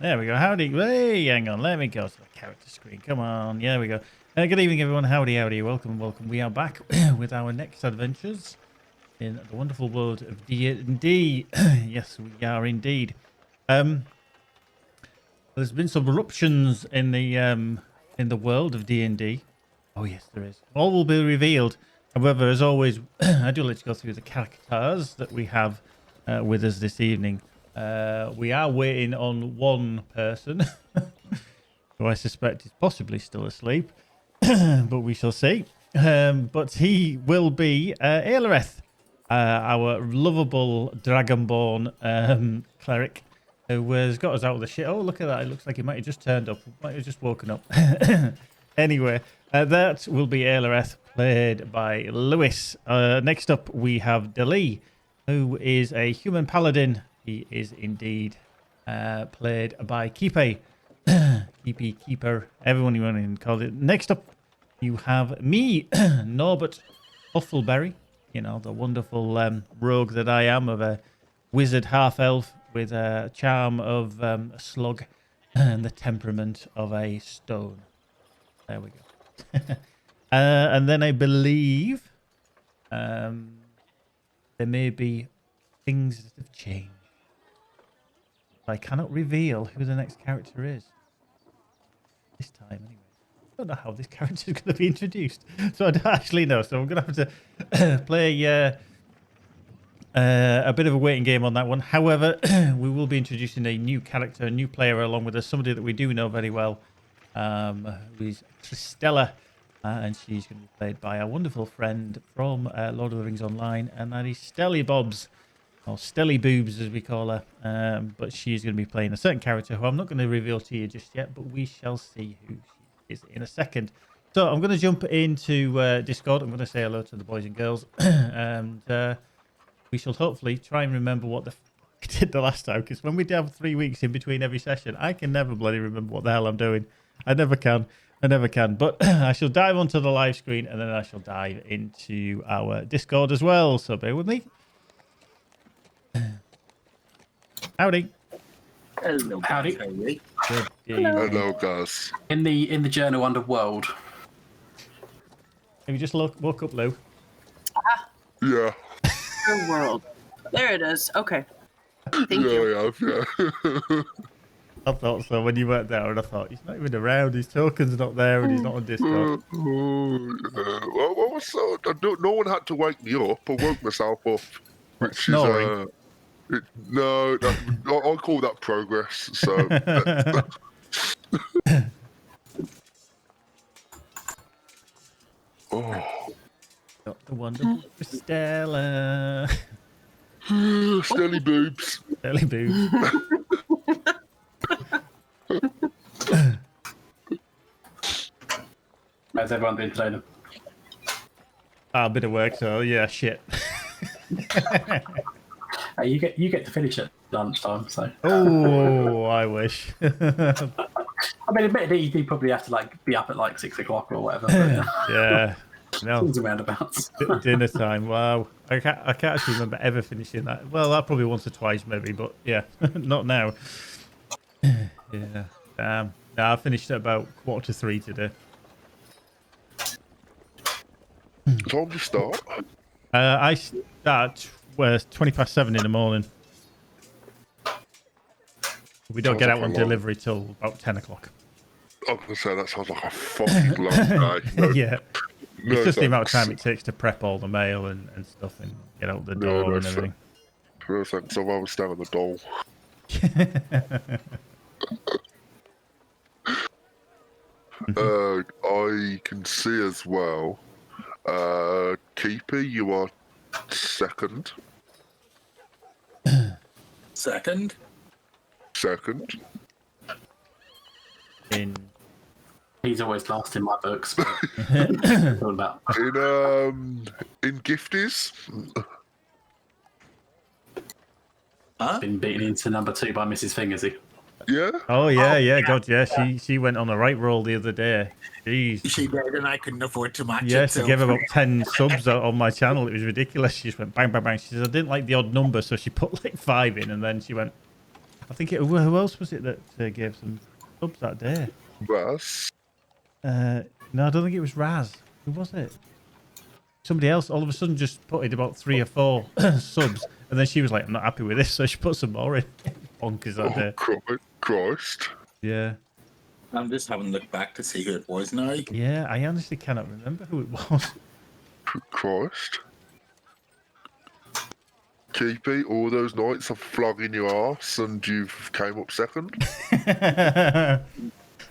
There we go. Howdy. Hey, hang on. Let me go to the character screen. Come on. Yeah, we go. Good evening, everyone. Howdy, howdy. Welcome, welcome. We are back with our next adventures in the wonderful world of D&D. Yes, we are indeed. There's been some eruptions in the world of D&D. Oh, yes, there is. All will be revealed. However, as always, I do like to go through the characters that we have with us this evening. We are waiting on one person who I suspect is possibly still asleep, but we shall see. But he will be Aelareth, our lovable Dragonborn cleric, who has got us out of the shit. Oh, look at that. It looks like he might have just turned up. Might have just woken up. Anyway, that will be Aelareth, played by Lewis. Next up, we have Dali, who is a human paladin. He is indeed played by Kipe. Keeper, everyone you want to call it. Next up, you have me, Norbert Huffleberry. You know, the wonderful rogue that I am, of a wizard half-elf with a charm of a slug and the temperament of a stone. There we go. And then I believe there may be things that have changed. I cannot reveal who the next character is. This time, anyway. I don't know how this character is going to be introduced. So I don't actually know. So I'm going to have to play a bit of a waiting game on that one. However, we will be introducing a new character, a new player along with us, somebody that we do know very well, who is Tristella. And she's going to be played by our wonderful friend from Lord of the Rings Online, and that is Stelly Bobs. Or Stelly Boobs, as we call her. But she's going to be playing a certain character who I'm not going to reveal to you just yet, but we shall see who she is in a second. So I'm going to jump into Discord. I'm going to say hello to the boys and girls. And we shall hopefully try and remember what the I did the last time. Because when we have 3 weeks in between every session, I can never bloody remember what the hell I'm doing. I never can. But I shall dive onto the live screen, and then I shall dive into our Discord as well. So bear with me. Howdy. Hello. Howdy. Good Hello, guys. In the journal under world. Have you just woke up, Lou? Yeah. Your world. There it is. Okay. Thank you. Yeah. I thought so when you went there, and I thought, he's not even around, his token's not there, and he's not on Discord. Well, so no one had to wake me up. I woke myself up, which Snoring. is I call that progress. So. Oh. Got the wonderful Stella. Stelly boobs. Stelly boobs. How's everyone doing today then? A bit of work, so yeah, shit. Hey, you get to finish at lunchtime, so. Oh, I wish. I mean, admittedly, you do probably have to be up at 6 o'clock or whatever. But, Yeah. No. Things around about. Dinner time. Wow. I can't actually remember ever finishing that. Well, that probably once or twice maybe, but yeah, not now. Yeah. Damn. No, I finished at about 2:45 today. Time to start. I start 7:20 in the morning. We don't Sounds get like out a on lot. delivery till about 10 o'clock. I was gonna say that sounds like a fucking long day. No, Yeah. no It's just the amount of thanks. time it takes to prep all the mail and stuff and get out the door and everything. No thanks. I'd rather stand on the dole. I can see as well. Keeper, you are second. Second. In He's always last in my books. But it's all about. In gifties. Huh? Been beaten into number 2 by Mrs. Fingersy. Yeah. Oh yeah, God, yeah. She went on a right roll the other day. Jeez. She did, and I couldn't afford to match Yeah, it. she So. gave about 10 subs on my channel. It was ridiculous. She just went bang, bang, bang. She said I didn't like the odd number, so she put like 5 in, and then she went, I think it. Who else was it that gave some subs that day? Raz. No, I don't think it was Raz. Who was it? Somebody else all of a sudden just put in about 3 or 4 subs, and then she was like, "I'm not happy with this," so she put some more in. Bonkers that day. Christ. Yeah. I'm just having a look back to see who it was now. Yeah, I honestly cannot remember who it was. Christ. Keepy, all those nights of flogging your arse and you've came up second.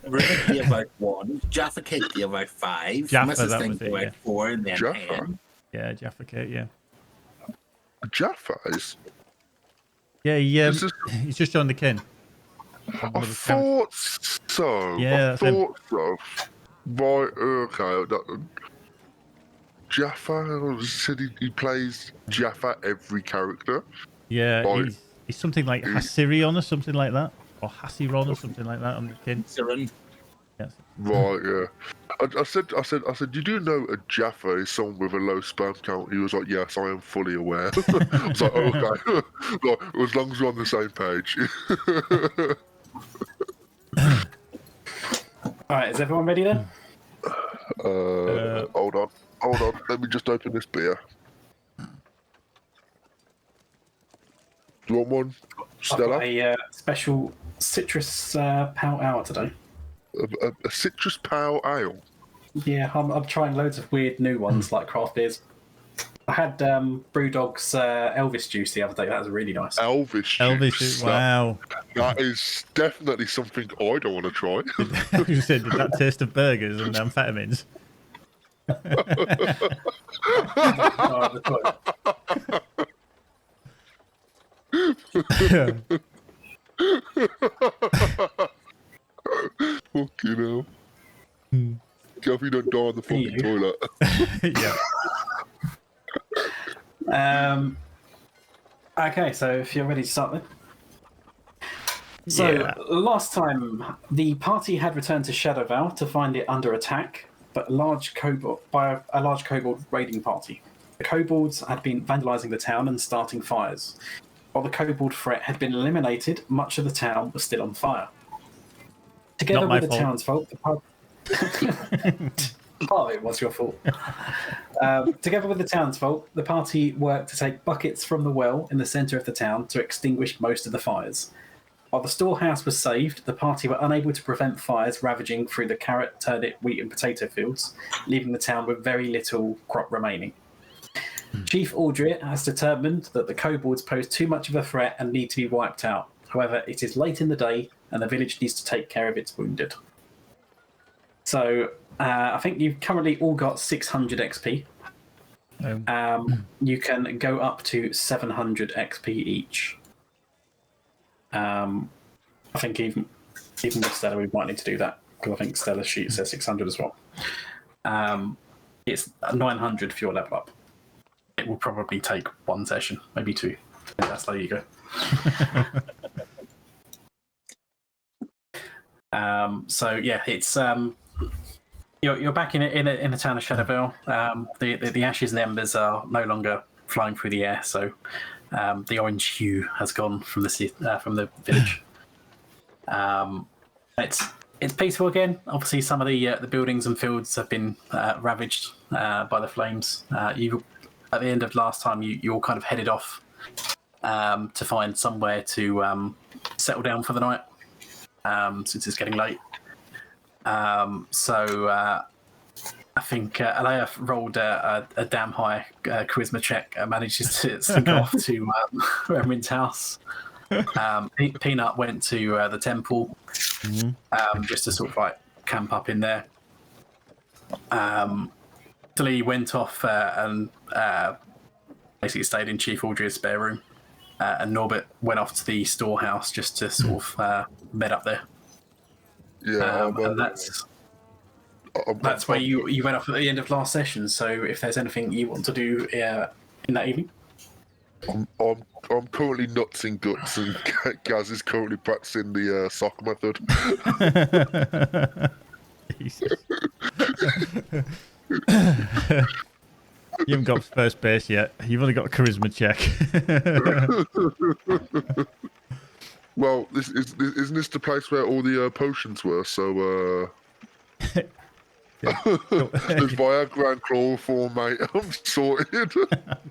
Rick gave about 1. Jaffa Cake gave about 5. Jaffa, Mrs. that Thing was it, gave about yeah. 4, and then Jaffa? 10. Yeah, Jaffa Kate, yeah. Jaffa's? Yeah, This is- he's just joined the kin. I thought so. Yeah, I that's him. thought so. Right, okay. Jaffa said he plays Jaffa every character. Yeah, Right. he's something like Hassirion or something like that. Or Hassiron or something like that on the kin. Siren. Yes. Right, yeah. I said, you do know a Jaffa is someone with a low sperm count? He was like, yes, I am fully aware. I was like, okay. Like, as long as we're on the same page. Alright, is everyone ready then? Hold on. Let me just open this beer. Do you want one, I've Stella? got a special citrus pout hour today. A citrus pale ale. Yeah, I'm trying loads of weird new ones like craft beers. I had Brewdog's Elvis juice the other day. That was really nice. Elvis juice. Elvis, wow. That is definitely something I don't want to try. You said, did that taste of burgers and amphetamines? Fucking hell. Careful you don't die on the fucking toilet. Yeah. Okay, so if you're ready to start then. So Yeah. last time the party had returned to Shadowval to find it under attack, but by a large kobold raiding party. The kobolds had been vandalising the town and starting fires. While the kobold threat had been eliminated, much of the town was still on fire. Together Not my with the fault. townsfolk, part of it was your fault. Together with the townsfolk, the party worked to take buckets from the well in the centre of the town to extinguish most of the fires. While the storehouse was saved, the party were unable to prevent fires ravaging through the carrot, turnip, wheat and potato fields, leaving the town with very little crop remaining. Chief Aldrit has determined that the kobolds pose too much of a threat and need to be wiped out. However, it is late in the day and the village needs to take care of its wounded. So, I think you've currently all got 600 XP. You can go up to 700 XP each. I think even with Stella, we might need to do that because I think Stella's sheet says 600 as well. It's 900 for your level up. It will probably take 1 session, maybe 2. That's how you go. So yeah, it's you're back in a town of Shadowville. The ashes and embers are no longer flying through the air, so the orange hue has gone from the village. It's peaceful again. Obviously, some of the buildings and fields have been ravaged by the flames. At the end of last time, you all kind of headed off to find somewhere to settle down for the night, since it's getting late. So I think Alea rolled a damn high charisma check and manages to sneak off to Remrin's house. Peanut went to the temple just to sort of like camp up in there. Lee went off and basically stayed in Chief Aldria's spare room, and Norbert went off to the storehouse just to sort of bed up there. Yeah, and that's where you went off at the end of last session. So if there's anything you want to do in that evening. I'm currently nuts and guts, and Gaz is currently practicing the soccer method. Jesus. You haven't got first base yet. You've only got a charisma check. Well, isn't this the place where all the potions were? So, there's Viagra and chloroform, mate. I'm sorted. Oh,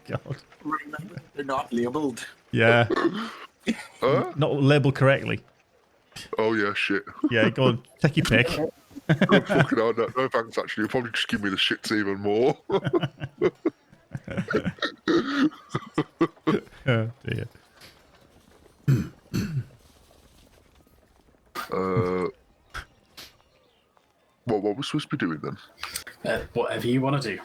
God. Remember, they're not labeled. Yeah. Huh? Not labelled correctly. Oh, yeah, shit. Yeah, go on. Take your pick. Oh, fucking hell, no thanks, actually. You'll probably just give me the shits even more. Oh, dear. What we're supposed to be doing then? Whatever you want to do.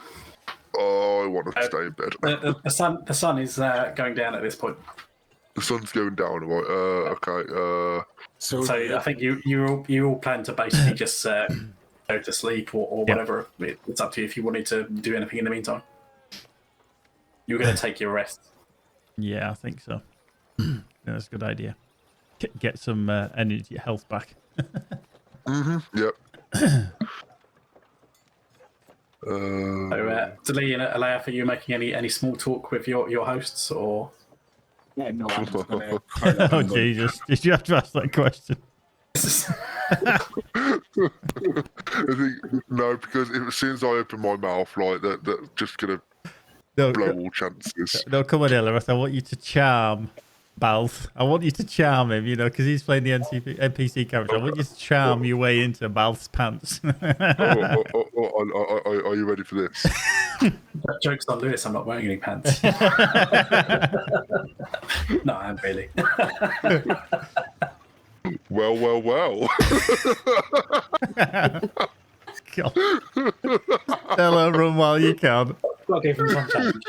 Oh, I want to stay in bed. The sun is going down at this point. The sun's going down, right? Okay. So I think you all plan to basically just go to sleep or whatever. It's up to you if you wanted to do anything in the meantime. You're going to take your rest. Yeah, I think so. Yeah, that's a good idea. Get some energy, health back. Yep. So, Delee and Alea, are you making any small talk with your hosts or? Yeah, no, I'm just gonna Oh, Jesus. Did you have to ask that question? I think no, because as soon as I open my mouth, like that just gonna No, blow all chances. no, come on, Ellerith. I want you to charm Balth. I want you to charm him, because he's playing the NPC character. I want you to charm your way into Balth's pants. Are you ready for this? Joke's on Lewis, I'm not wearing any pants. No, I'm really. Well. God. Tell her, run while you can. Got to give him some challenge.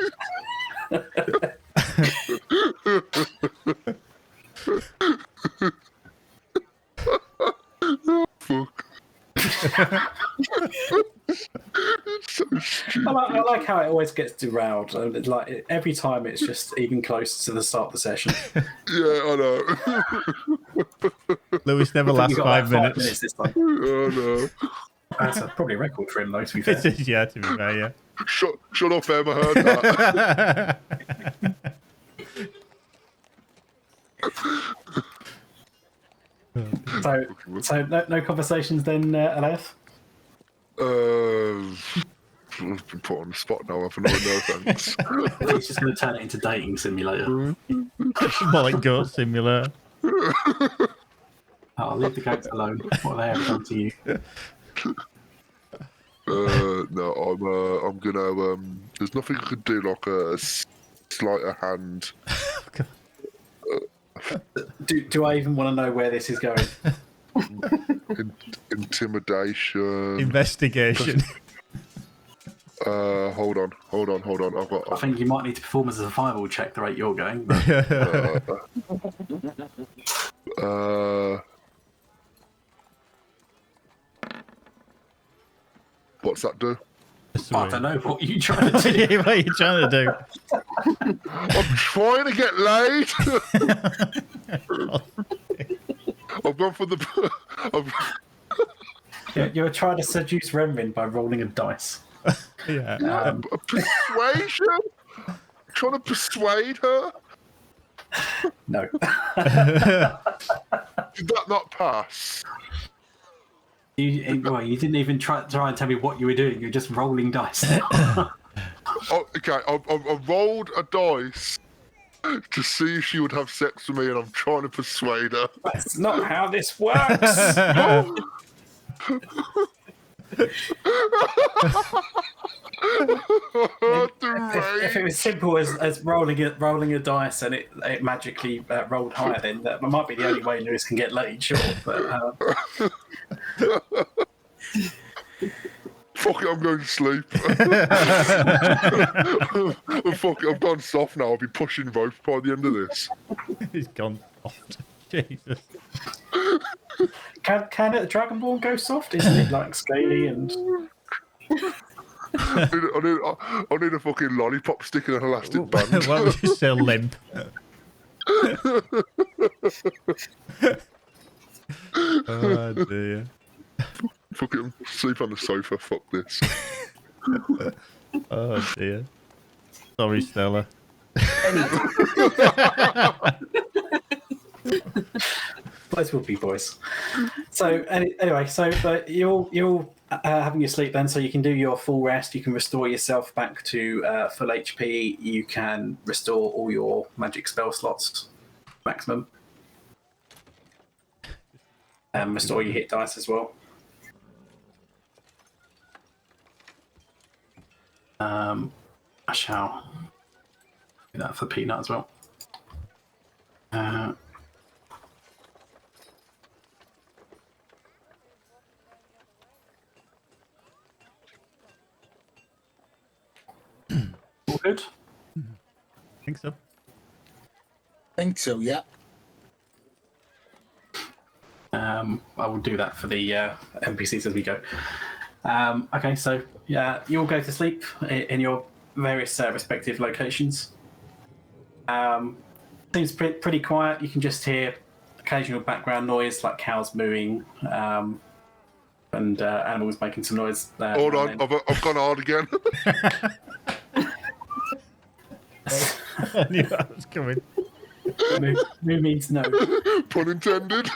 Fuck. It's so stupid. I like how it always gets derailed. It's like every time it's just even closer to the start of the session. Yeah, I know. Lewis never lasts You've got 5 about minutes. this time. I know. That's probably a record for him, though, to be fair. It is, yeah, to be fair, yeah. Shut up, Em. I heard that. So no conversations then, Alef? I've been put on the spot now, haven't I? No thanks. He's just going to turn it into dating simulator. More like Goat Simulator. I'll leave the goats alone. What they have done to you? No, I'm gonna. There's nothing I could do like a sleight of hand. Do I even want to know where this is going? Intimidation. Investigation. Hold on. I think you might need to perform as a survival check the rate you're going. But... what's that do? I don't know. What are you trying to do? What are you trying to do? I'm trying to get laid. I've gone for the. You're trying to seduce Renmin by rolling a dice. Yeah. Persuasion? Trying to persuade her? No. Did that not pass? You didn't even try and tell me what you were doing. You're just rolling dice. Oh, okay, I rolled a dice to see if she would have sex with me, and I'm trying to persuade her. That's not how this works. If it was simple as rolling a dice and it magically rolled higher, then that might be the only way Lewis can get laid, sure. But fuck it, I'm going to sleep. Fuck it, I've gone soft now. I'll be pushing rope by the end of this. He's gone soft. Jesus. can a Dragonborn go soft? Isn't it like scaly and? I need a fucking lollipop stick and an elastic band. Why would you say limp? Oh dear. Fucking sleep on the sofa. Fuck this. Oh dear. Sorry, Stella. Boys will be boys. So anyway, so but you're having your sleep then, so you can do your full rest. You can restore yourself back to full HP. You can restore all your magic spell slots maximum, and restore your hit dice as well. I shall do that for Peanut as well. All good? I think so. Think so, yeah. I will do that for the NPCs as we go. Okay, so yeah, you'll go to sleep in your various respective locations. Seems pretty quiet. You can just hear occasional background noise like cows mooing and animals making some noise. Hold on, I've gone hard again. I knew that was coming. Moo means no. Pun intended.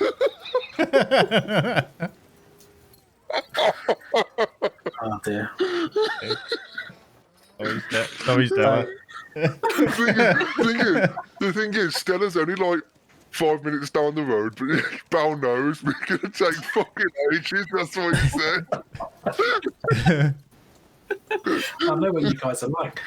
Oh dear. Sorry, Stella. The thing is, Stella's only like 5 minutes down the road, but Bell knows we're gonna take fucking ages. That's what he said. I know what you guys are like.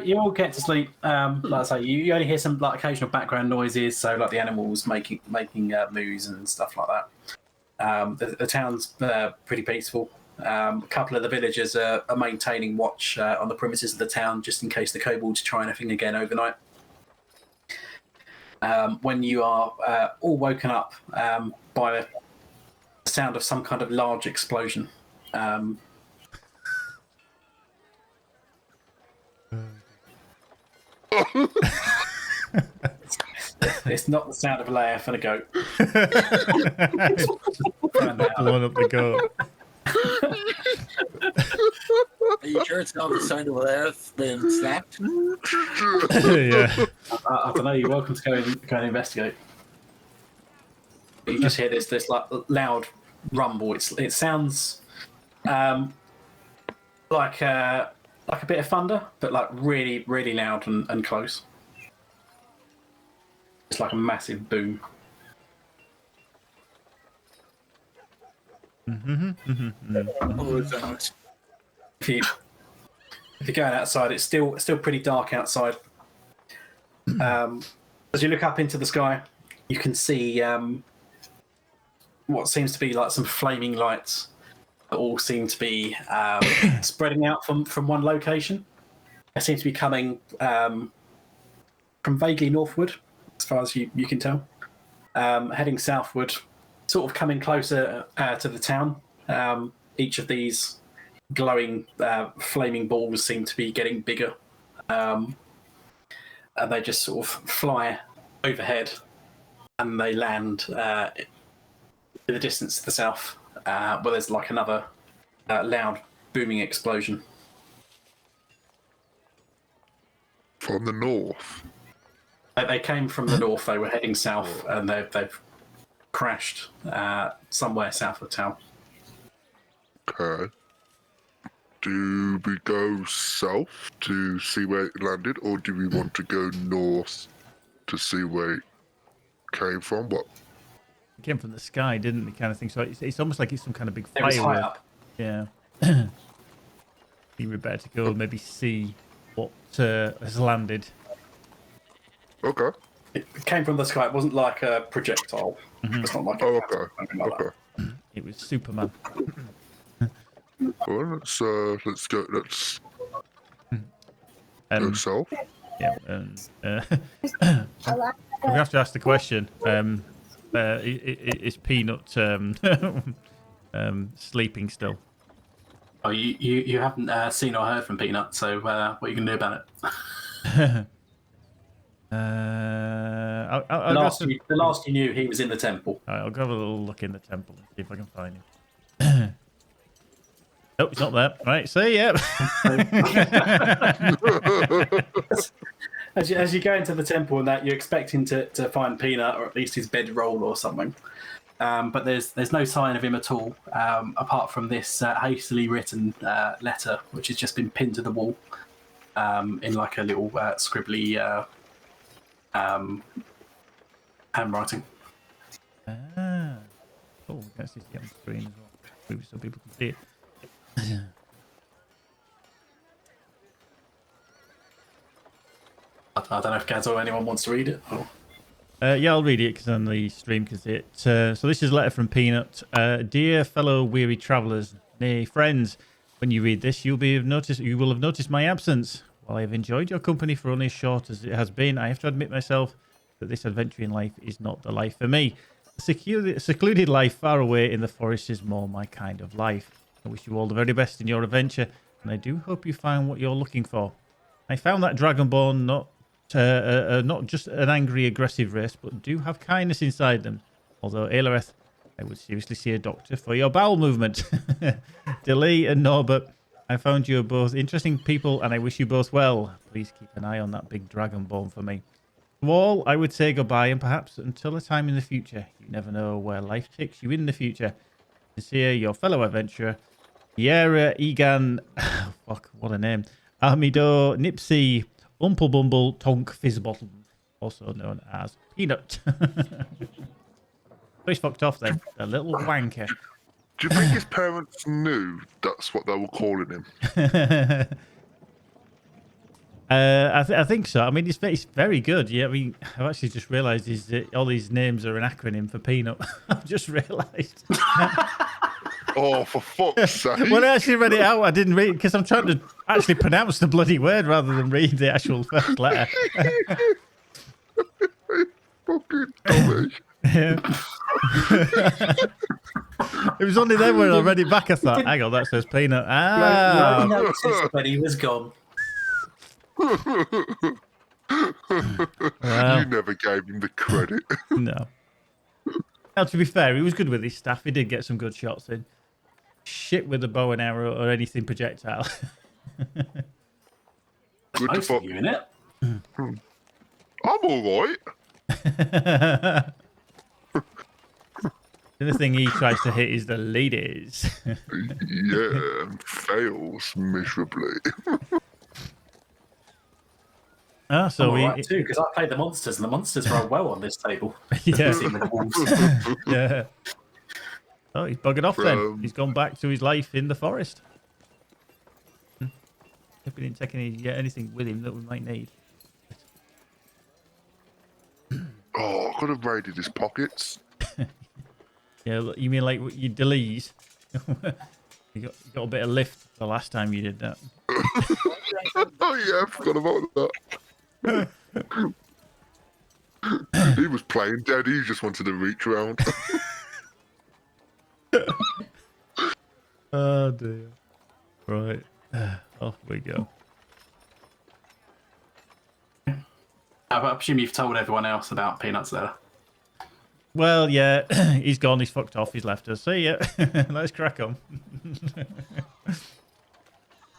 You all get to sleep. Like I say, you only hear some like occasional background noises, so like the animals making moos and stuff like that. The town's pretty peaceful. A couple of the villagers are maintaining watch on the premises of the town just in case the kobolds try anything again overnight. When you are all woken up by the sound of some kind of large explosion. It's not the sound of a laugh and a goat. Blown up the goat. Are you sure it's not the sound of an earth being slapped? Yeah. I don't know. You're welcome to go and investigate. You just hear this like loud rumble. It sounds like a bit of thunder, but like really, really loud and close. It's like a massive boom. Oh, is that? If you're going outside, it's still pretty dark outside. As you look up into the sky, you can see what seems to be like some flaming lights that all seem to be spreading out from one location. They seem to be coming from vaguely northward, as far as you can tell, heading southward, sort of coming closer to the town. Each of these glowing, flaming balls seem to be getting bigger, and they just sort of fly overhead, and they land in the distance to the south, where there's like another loud, booming explosion. From the north. They came from the north. They were heading south, and they've crashed somewhere south of town. Okay. Do we go south to see where it landed, or do we want to go north to see where it came from? What? It came from the sky, didn't it? Kind of thing. So it's almost like it's some kind of big It was high firework. up. Yeah. You would better to go maybe see what has landed. Okay. It came from the sky. It wasn't like a projectile. It's not like Oh, a okay. something like Okay. that. It was Superman. Well, let's go. Let's go south. Yeah. We have to ask the question. Is Peanut sleeping still? Oh, you haven't seen or heard from Peanut, so what are you going to do about it? The last you knew, he was in the temple. All right, I'll go have a little look in the temple and see if I can find him. Nope, he's not there. Right, see ya. As you go into the temple and that, you're expecting to find Peanut, or at least his bedroll or something. But there's no sign of him at all, apart from this hastily written letter, which has just been pinned to the wall in like a little scribbly handwriting. Ah. Oh, we can actually see it on the screen as well. Maybe so people can see it. I don't know if Gaz or anyone wants to read it. Or... Yeah, I'll read it because on the stream can see it. So this is a letter from Peanut. Dear fellow weary travellers, nay friends, when you read this, you will have noticed my absence. While I have enjoyed your company for only as short as it has been, I have to admit myself that this adventuring life is not the life for me. A secluded life far away in the forest is more my kind of life. I wish you all the very best in your adventure, and I do hope you find what you're looking for. I found that Dragonborn not just an angry, aggressive race, but do have kindness inside them. Although, Aelareth, I would seriously see a doctor for your bowel movement. Delay and Norbert, I found you are both interesting people, and I wish you both well. Please keep an eye on that big Dragonborn for me. To all, I would say goodbye, and perhaps until a time in the future. You never know where life takes you in the future. Sincere, your fellow adventurer, Yera Egan, oh, fuck, what a name, Armido Nipsey Umplebumble Tonk Fizzbottom, also known as Peanut. So he's fucked off then, a little wanker. Do you think his parents knew that's what they were calling him? I think so. I mean, it's very good. Yeah, I mean, I've actually just realised all these names are an acronym for Peanut. I've just realised. Oh, for fuck's sake. When I actually read it out, I didn't read it because I'm trying to actually pronounce the bloody word rather than read the actual first letter. Fucking dummy. Yeah. It was only then when I read it back, I thought, hang on, that says Peanut. Ah. No, noticed when he was gone. Well, You never gave him the credit. no. Now, to be fair, he was good with his staff. He did get some good shots in. Shit with the bow and arrow or anything projectile. Good to Most fuck. of you in it. I'm alright. The only thing he tries to hit is the ladies. Yeah, and fails miserably. So I'm alright too, because I played the monsters, and the monsters roll well on this table. Yeah. Seen with the wolves. Yeah. Oh, he's buggered off then. He's gone back to his life in the forest. If we didn't take anything with him that we might need. Oh, I could have raided his pockets. Yeah, you mean like you delees? you got a bit of lift the last time you did that. Oh yeah, I forgot about that. He was playing dead. He just wanted to reach around. Oh dear. Right. Off we go. I presume you've told everyone else about Peanut's letter. Well, yeah, he's gone. He's fucked off. He's left us. See ya. Let's crack on.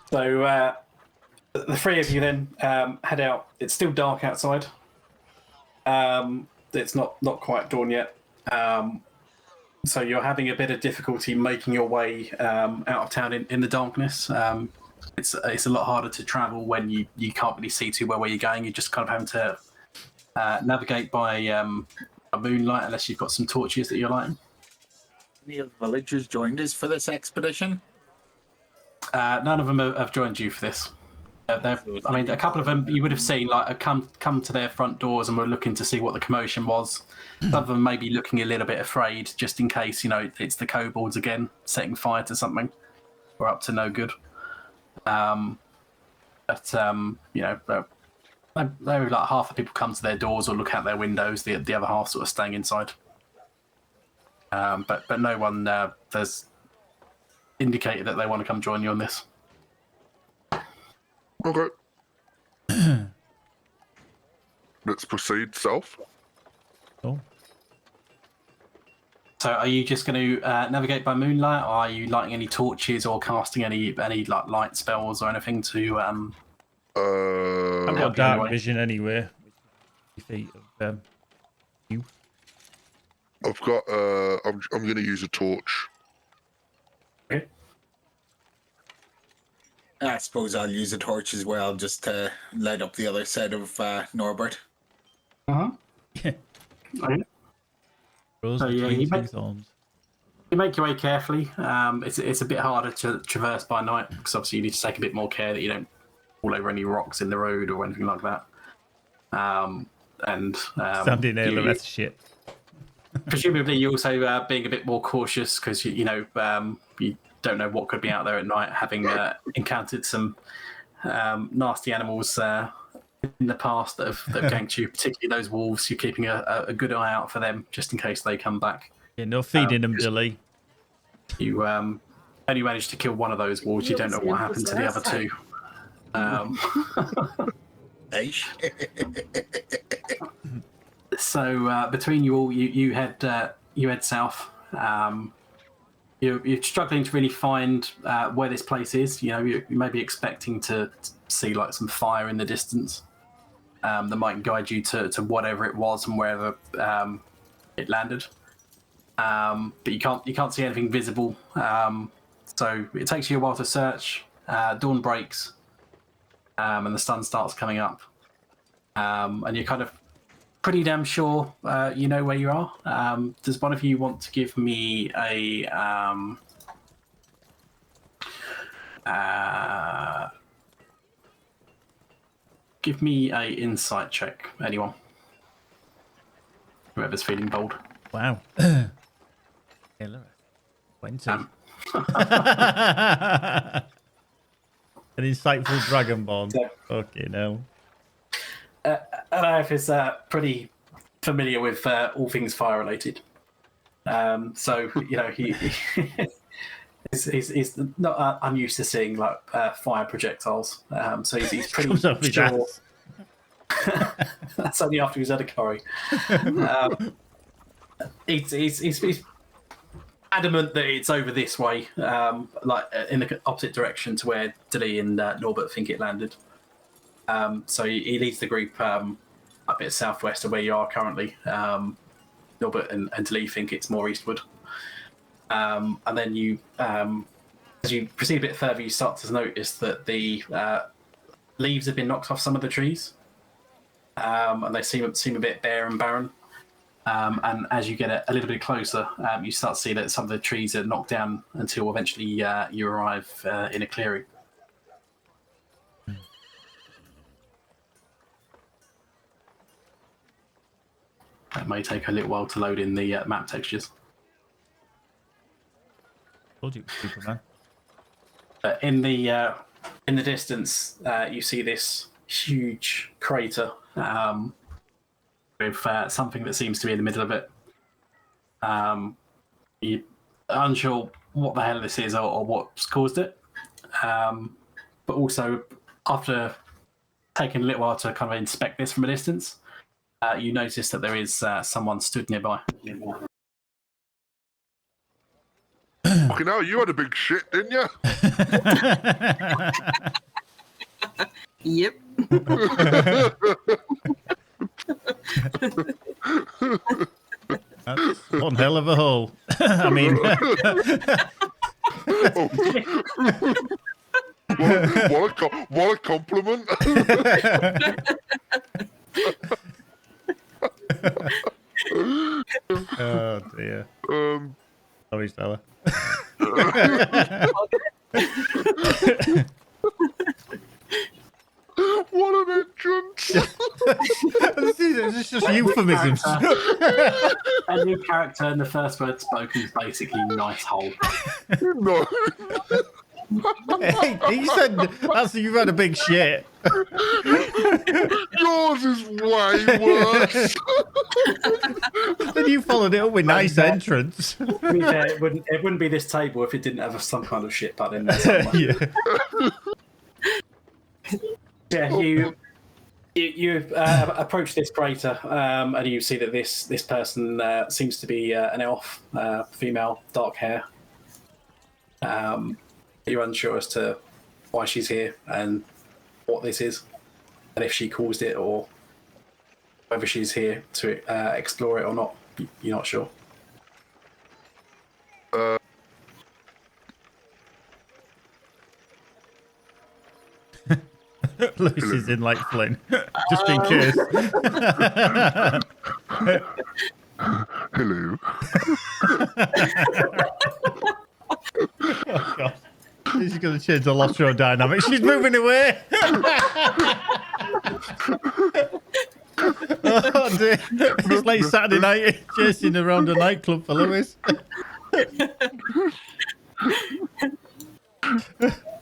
So the three of you then head out. It's still dark outside. It's not quite dawn yet. So you're having a bit of difficulty making your way out of town in the darkness. It's a lot harder to travel when you can't really see too well where you're going. You're just kind of having to navigate by a moonlight, unless you've got some torches that you're lighting. Any of the villagers joined us for this expedition? None of them have joined you for this. I mean, a couple of them you would have seen like come to their front doors and were looking to see what the commotion was. Some of them may be looking a little bit afraid, just in case it's the kobolds again setting fire to something or up to no good. They're like half the people come to their doors or look out their windows. The other half sort of staying inside. But no one has indicated that they want to come join you on this. Okay. Let's proceed south. Cool. So, are you just going to navigate by moonlight, or are you lighting any torches or casting any like light spells or anything to? I've got help you dark anyway. vision anyway. 50 feet of you. I've got. I'm going to use a torch. Okay. I suppose I'll use a torch as well, just to light up the other side of Norbert. Uh-huh. Yeah. Okay. Rose So, yeah, between you two make- thorns. You make your way carefully. It's a bit harder to traverse by night because obviously you need to take a bit more care that you don't fall over any rocks in the road or anything like that. Standing there, the rest shit. Presumably, you're also being a bit more cautious because you don't know what could be out there at night, having encountered some nasty animals in the past that have ganked you, particularly those wolves. You're keeping a good eye out for them just in case they come back. Yeah, no feeding them, Billy. You only managed to kill one of those wolves. You don't know what happened to the other two. Eish. So between you all, you head south. You're struggling to really find where this place is. You know, you may be expecting to see like some fire in the distance that might guide you to whatever it was and wherever it landed. But you can't see anything visible. So it takes you a while to search. Dawn breaks, and the sun starts coming up, and you're kind of pretty damn sure you know where you are. Does one of you want to give me a insight check? Anyone? Whoever's feeling bold. Wow. Killer. 20. An insightful Dragonborn. So- Fucking hell. Alaf is pretty familiar with all things fire related. So you know he's not unused to seeing like fire projectiles. So he's pretty Comes off his sure. ass. That's only after he's had a curry. He's adamant that it's over this way, like in the opposite direction to where Dilly and Norbert think it landed. So he leads the group a bit southwest of where you are currently. Norbert and Dilly think it's more eastward. And then you, as you proceed a bit further, you start to notice that the leaves have been knocked off some of the trees, and they seem a bit bare and barren. And as you get a little bit closer, you start to see that some of the trees are knocked down until eventually you arrive in a clearing. That may take a little while to load in the map textures. Told you, Superman. In the distance, you see this huge crater with something that seems to be in the middle of it. You're unsure what the hell this is or what's caused it. But also, after taking a little while to kind of inspect this from a distance, you notice that there is someone stood nearby. Fucking hell, you had a big shit, didn't you? Yep. That's one hell of a hole. I mean, what a compliment. oh dear. Sorry, Stella. What an entrance. This is just euphemisms. A new character, and the first word spoken is basically nice hole. No. Hey, he said that's you've had a big shit. Yours is way worse. Then you followed it up with nice entrance. To be fair, it wouldn't be this table if it didn't have some kind of shit pad in there somewhere. Yeah. Yeah, you approach this crater, and you see that this person seems to be an elf, female, dark hair. You're unsure as to why she's here and what this is, and if she caused it, or whether she's here to explore it or not. You're not sure. Lucy's in like Flynn, just in case. Hello. Oh god, she's going to change the lost row dynamic. She's moving away. Oh dear, it's like Saturday night chasing around a nightclub for Lewis.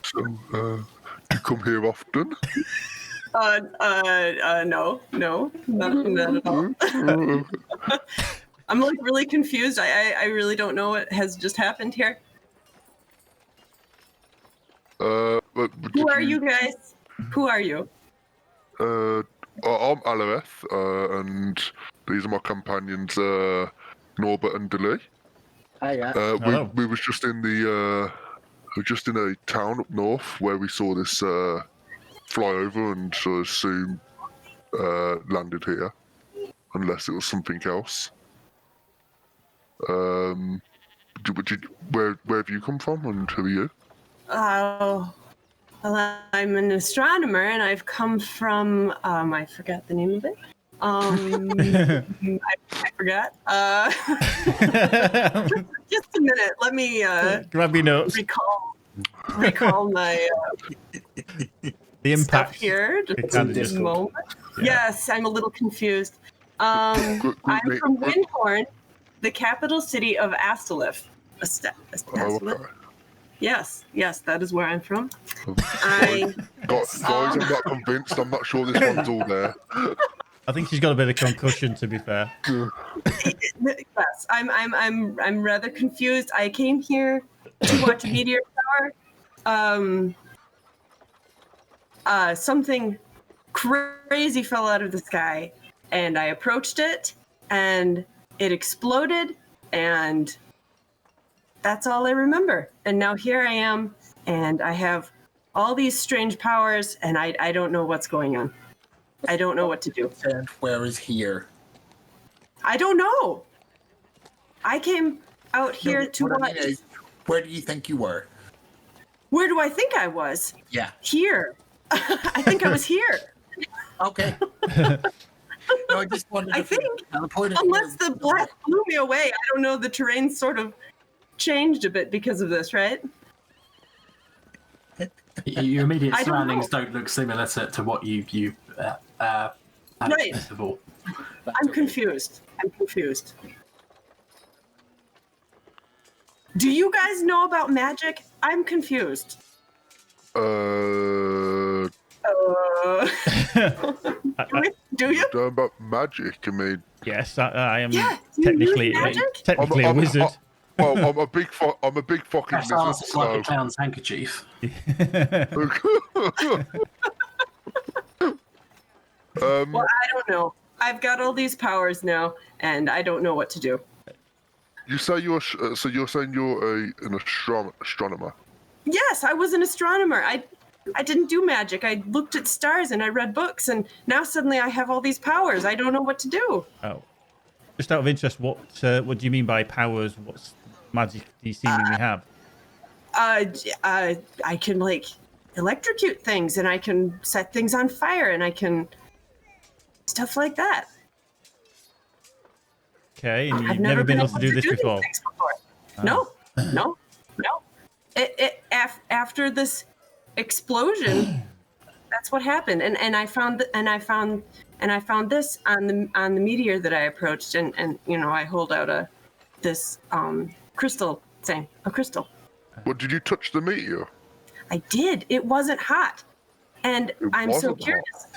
So, you come here often? No, not at all. I'm like really confused. I really don't know what has just happened here. Who are you guys? Who are you? I'm Alareth, and these are my companions, Norbert and Dilly. Hiya. Hello. We was just in the we're just in a town up north where we saw this flyover and so soon landed here, unless it was something else. Where have you come from, and who are you? Oh, well, I'm an astronomer, and I've come from I forgot the name of it. I forgot. Just a minute. Let me Grab your notes. recall my The stuff impact. here. It's Just in a Discord. moment. Yeah. Yes, I'm a little confused. I'm from Windhorn, the capital city of Astalith. Oh, okay. Yes, that is where I'm from. I Guys, I'm not convinced. I'm not sure this one's all there. I think she's got a bit of concussion, to be fair. yes, I'm rather confused. I came here to watch a meteor shower. Something crazy fell out of the sky, and I approached it, and it exploded, and that's all I remember. And now here I am, and I have all these strange powers, and I don't know what's going on. I don't know what to do. And where is here? I don't know. I came out here No, to what I watch. mean is, where do you think you were? Where do I think I was? Yeah. Here. I think I was here. Okay. No, I just wanted to I think, teleported unless here. the blast blew me away, I don't know. The terrain sort of changed a bit because of this, right? Your immediate I don't surroundings know. don't look similar to what you had Right. before. I'm confused. Do you guys know about magic? I'm confused. Uh, Do you? Know about magic. I mean, Yes, I am Yeah, you technically use magic? technically a wizard. I'm a big fucking That's lizard. it's like a clown's handkerchief. Well, I don't know. I've got all these powers now, and I don't know what to do. You say you're so you're saying you're an astronomer? Yes, I was an astronomer. I didn't do magic. I looked at stars and I read books, and now suddenly I have all these powers. I don't know what to do. Oh, just out of interest, what do you mean by powers? What magic do you seemingly have? I can like electrocute things, and I can set things on fire, and I can stuff like that. Okay, and I've you've never been able to able do this these before. things before. No. After this explosion, that's what happened, and I found this on the meteor that I approached, and you know I hold out this crystal thing, a crystal. What, did you touch the meteor? I did. It wasn't hot, and I'm so wasn't hot. curious.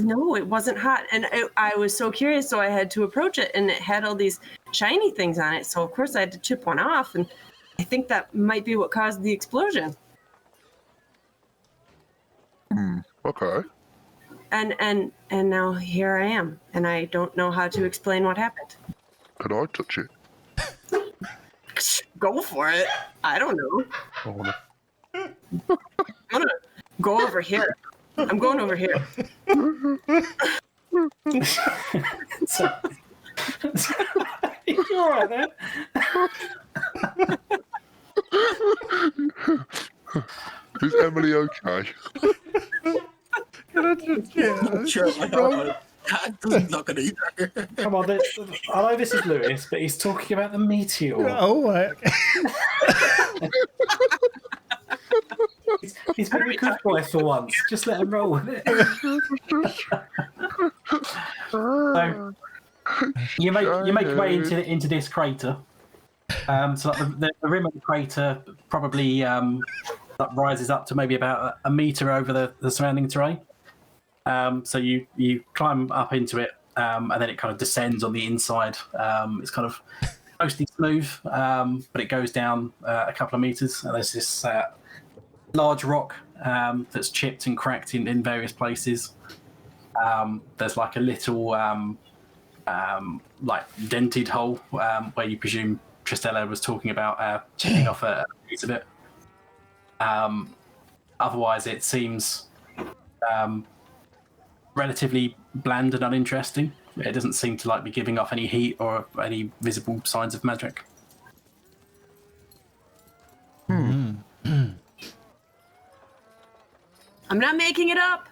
No, it wasn't hot, and I was so curious, so I had to approach it, and it had all these shiny things on it. So of course I had to chip one off, and I think that might be what caused the explosion. Okay. And now here I am, and I don't know how to explain what happened. Can I touch it? Go for it. I don't know. Oh, no. I'm gonna go over here. I'm going over here. So, you all right there? Is Emily okay? Can I just get Sure, I know. That doesn't look it either. Come on, I know this is Lewis, but he's talking about the meteor. Oh, right. He's been a good boy for once. Just let him roll with it. So, you make your way into this crater. So the rim of the crater probably that rises up to maybe about a meter over the surrounding terrain. So you climb up into it, and then it kind of descends on the inside. It's kind of mostly smooth, but it goes down a couple of meters, and there's this large rock that's chipped and cracked in various places. There's like a little like dented hole where you presume Tristella was talking about chipping off a piece of it. Otherwise, it seems relatively bland and uninteresting. It doesn't seem to like be giving off any heat or any visible signs of magic. I'm not making it up.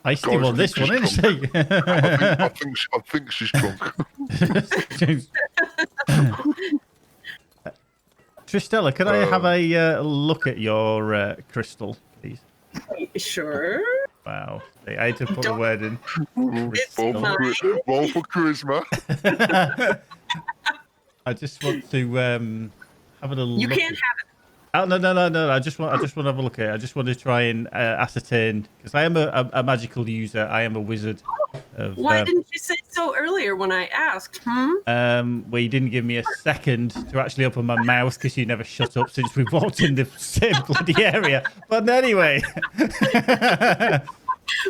I still on this one, isn't she? I think she's drunk. Tristella, could I have a look at your crystal, please? Sure. Wow. I had to put a word in. Roll for charisma. I just want to have a little You look. can't have it. Oh, no. I just want to have a look at it. I just want to try and ascertain, because I am a magical user. I am a wizard. Why didn't you say so earlier when I asked? Well, you didn't give me a second to actually open my mouth because you never shut up since we walked in the same bloody area. But anyway.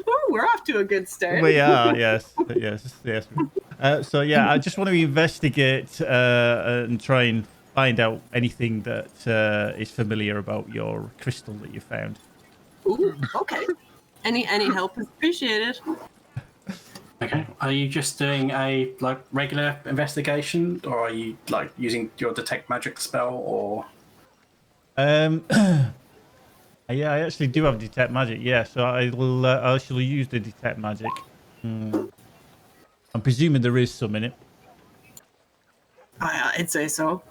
Oh, we're off to a good start. We are, yes. So, yeah, I just want to investigate and try and find out anything that is familiar about your crystal that you found. Ooh, okay. Any help is appreciated. Okay. Are you just doing a regular investigation, or are you using your detect magic spell, or? Yeah, I actually do have detect magic. Yeah, so I shall use the detect magic. I'm presuming there is some in it. I'd say so.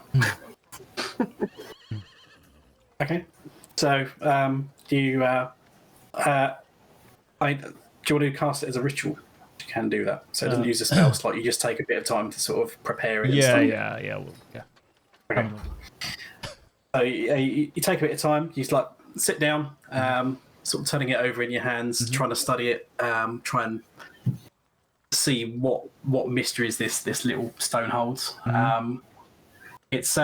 Okay. So, do you want to cast it as a ritual? You can do that. So it doesn't use a spell slot. You just take a bit of time to sort of prepare it. Yeah. Okay. So you take a bit of time. You just sit down, sort of turning it over in your hands, trying to study it, try and see what mysteries this little stone holds. It's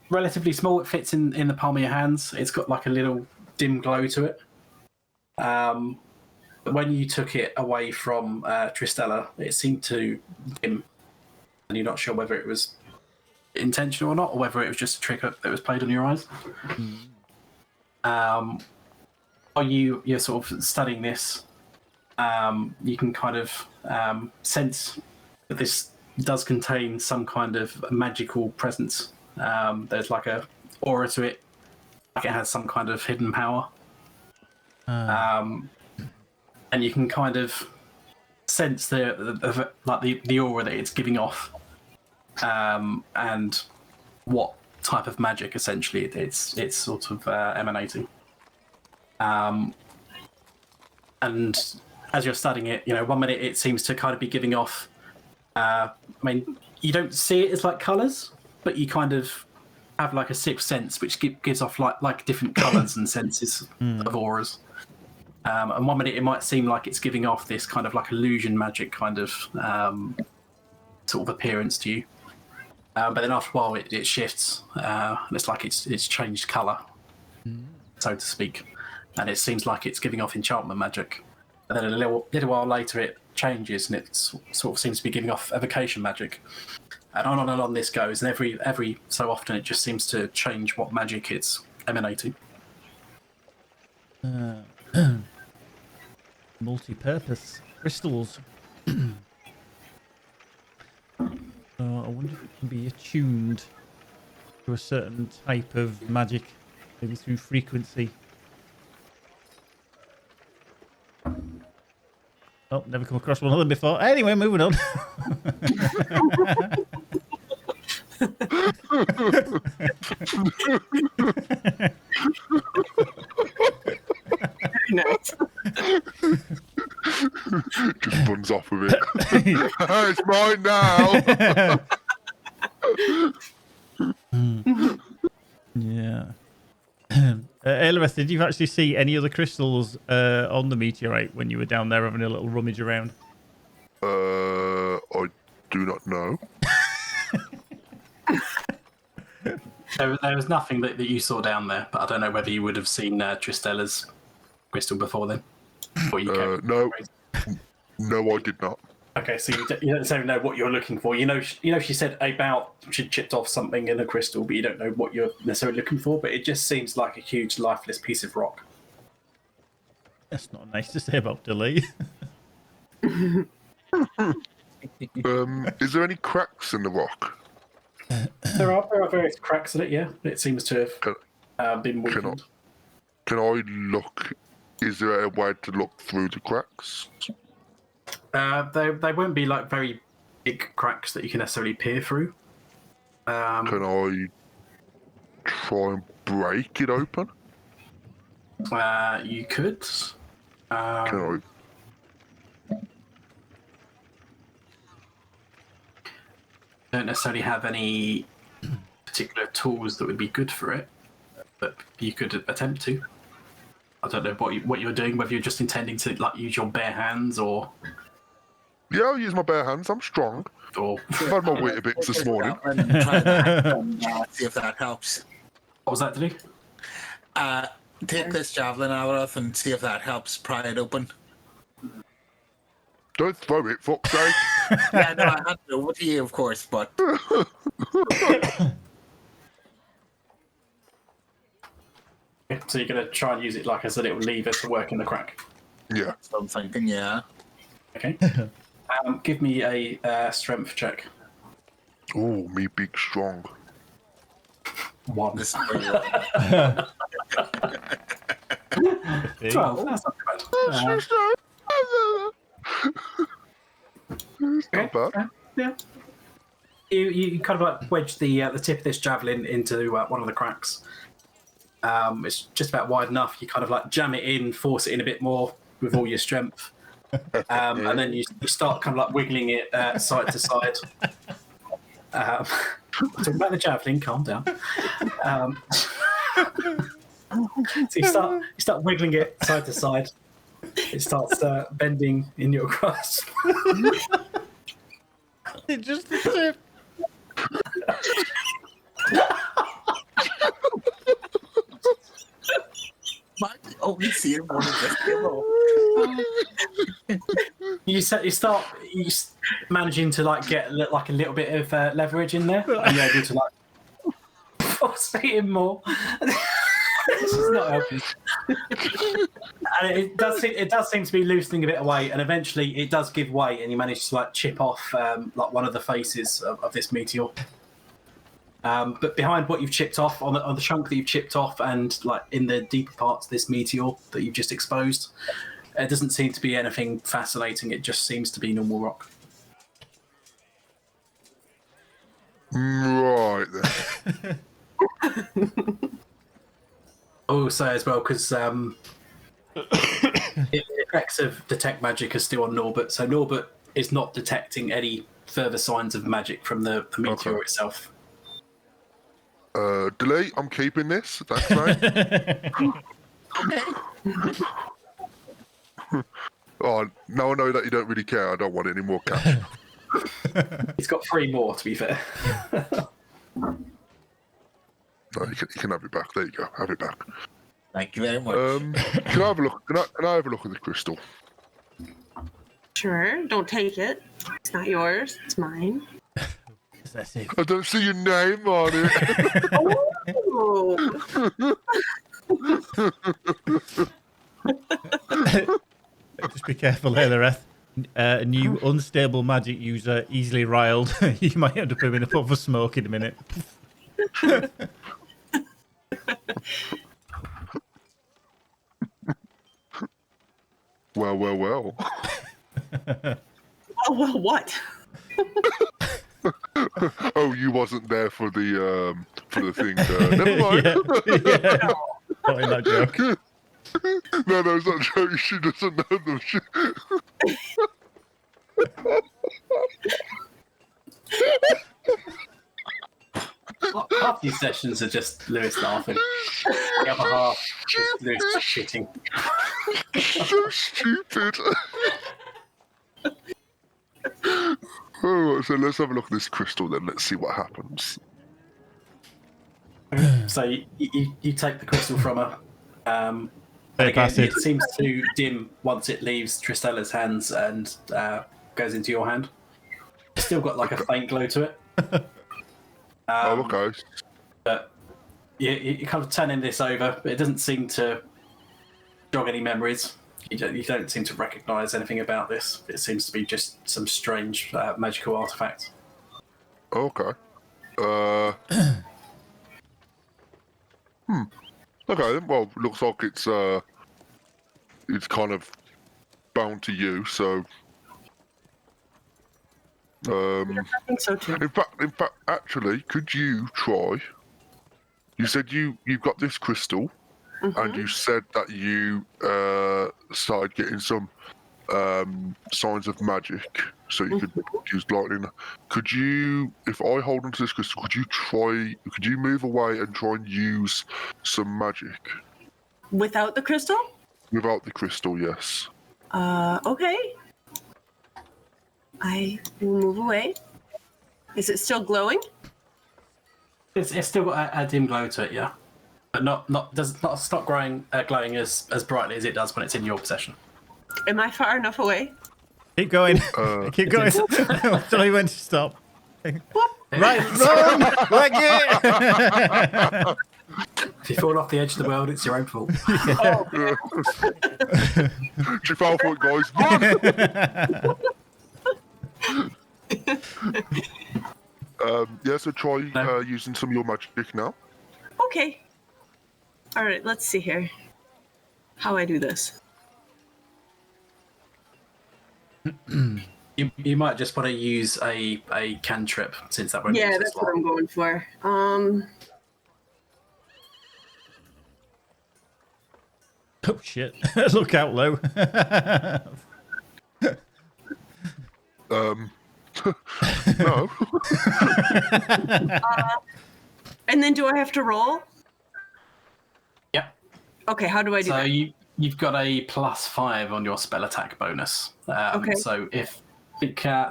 relatively small. It fits in the palm of your hands. It's got like a little dim glow to it. But when you took it away from Tristella, it seemed to dim, and you're not sure whether it was intentional or not, or whether it was just a trick that was played on your eyes. While you're sort of studying this, you can kind of sense that this does contain some kind of magical presence. There's like a aura to it, like it has some kind of hidden power. And you can kind of sense the aura that it's giving off, and what type of magic essentially it's sort of emanating. And as you're studying it, 1 minute it seems to kind of be giving off. You don't see it as like colours, but you kind of have like a sixth sense which gives off like different colours and senses of auras. And 1 minute it might seem like it's giving off this kind of like illusion magic kind of sort of appearance to you. But then after a while it shifts, and it's like it's changed colour, so to speak. And it seems like it's giving off enchantment magic. And then a little while later it changes and it sort of seems to be giving off evocation magic. And on this goes, and every so often it just seems to change what magic it's emanating. Multi-purpose crystals. So I wonder if it can be attuned to a certain type of magic, maybe through frequency. Oh, never come across one of them before. Anyway, moving on. Nice. Just runs off with it. It's mine now. Yeah. Elrith, did you actually see any other crystals on the meteorite when you were down there having a little rummage around? I do not know. There was nothing that you saw down there, but I don't know whether you would have seen Tristella's crystal before then. Or you No, I did not. Okay, so you don't necessarily know what you're looking for. You know, she said about she'd chipped off something in a crystal, but you don't know what you're necessarily looking for. But it just seems like a huge, lifeless piece of rock. That's not nice to say about delay. Is there any cracks in the rock? There are various cracks in it. Yeah, it seems to have been weakened. Can I look? Is there a way to look through the cracks? They won't be like very big cracks that you can necessarily peer through. Can I try and break it open? You could. Can Don't necessarily have any particular tools that would be good for it, but you could attempt to. I don't know what you're doing, whether you're just intending to like use your bare hands or. Yeah, I'll use my bare hands. I'm strong. Or I've had my Weetabix this morning. Try that and see if that helps. what was that to do? Take this javelin out of and see if that helps pry it open. Don't throw it, fuck's sake. Yeah, no, I had to over to you, of course, but So you're going to try and use it like as a little lever to work in the crack. Yeah. so I'm thinking, yeah. Okay. Give me a strength check. Oh, me big strong. 1. This is where you're 12. That's not bad. It's not bad. Yeah. You kind of like wedge the tip of this javelin into one of the cracks. It's just about wide enough. You kind of like jam it in, force it in a bit more with all your strength, and then you start kind of like wiggling it side to side. Talking about the javelin, calm down. So you start wiggling it side to side. It starts bending in your grasp. It just the tip. my only seeing one of this demo. You start managing to like get like a little bit of leverage in there. Are you able to like force it in more? This is not helping. And it does seem to be loosening a bit away, and eventually it does give way, and you manage to like chip off like one of the faces of this meteor. But behind what you've chipped off, on the chunk that you've chipped off, and like in the deeper parts of this meteor that you've just exposed, it doesn't seem to be anything fascinating. It just seems to be normal rock. Right then. Also, as well, because the effects of detect magic are still on Norbert, so Norbert is not detecting any further signs of magic from the meteor itself. Delay, I'm keeping this. That's right. Oh, now I know that you don't really care. I don't want any more cash. He's got 3 more, to be fair. No, you can have it back. There you go. Have it back. Thank you very much. Can I have a look? Can I have a look at the crystal? Sure, don't take it. It's not yours. It's mine. Let's see. I don't see your name on it. Oh. Just be careful there, Loreth. A new unstable magic user, easily riled. You might end up in a puff of smoke in a minute. Well, well, well. Oh, well, what? Oh, you wasn't there for the thing. Never mind. Yeah. Not in that joke. No, it's not a joke. She doesn't know them. Half these sessions are just Lewis laughing. The other half is Lewis just shitting. So stupid. Alright, so let's have a look at this crystal then. Let's see what happens. So you take the crystal from her. And Very again, passive. it seems to dim once it leaves Tristella's hands and goes into your hand. It's still got like a faint glow to it. Oh, okay. But you kind of turning this over, but it doesn't seem to jog any memories. You don't seem to recognise anything about this. It seems to be just some strange magical artifact. Okay. Okay, then. Well, looks like it's kind of bound to you. So, I think so too. in fact, actually, could you try? You said you've got this crystal, and you said that you started getting some signs of magic, so you could use lightning. Could you, if I hold onto this crystal, could you move away and try and use some magic? Without the crystal? Without the crystal, yes. Okay. I will move away. Is it still glowing? It's still got a dim glow to it, yeah, but does not stop glowing as brightly as it does when it's in your possession. Am I far enough away? Keep going. Keep going. Tell you when to stop. Right, run! Like it! If you fall off the edge of the world, it's your own fault. She fell for it, guys. Yeah, so try using some of your magic now. Okay. All right, let's see here. How I do this. You might just want to use a cantrip since that won't use Yeah, as that's what long. I'm going for. Oh shit! Look out low. No. And then do I have to roll? Yep. Okay, how do I do So that? you've got a +5 on your spell attack bonus. Okay. So if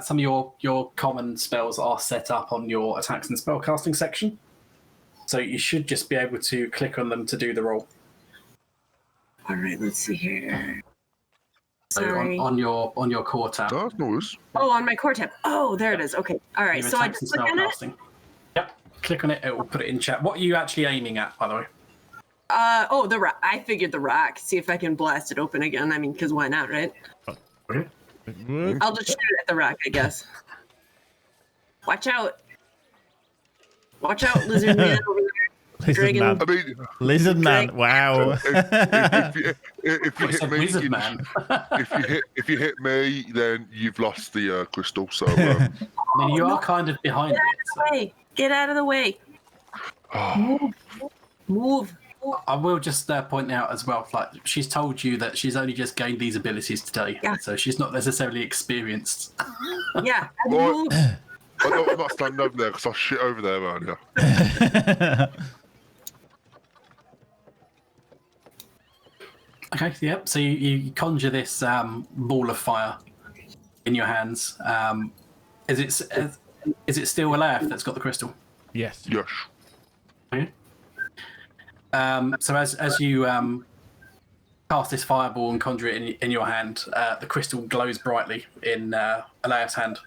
some of your common spells are set up on your attacks and spellcasting section, so you should just be able to click on them to do the roll. All right, let's see here. So Sorry. on your core tab, No, it's no worries. Oh, on my core tab. Oh, there it is. Okay. All right. your So I attacks just and click on it. spellcasting. Yep. Click on it. It will put it in chat. What are you actually aiming at, by the way? Oh, the rock. I figured the rock. See if I can blast it open again. I mean, because why not, right? Okay. I'll just shoot it at the rock, I guess. Watch out. Watch out, lizard man over there. Lizard Dragon. man. I mean, Lizard man. Drag- Wow. if you It's a hit me, wizard man. if you hit me, then you've lost the crystal. So, I mean, you are kind of behind it. So Hey, get out of the way. Move. I will just point out as well, like she's told you that she's only just gained these abilities today, Yeah. so she's not necessarily experienced. Yeah. What? Move. I'm not standing over there because I shit over there earlier. Okay, yep. So you conjure this ball of fire in your hands. Is it still Alaf that's got the crystal? Yes. Yes. Okay. So as you cast this fireball and conjure it in your hand, the crystal glows brightly in Alaf's hand.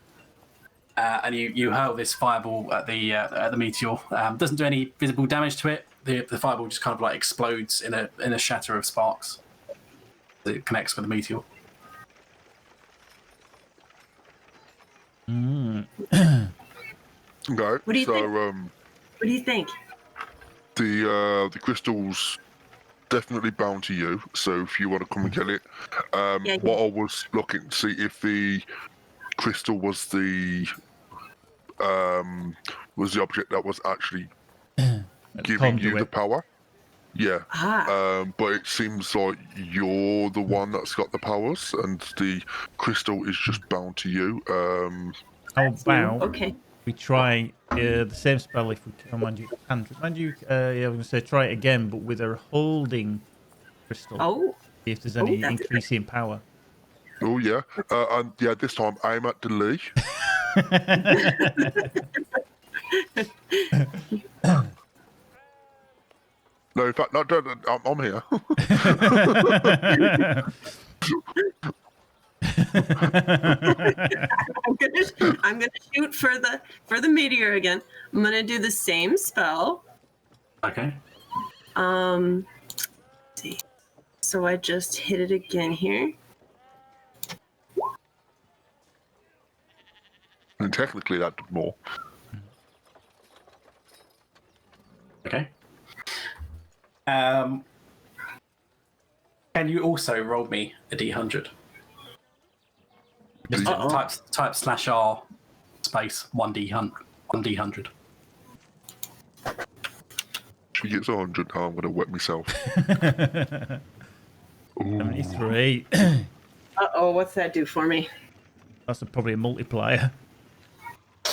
and you hurl this fireball at the meteor. Doesn't do any visible damage to it. The fireball just kind of like explodes in a shatter of sparks. It connects with the meteor. Okay. What do you think? What do you think? The crystal's definitely bound to you. So if you want to come and get it, Yeah. what I was looking to see if the crystal was the object that was actually giving you the Conduit. power. Yeah. Ah. But it seems like you're the one that's got the powers, and the crystal is just bound to you. How about Okay. we try the same spell if we can magic hand? Magic, yeah, I was going to say try it again, but with a holding crystal. Oh. See if there's any that's increase in power. Oh yeah, and yeah, this time aim at the Lee. No, in fact, no, I'm here. I'm gonna shoot for the meteor again. I'm gonna do the same spell. Okay. Let's see. So I just hit it again here. And technically, that did more. Okay. Can you also roll me a d100? Just type /R space 1d100. She gets 100. Now I'm going to wet myself. 73. Uh-oh, what's that do for me? That's probably a multiplier.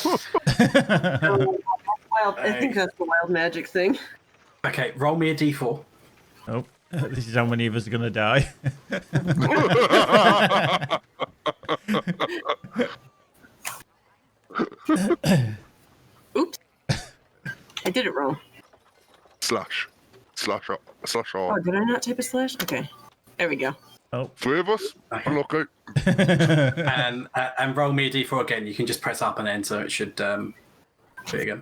Wild, I think that's the wild magic thing. Okay, roll me a d4. Oh, this is how many of us are going to die. Oops. I did it wrong. Slash R. Oh, did I not type a slash? Okay. There we go. Oh, 3 of us. Okay. Unlucky. And roll me a d4 again. You can just press up and enter. It should. There you go.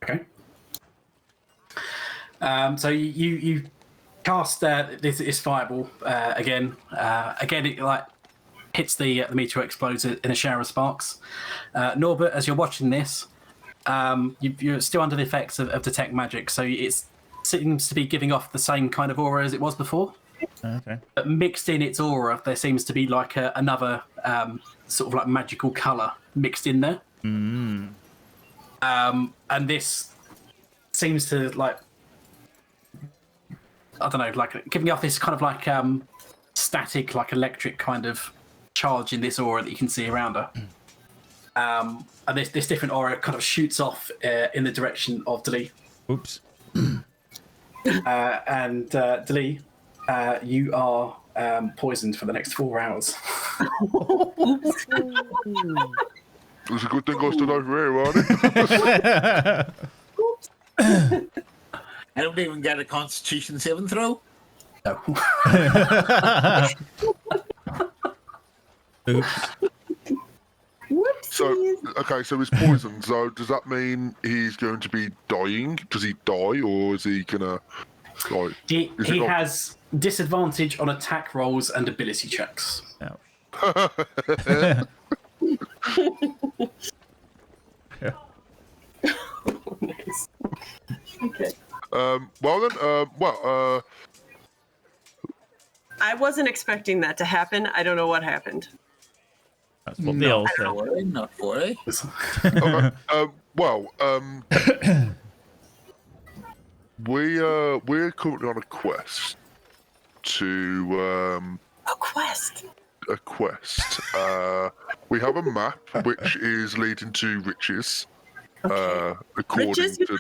Okay. So you cast this fireball again. Again, it like hits the meteor, explodes in a shower of sparks. Norbert, as you're watching this, you're still under the effects of detect magic, so it seems to be giving off the same kind of aura as it was before. okay. But mixed in its aura, there seems to be like another sort of like magical color mixed in there. And this seems to like, I don't know, like giving off this kind of like static, like electric kind of charge in this aura that you can see around her. And this different aura kind of shoots off in the direction of Dali. Oops. And Dali, you are poisoned for the next 4 hours. It's a good thing I stood over here, wasn't it? I don't even get a Constitution saving throw. No. Oops. Whoopsies. So, okay, so he's poisoned. So does that mean he's going to be dying? Does he die, or is he gonna like? He Is it not- has disadvantage on attack rolls and ability checks. Ouch. Nice. Okay. I wasn't expecting that to happen. I don't know what happened. That's what they all said. Not worry. We're currently on a quest to A quest. we have a map which is leading to riches. According Riches? to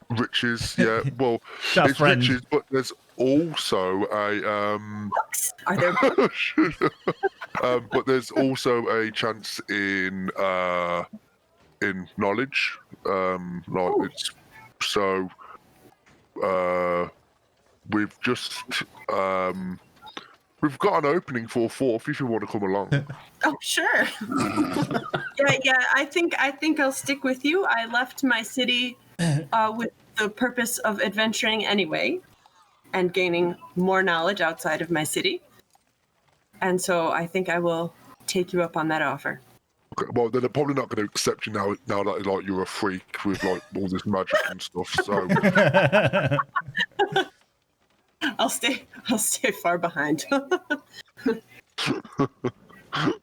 riches, yeah. Well, Our it's friend. riches, but there's also a Books? Are there books? but there's also a chance in knowledge. It's so we've just We've got an opening for 4th if you want to come along. Oh, sure. yeah. I think I'll stick with you. I left my city with the purpose of adventuring anyway, and gaining more knowledge outside of my city. And so I think I will take you up on that offer. Okay, well, then they're probably not going to accept you now that like you're a freak with like all this magic and stuff. So I'll stay far behind.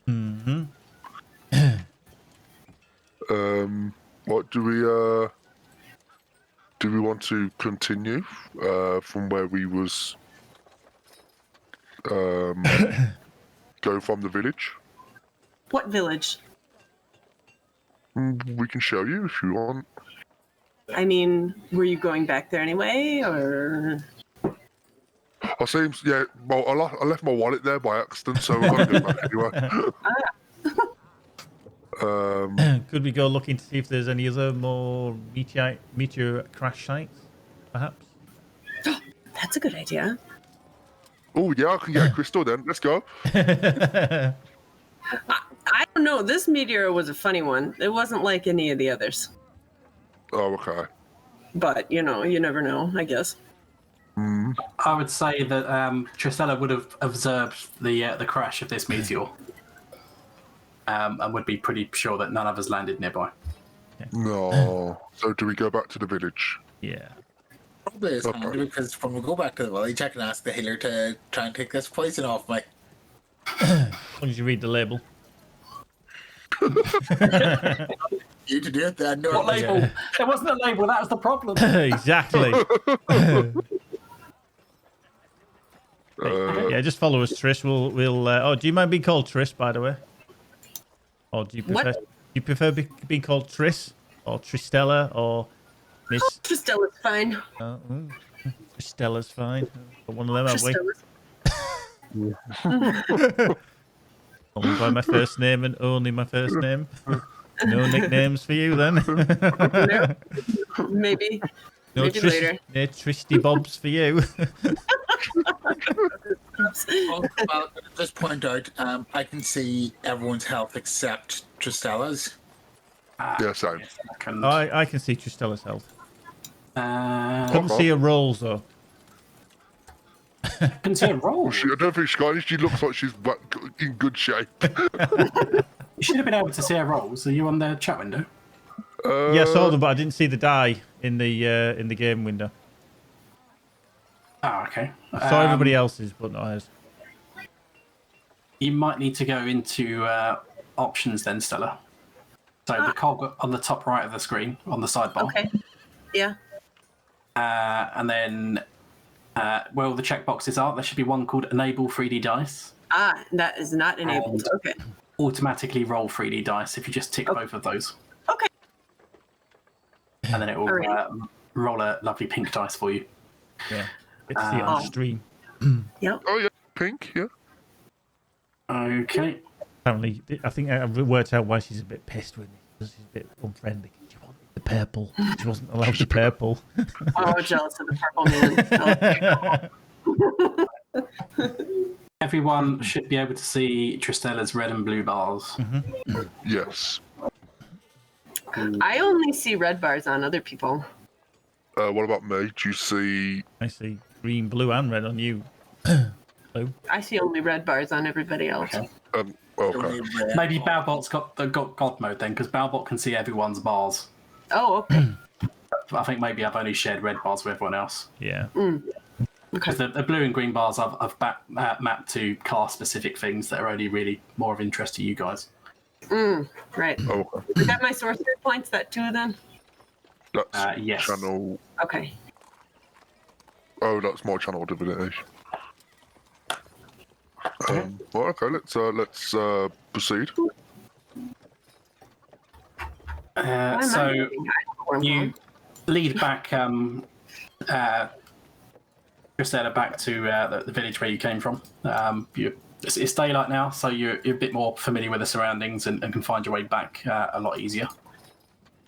Mm-hmm. what do we want to continue from where we was go from the village? What village? We can show you if you want. I mean, were you going back there anyway, or? I seems yeah. Well, I left my wallet there by accident, so we've got to go back anyway. Could we go looking to see if there's any other more meteor crash sites, perhaps? That's a good idea. Oh yeah, I can get a crystal then. Let's go. I don't know. This meteor was a funny one. It wasn't like any of the others. Oh, okay. But, you never know, I guess. I would say that Tristella would have observed the crash of this meteor, and would be pretty sure that none of us landed nearby. No. So do we go back to the village? Yeah. Probably is handy because when we go back to the village, I can ask the healer to try and take this poison off me. As long as you read the label. You to do it then. No, What label? Yeah. There wasn't a label. That was the problem. Exactly. Yeah, just follow us, Trish. We'll. Oh, do you mind being called Trish, by the way? Or do you prefer? What? Do you prefer being called Triss or Tristella or Miss? Tristella's fine. Tristella's fine. Got one of them, have we? Tristella's Only by my first name and only my first name. No nicknames for you then. no, maybe. No Maybe later. No Tristy Bobs for you. Oh, well, just point out, I can see everyone's health except Tristella's. Yeah, same. I can see Tristella's health. Couldn't Okay. see her rolls though. Couldn't see a roll. I don't think she's got any. She looks like she's in good shape. You should have been able to see her rolls. Are you on the chat window? Yeah, I saw them, but I didn't see the die in the game window. Oh, okay. I saw everybody else's, but not hers. You might need to go into options then, Stella. So the cog on the top right of the screen on the sidebar. Okay. Yeah. And then where all the checkboxes are, there should be one called Enable 3D Dice. That is not enabled. Okay. Automatically roll 3D dice if you just tick both of those. Okay. And then it will Alright. roll a lovely pink dice for you. Yeah, get to see it on stream. Yep. Oh yeah, pink. Yeah. Okay. Apparently, I think I've worked out why she's a bit pissed with me. Because she's a bit unfriendly. She wanted the purple. She wasn't allowed the purple. Oh, jealous of the purple man. Everyone should be able to see Tristella's red and blue bars. Yes. I only see red bars on other people. What about me? Do you see? I see green, blue, and red on you. Blue. I see only red bars on everybody else. Okay. Okay. Maybe Balbot's got God mode then, because Balbot can see everyone's bars. Oh, okay. I think maybe I've only shared red bars with everyone else. Yeah. Because the blue and green bars I've mapped to class-specific things that are only really more of interest to you guys. Right. Okay. Is that my sorcery points, that two then? That's Yes. channel. Okay. Oh, that's my channel divination. Well, okay. Let's proceed. So you lead back Tristella back to the village where you came from. It's daylight now, so you're a bit more familiar with the surroundings and can find your way back a lot easier.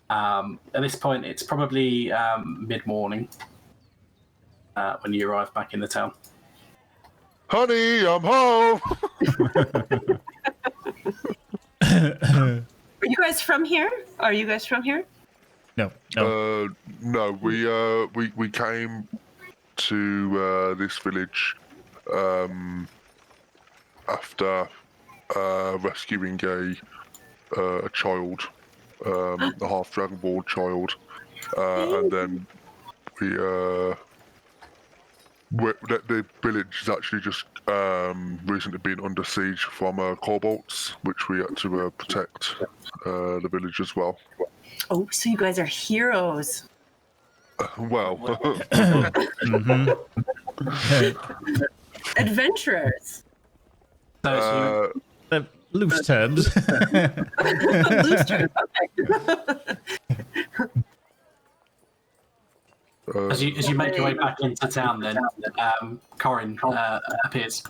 At this point, it's probably mid-morning when you arrive back in the town. Honey, I'm home. Are you guys from here? Are you guys from here? No. No, we came to this village after rescuing a child, a half Dragonborn child, and then the village has actually just recently been under siege from kobolds, which we had to protect the village as well. Oh, so you guys are heroes. Well, Adventurers. So Loose terms. Loose terms, okay. as you make your way back into town, then Corin appears,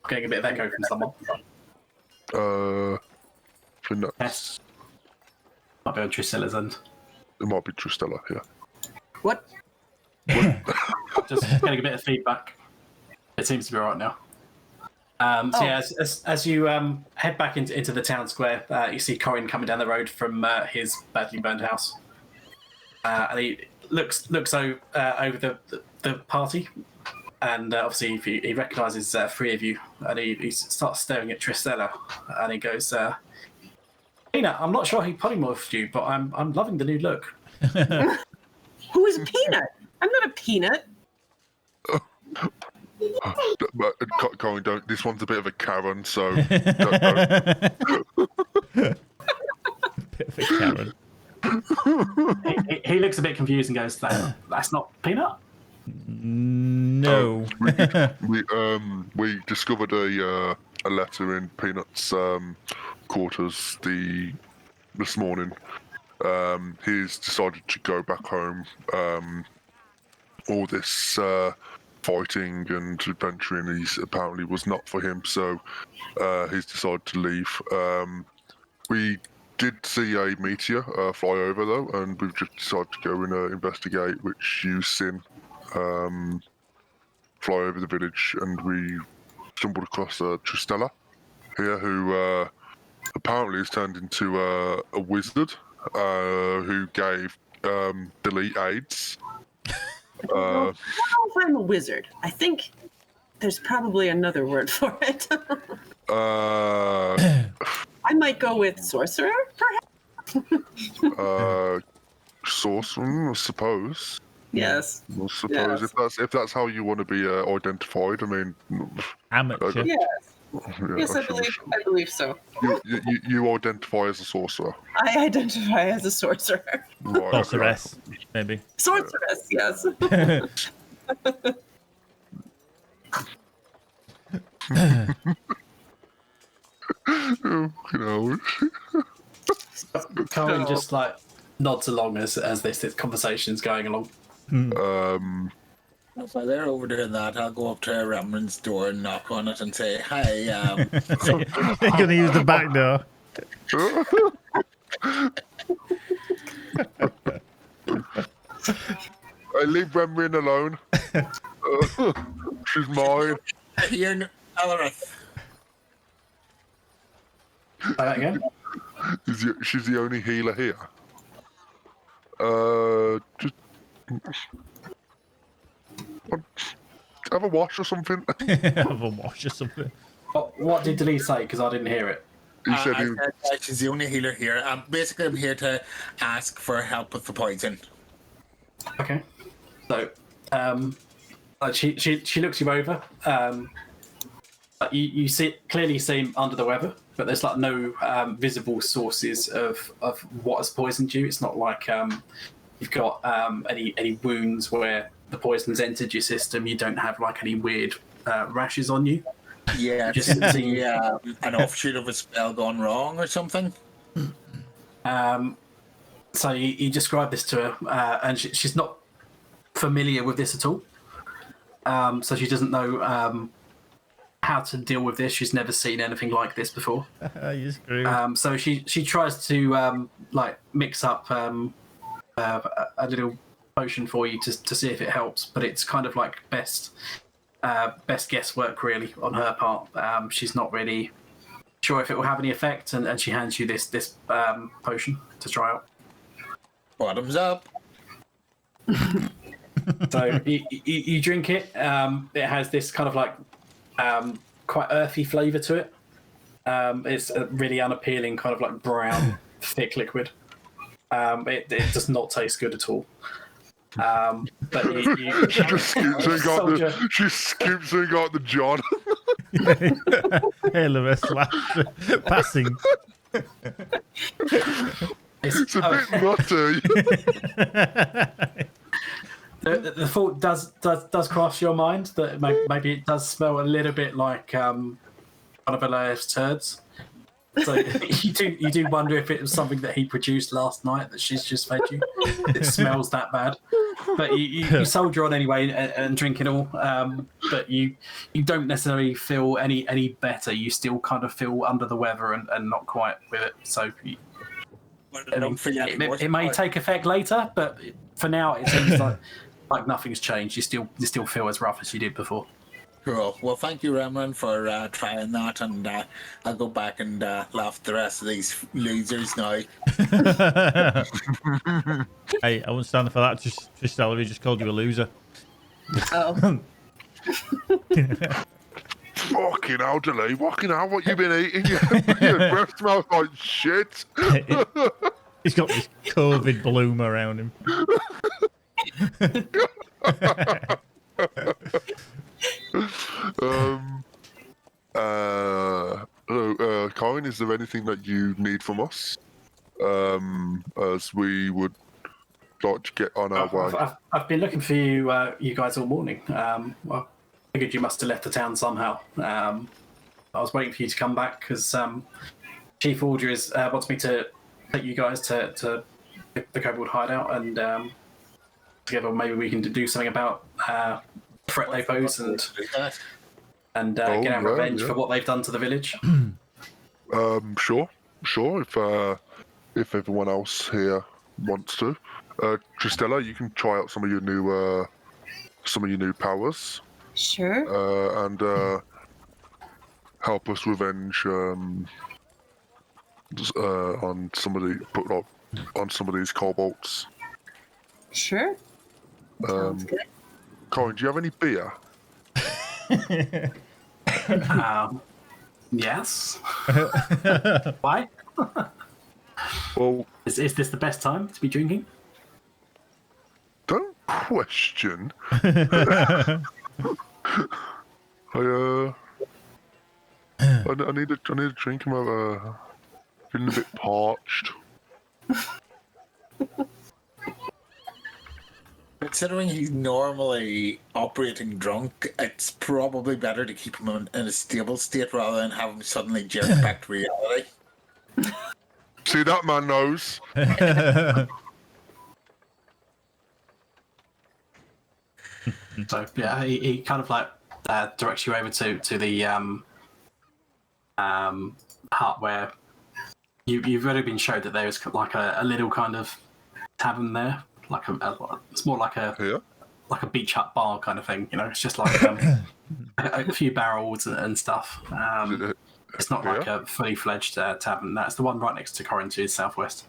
getting a bit of echo from someone. I think that's, Yes. Might be on Tristella's end. it might be Tristella, yeah. What? Just getting a bit of feedback. It seems to be right now. So yeah, as you head back into the town square, you see Corin coming down the road from his badly burned house, and he looks over the party, and obviously he recognises three of you, and he starts staring at Tristella, and he goes, "Peanut, I'm not sure he polymorphed you, but I'm loving the new look." Who is Peanut? I'm not a peanut. Colin, don't. This one's a bit of a Karen, so don't. Bit of a Karen. He looks a bit confused and goes, "That's not Peanut." No. We discovered a letter in Peanut's quarters this morning. He's decided to go back home. All this fighting and adventuring apparently was not for him, so he's decided to leave. We did see a meteor fly over though, and we've just decided to go and investigate, which you've seen fly over the village, and we stumbled across Tristella here, who apparently has turned into a wizard who gave Delete AIDS. I don't know if I'm a wizard. I think there's probably another word for it. I might go with sorcerer, perhaps. Sorcerer, I suppose. Yes. I suppose Yes. if that's how you want to be identified. I mean, Amateur. Yes. yeah, Yes, I believe so. you identify as a sorcerer. I identify as a sorcerer. Right, Sorceress, maybe. Sorceress, yes. You know. Corin just like nods along as this conversation's going along. If they're over doing that, I'll go up to Rembrandt's door and knock on it and say, "Hi, You're gonna use the back door. I leave Remrin alone. She's mine. here, Elrith." Say that again. She's the only healer here. Just have a wash or something. Have a wash or something. What did Lee say? Because I didn't hear it. He said I he, said she's the only healer here. Basically, I'm here to ask for help with the poison. Okay. So, she looks you over. You clearly seem under the weather, but there's like no visible sources of what has poisoned you. It's not like you've got any wounds where the poison's entered your system. You don't have like any weird rashes on you. Yeah, Just just seeing- an offshoot of a spell gone wrong or something. So you describe this to her, and she's not familiar with this at all. So she doesn't know how to deal with this. She's never seen anything like this before. You're screwed. So she tries to like mix up a little potion for you to see if it helps, but it's kind of like best best guesswork really on her part. She's not really sure if it will have any effect, and she hands you this potion to try out. Bottoms up. So you drink it. It has this kind of like quite earthy flavour to it. It's a really unappealing kind of like brown, thick liquid. It does not taste good at all. But She just scoops and got the John. Hell of a slap passing. It's a bit nutty. The thought does cross your mind that maybe it does smell a little bit like one of Elias' turds. So you do wonder if it was something that he produced last night that she's just fed you. It smells that bad, but you soldier on anyway and drink it all. But you don't necessarily feel any better. You still kind of feel under the weather and not quite with it. So it may take effect later, but for now it seems like nothing's changed. You still feel as rough as you did before. Cool. Well, thank you, Remran, for trying that, and I'll go back and laugh at the rest of these losers now. Hey, I won't stand for that. Just Ellery just called you a loser. Oh. Fucking hell, Delay. Fucking hell, what you been eating? Your breath smells like shit. He's got this COVID bloom around him. Colin, is there anything that you need from us? As we would like to get on our way. I've been looking for you guys all morning. Well, I figured you must have left the town somehow. I was waiting for you to come back because Chief Aldridge wants me to take you guys to the Kobold hideout, and together maybe we can do something about threat they pose and get our revenge for what they've done to the village. Sure. If everyone else here wants to, Tristella, you can try out some of your new powers. Sure. And help us revenge on some of these kobolds. Sure. Sounds good. Corin, do you have any beer? Yes. Why? Well, is this the best time to be drinking? don't question. I need a drink. I'm feeling a bit parched. Considering he's normally operating drunk, it's probably better to keep him in a stable state rather than have him suddenly jerk back to reality. See, that man knows. So yeah, he kind of like directs you over to the hut where you've already been showed that there's like a little kind of tavern there, like it's more like a beach hut bar kind of thing. You know, it's just like a few barrels and stuff. It's not like a fully fledged tavern. That's the one right next to Corin to the southwest.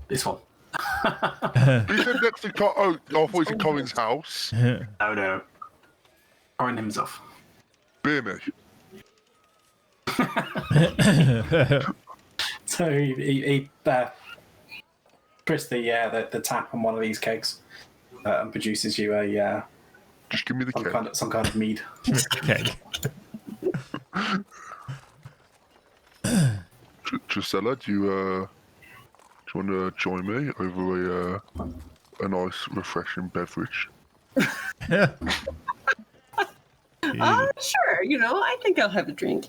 This one. You said next to I thought it was Corin's house. No. Corin himself. Beer me. So he pressed the tap on one of these kegs and produces you a just give me the keg. Some kind of mead. Keg. Gisela, do you want to join me over a nice, refreshing beverage? Sure. I think I'll have a drink.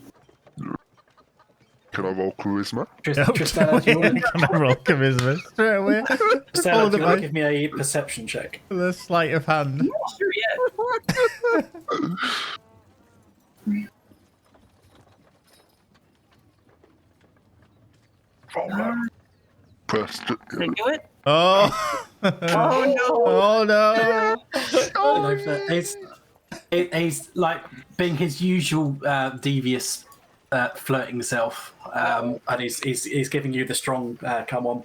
Can I roll charisma? Tristella, do you want Can I roll charisma straight away? to give me a perception check? The sleight of hand. Sure, yeah. Did I do it? Oh. Oh no! Oh no. He's like being his usual devious flirting self, and he's giving you the strong come on.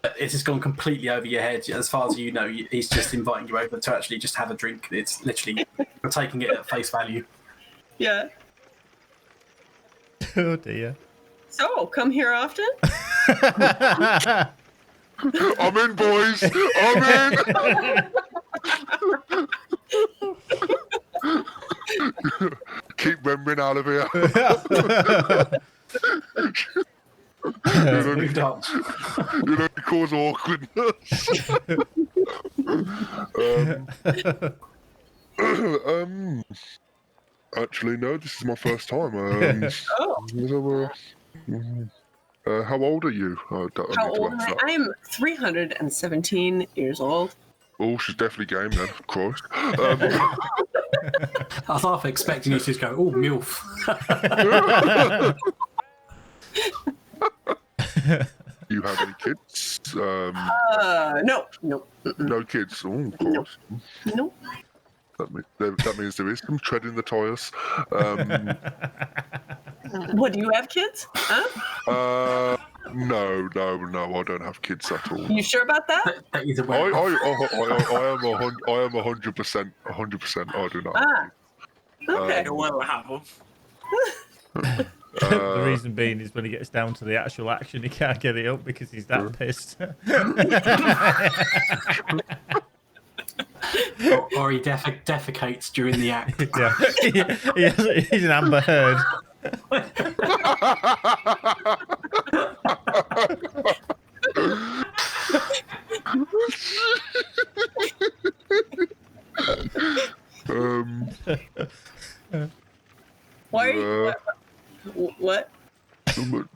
But it's just gone completely over your head. As far as you know, he's just inviting you over to actually just have a drink. It's literally you're taking it at face value. Yeah. Oh dear. So, come here often? I'm in, boys. I'm in. Keep remembering out of here. Moved on. You know, cause awkwardness. Actually, no. This is my first time. How old are you? I don't How need to old am ask I? that. I'm 317 years old. Oh, she's definitely game then. Of course. I was half expecting you to just go, "Oh, MILF." You have any kids? No. No kids. Oh, of course. No. That means there is some tread in the tires. What, do you have kids? Huh? No, I don't have kids at all. You sure about that? That is a I way. am 100%. I do not. Ah. Okay. You will have them. The reason being is when he gets down to the actual action, he can't get it up because he's that pissed. Or he defecates during the act. Yeah, he's an Amber Heard. Why are you... What? Are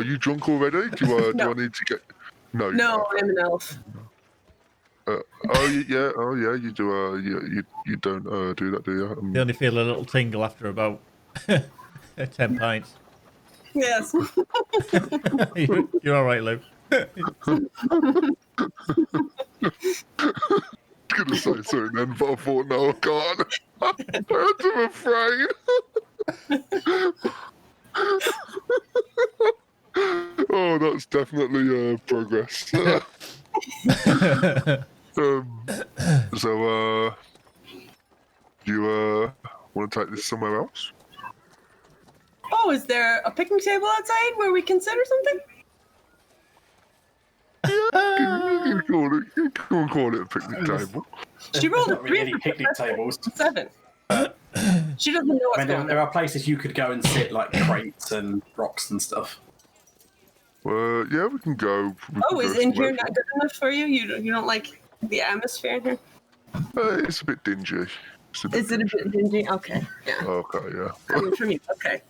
you drunk already? Do I No. need to get? No. you're No, not. I'm an elf. Yeah. You do. You don't do that, do you? You only feel a little tingle after about 10 pints. Yes. You're all right, Lou. Gonna say something then, but I thought no, I can't. I'm afraid. Oh, that's definitely progress. So, do you want to take this somewhere else? Oh, is there a picnic table outside where we can sit or something? You can call it a picnic table. She rolled a Not really 3 any for picnic tables. 7. She doesn't know I what's mean, going there on. are places you could go and sit, like crates and rocks and stuff. Yeah, we can go. Oh, is in here not good enough for you? You don't like the atmosphere in here? It's a bit dingy. Is it a bit dingy? Okay. Yeah. Okay, yeah. Coming from you. Okay.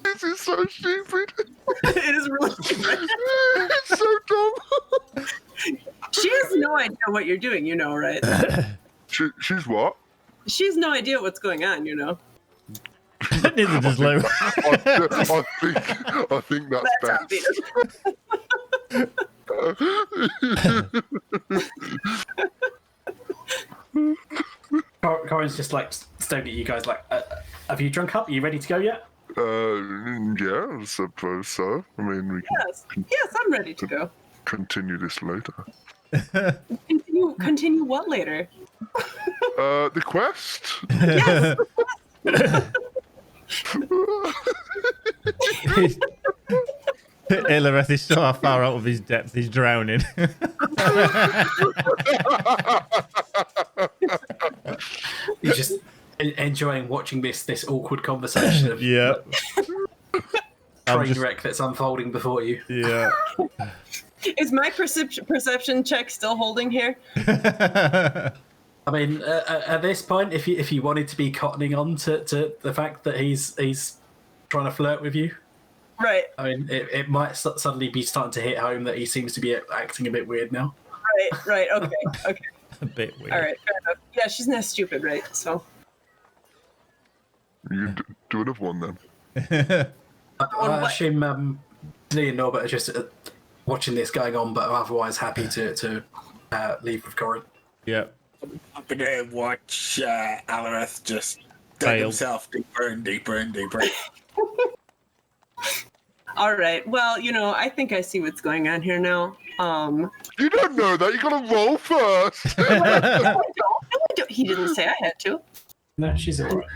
This is so stupid. It is really stupid. It's so dumb. She has no idea what you're doing, you know, right? She's what? She has no idea what's going on, you know. Neither does Lou. I think that's That's best. obvious. Corin's just like staring at you guys like, have you drunk up? Are you ready to go yet? Yeah, I suppose so. I mean, we can Yes, I'm ready to go. continue this later. Continue what later? The quest? Yes. Illareth is so far out of his depth, he's drowning. You're just enjoying watching this awkward conversation of Yeah. I'm train just- wreck that's unfolding before you. Yeah. Is my perception check still holding here? I mean, at this point, if you wanted to be cottoning on to the fact that he's trying to flirt with you, Right. I mean, it might suddenly be starting to hit home that he seems to be acting a bit weird now. Right. Okay. A bit weird. All right. Fair enough. Yeah, she's not stupid, right? So. You do another one then. I assume Lee and Norbert are just watching this going on, but are otherwise happy to leave with Corin. Yeah. I'm gonna watch Alareth just dig Fail. himself deeper and deeper and deeper. All right. Well, I think I see what's going on here now. You don't know that. You gotta roll first. No, he didn't say I had to. No, she's all right.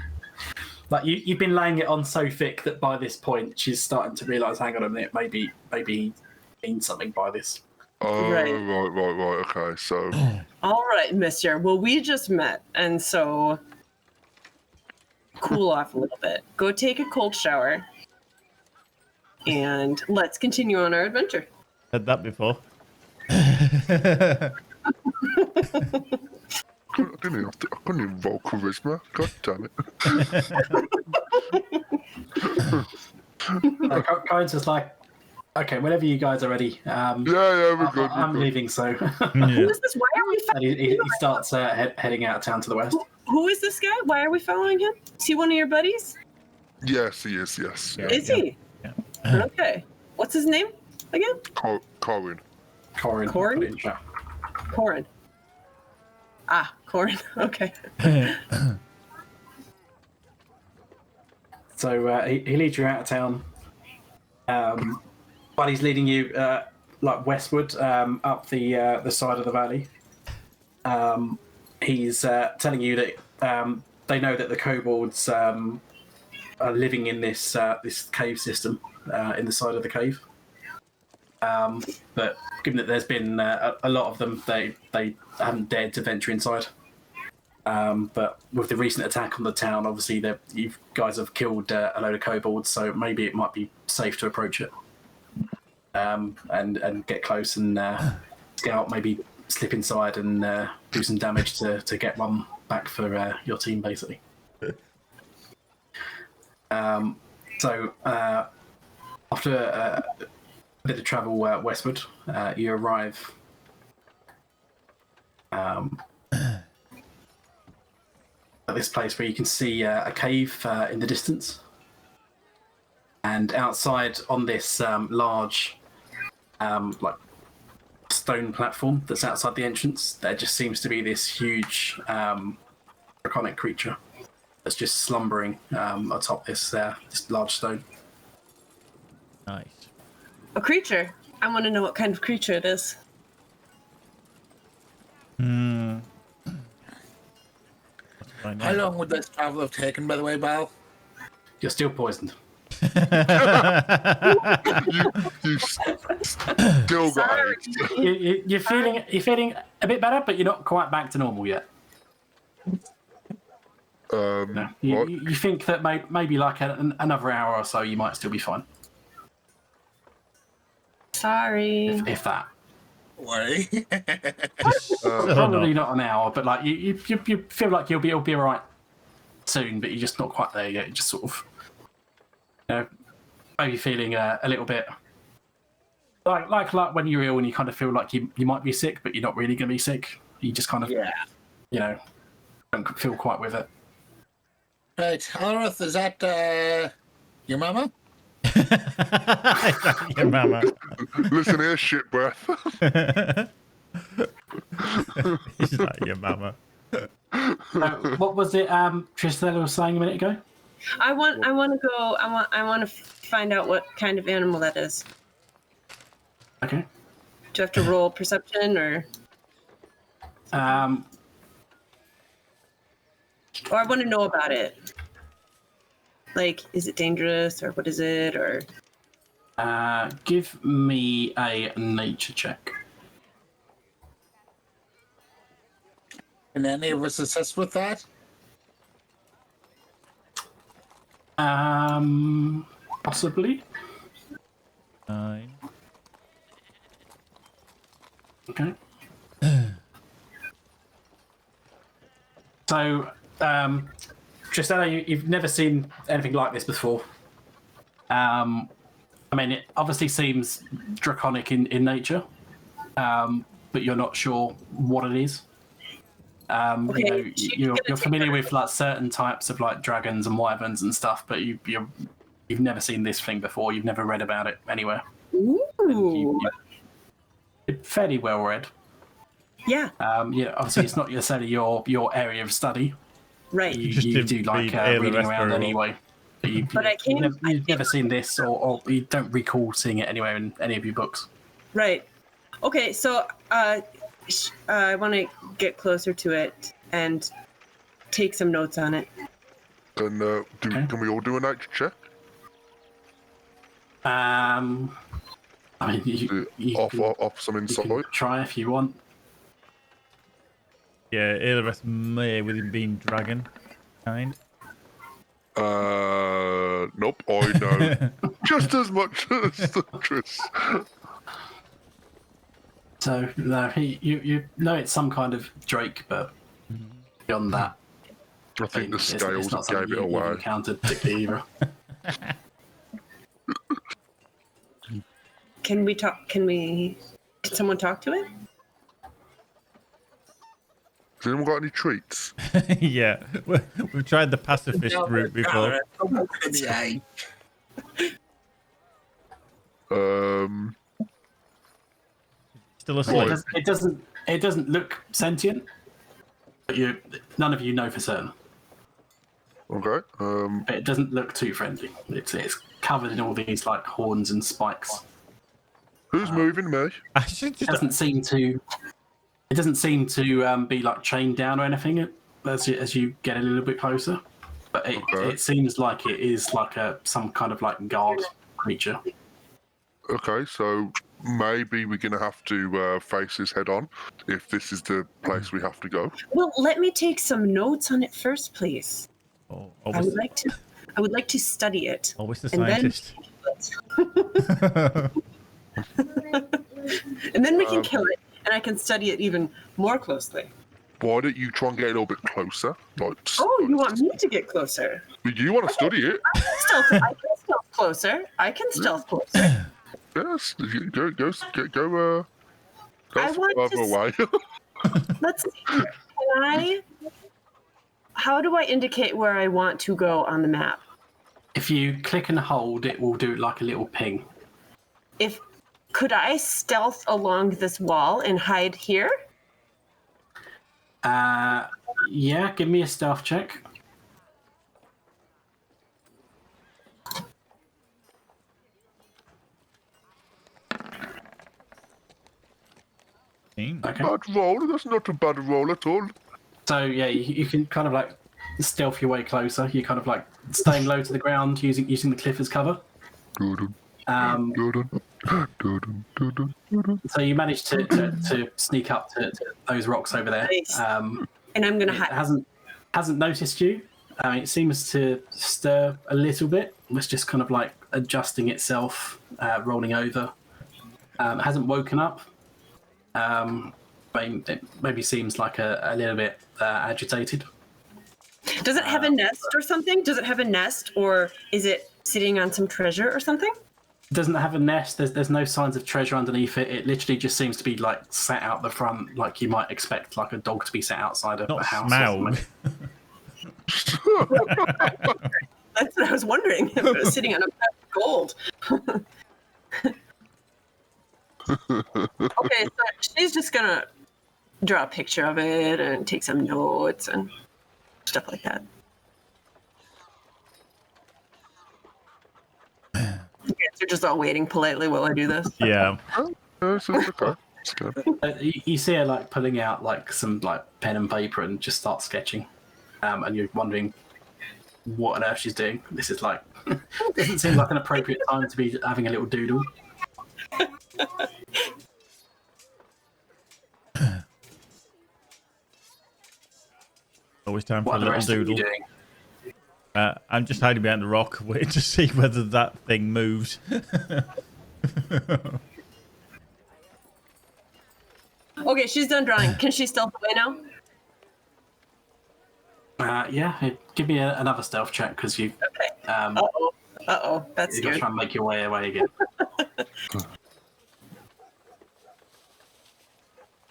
Like you've been laying it on so thick that by this point she's starting to realise, hang on a minute, maybe he means something by this. Oh, Right. right. Okay, so All right, mister. Well, we just met, and so cool off a little bit. Go take a cold shower, and let's continue on our adventure. Had that before. I couldn't even roll charisma. God damn it. Corin's just like, okay, whenever you guys are ready. Yeah, we're good. I'm leaving, so. Yeah. Who is this? Why are we And he starts heading out of town to the west. Who is this guy? Why are we following him? Is he one of your buddies? Yes, he is. Yes. Yeah. Is he? Yeah. Okay. What's his name again? Corin. Corin. Corin? put it in chat. Corin. Ah, Corin. Okay. So he leads you out of town. But he's leading you like westward up the side of the valley. He's telling you that they know that the kobolds are living in this cave system in the side of the cave. But given that there's been a lot of them, they haven't dared to venture inside. But with the recent attack on the town, obviously you guys have killed a load of kobolds, so maybe it might be safe to approach it and get close and scout, maybe slip inside and do some damage to get one back for your team, basically. So after a bit of travel westward, you arrive at this place where you can see a cave in the distance. And outside on this large like stone platform that's outside the entrance, there just seems to be this huge draconic creature that's just slumbering atop this large stone. Nice. A creature. I want to know what kind of creature it is. How long would this travel have taken, by the way, Bal? You're still poisoned. You still got it. You're feeling a bit better, but you're not quite back to normal yet. No. What? You think that maybe like another hour or so, you might still be fine. Sorry. If that. Worry. Probably not an hour, but like you feel like you'll be all right soon, but you're just not quite there yet. You're just sort of, maybe feeling a little bit like when you're ill and you kind of feel like you might be sick, but you're not really going to be sick. You just kind of, don't feel quite with it. Right, Alareth, is that your mama? Your mama. Listen here, shit breath. Is that your mama? What was it Tristella was saying a minute ago? I want to find out what kind of animal that is. Okay. Do I have to roll perception or I want to know about it? Like, is it dangerous or what is it or? Give me a nature check. Can any of us assist with that? Possibly. 9. Okay. So, Tristella, you've never seen anything like this before. I mean, it obviously seems draconic in nature, but you're not sure what it is. Okay, You're familiar with like certain types of like dragons and wyverns and stuff, but you've never seen this thing before. You've never read about it anywhere. Ooh. You're fairly well read. Yeah. Obviously it's not necessarily your area of study. Right. You Just do didn't like read A the reading rest around very well. anyway. But you've never seen this, or you don't recall seeing it anywhere in any of your books. Right. Okay, so I want to get closer to it and take some notes on it. Then can we all do a nature check? I mean, you Off some can insight. try if you want. Yeah, A the rest may with him being dragon kind. Nope. I know just as much as the Tris. So no, you know it's some kind of drake, but beyond that, I think the it's scales not something gave it you've away. encountered particularly either. Can we talk? Can someone talk to it? Has anyone got any treats? Yeah, we've tried the pacifist route before. Still asleep. It doesn't look sentient, but none of you know for certain. Okay. But it doesn't look too friendly. It's covered in all these like horns and spikes. Who's moving me? I should It just. doesn't seem to. It doesn't seem to be like chained down or anything as you get a little bit closer. But it seems like it is like some kind of like guard creature. Okay, so maybe we're gonna have to face this head on if this is the place we have to go. Well, let me take some notes on it first, please. Oh, I would like to study it. always the and then- scientist. And then we can kill it, and I can study it even more closely. Why don't you try and get a little bit closer? Oh, you want me to get closer? You want to study it? I can stealth closer. I can stealth closer. Yes. Go I want further to away. Let's see. How do I indicate where I want to go on the map? If you click and hold, it will do like a little ping. Could I stealth along this wall and hide here? Yeah, give me a stealth check. Okay. Bad roll. That's not a bad roll at all. So yeah, you can kind of like stealth your way closer. You're kind of like staying low to the ground using the cliff as cover. So you managed to sneak up to those rocks over there. Nice. And I'm gonna hide. It hasn't noticed you. It seems to stir a little bit. It's just kind of like adjusting itself, rolling over. It hasn't woken up. But it maybe seems like a little bit agitated. Does it have a nest or something? Does it have a nest, or is it sitting on some treasure or something? It doesn't have a nest. There's no signs of treasure underneath it. It literally just seems to be like sat out the front, like you might expect like a dog to be sat outside of a house. Smaug. That's what I was wondering. If it was sitting on a pile of gold. Okay, so she's just gonna draw a picture of it and take some notes and stuff like that. You guys are just all waiting politely while I do this. Yeah. It's okay. It's good. You see her like pulling out like some like pen and paper and just start sketching, and you're wondering what on earth she's doing. This is like doesn't seem like an appropriate time to be having a little doodle. Always time for What a are the little rest of you doodle. doing? I'm just hiding behind the rock, waiting to see whether that thing moves. Okay, she's done drawing. Can she stealth away now? Yeah, give me another stealth check because you Uh-oh, that's you're gonna good. try and make your way away again.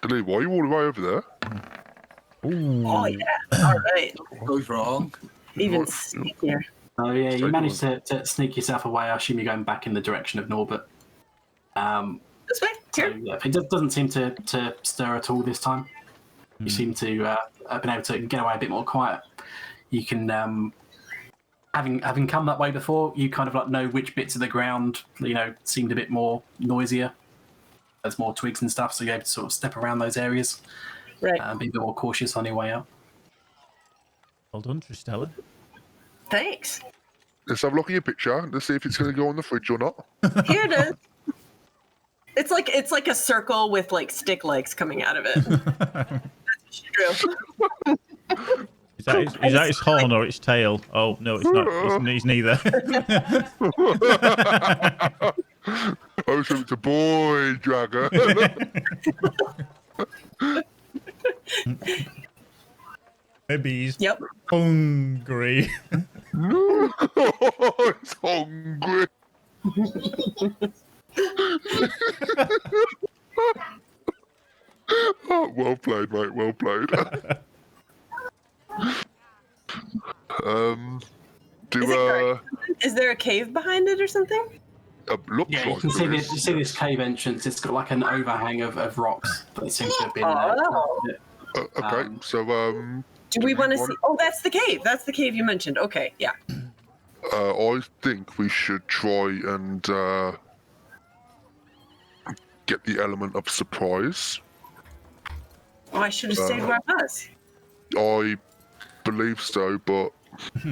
Lee, why are you all the way over there? Ooh. Oh yeah. All right. What goes wrong? Even sneakier. Oh yeah, you Sorry, managed to sneak yourself away. I assume you're going back in the direction of Norbert. This way? So, Here? yeah, it doesn't seem to stir at all this time. You seem to have been able to get away a bit more quiet. You can, having come that way before, you kind of like know which bits of the ground, seemed a bit more noisier. There's more twigs and stuff, so you're able to sort of step around those areas Right. and be a bit more cautious on your way out. Well done, Tristella. Thanks. Let's have a look at your picture. Let's see if it's going to go on the fridge or not. Here it is. It's like a circle with like stick legs coming out of it. That's true. Is that his horn or its tail? Oh no, it's not. It's neither. Oh, so it's a boy dragon. Maybe he's Yep. hungry. It's hungry. Oh, well played, mate. Well played. Is there a cave behind it or something? Looks Yeah, you like can see there this. You is. see this cave entrance. It's got like an overhang of rocks that seems to have been. Oh. Okay, so Do we want to see? Oh, that's the cave. That's the cave you mentioned. Okay, yeah. I think we should try and get the element of surprise. Oh, I should have stayed where I was. I believe so, but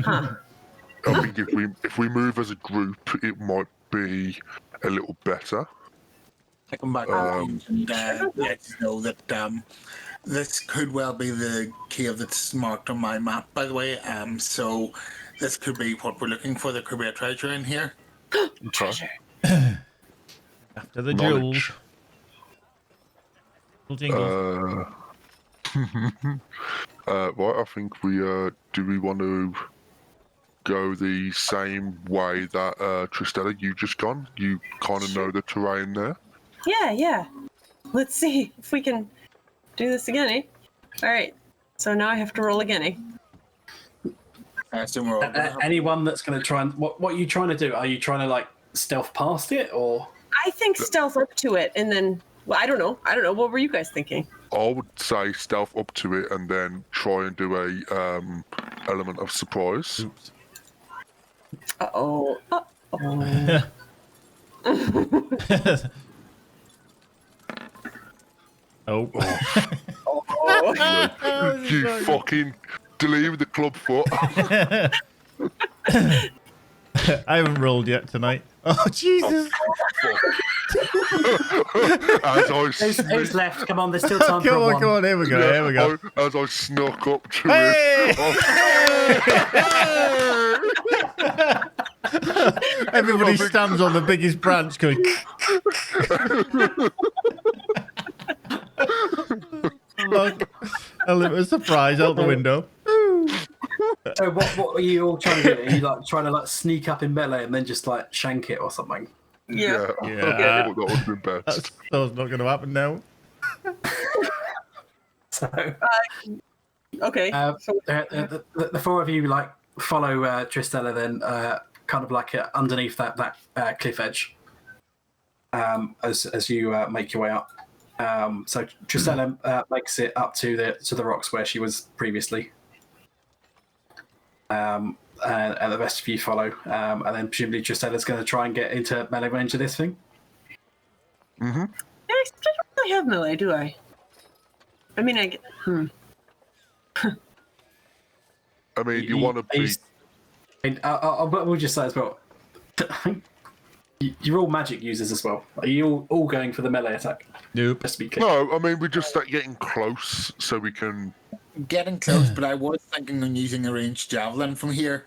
Huh. I think if we move as a group, it might be a little better. I come back and let you know that this could well be the cave that's marked on my map, by the way. So this could be what we're looking for. There could be a treasure in here. Treasure. After the Knowledge. jewels. Right, I think we do we want to go the same way that Tristella, you just gone? You kind of know the terrain there. Yeah. Let's see if we can do this again, eh? All right. So now I have to roll again, eh? I assume we're all gonna have- Anyone that's going to try and what are you trying to do? Are you trying to like stealth past it or? I think stealth up to it, and then I don't know. What were you guys thinking? I would say stealth up to it and then try and do a element of surprise. Oops. Uh-oh. Oh. You fucking deliver the club foot. I haven't rolled yet tonight. Oh Jesus! As I Who's left? Come on, there's still time for Come on, one. come on. Here we go. Here we go. As I snuck up to Hey! it. Everybody stands on the biggest branch going. Look, a little surprise out the window. So what are you all trying to do? Are you like trying to like sneak up in melee and then just like shank it or something? Yeah. Yeah. That would have been best. That's not going to happen now. So Okay. the four of you like follow Tristella then kind of like underneath that cliff edge as you make your way up. So Tristella makes it up to the rocks where she was previously. And the rest of you follow, and then presumably Tristella's going to try and get into melee range of this thing. Mm-hmm. I don't really have melee, do I? I mean, I mean, you want to be. We'll just say as well. You're all magic users as well. Are you all going for the melee attack? Nope. Just to be clear. No, I mean, we just start getting close so we can. Getting close, but I was thinking on using a ranged javelin from here.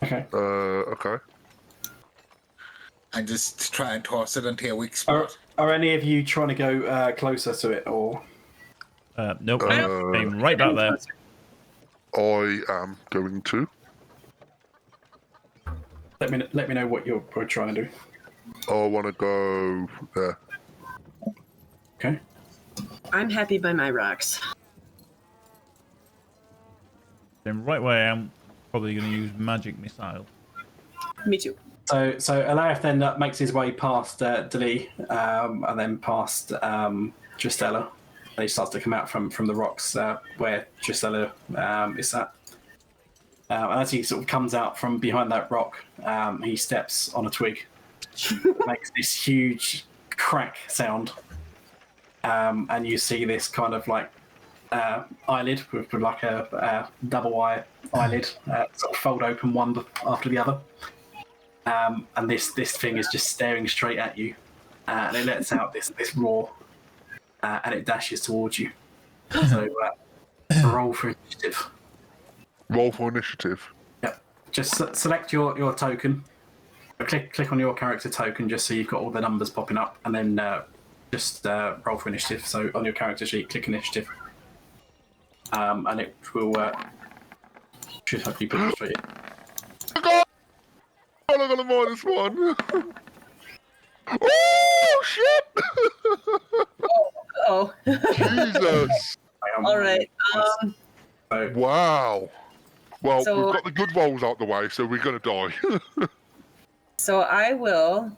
Okay. Okay. And just try and toss it into a weak spot. Are any of you trying to go closer to it, or? Nope. I'm right back there. I am going to. Let me know what you're trying to do. I want to go there. Okay. I'm happy by my rocks. I'm right where I am. Probably going to use magic missile. Me too. So Alaric then makes his way past Dali and then past Tristella. And he starts to come out from the rocks where Tristella is at. And as he sort of comes out from behind that rock, he steps on a twig. Makes this huge crack sound. And you see this kind of like eyelid with like a double eyelid sort of fold open one after the other. And this thing is just staring straight at you. And it lets out this roar. And it dashes towards you. So roll for initiative. Roll for initiative. Yep. Just select your token. Click on your character token just so you've got all the numbers popping up, and then just roll for initiative. So on your character sheet, click initiative, and it will should hopefully put it straight in. I got a -1. Oh shit! Oh. Jesus! All right. Wow. Well, So- we've got the good rolls out the way, so we're gonna die. So I will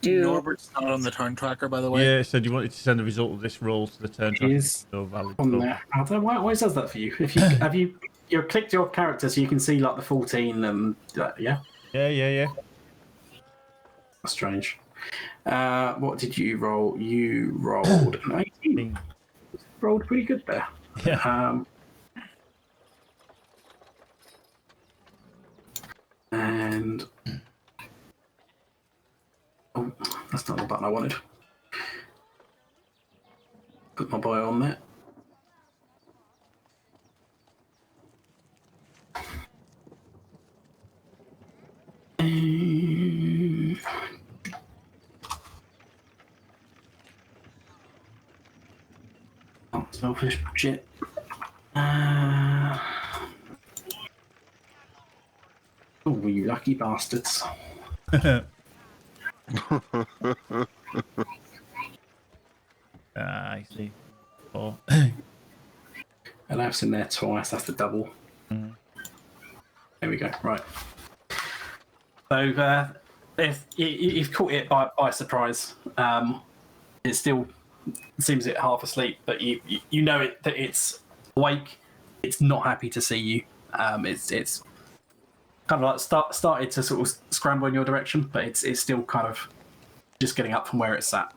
do. Norbert's not on the turn tracker, by the way. Yeah, so do you want it to send the result of this roll to the turn tracker? Is So valid. on roll. there. I don't know why it always does that for you. If you have you clicked your character so you can see like the 14 and yeah. Yeah. That's strange. What did you roll? You rolled an 18. Rolled pretty good there. Yeah. And oh, that's not the button I wanted. Put my boy on there. Oh, selfish shit. Oh, you lucky bastards. I see. Oh. And I've seen there twice, that's the double. Mm. There we go, right. So, if you've caught it by surprise, it still seems it half asleep, but you know that it's awake, it's not happy to see you. It's kind of like started to sort of scramble in your direction, but it's still kind of just getting up from where it's sat.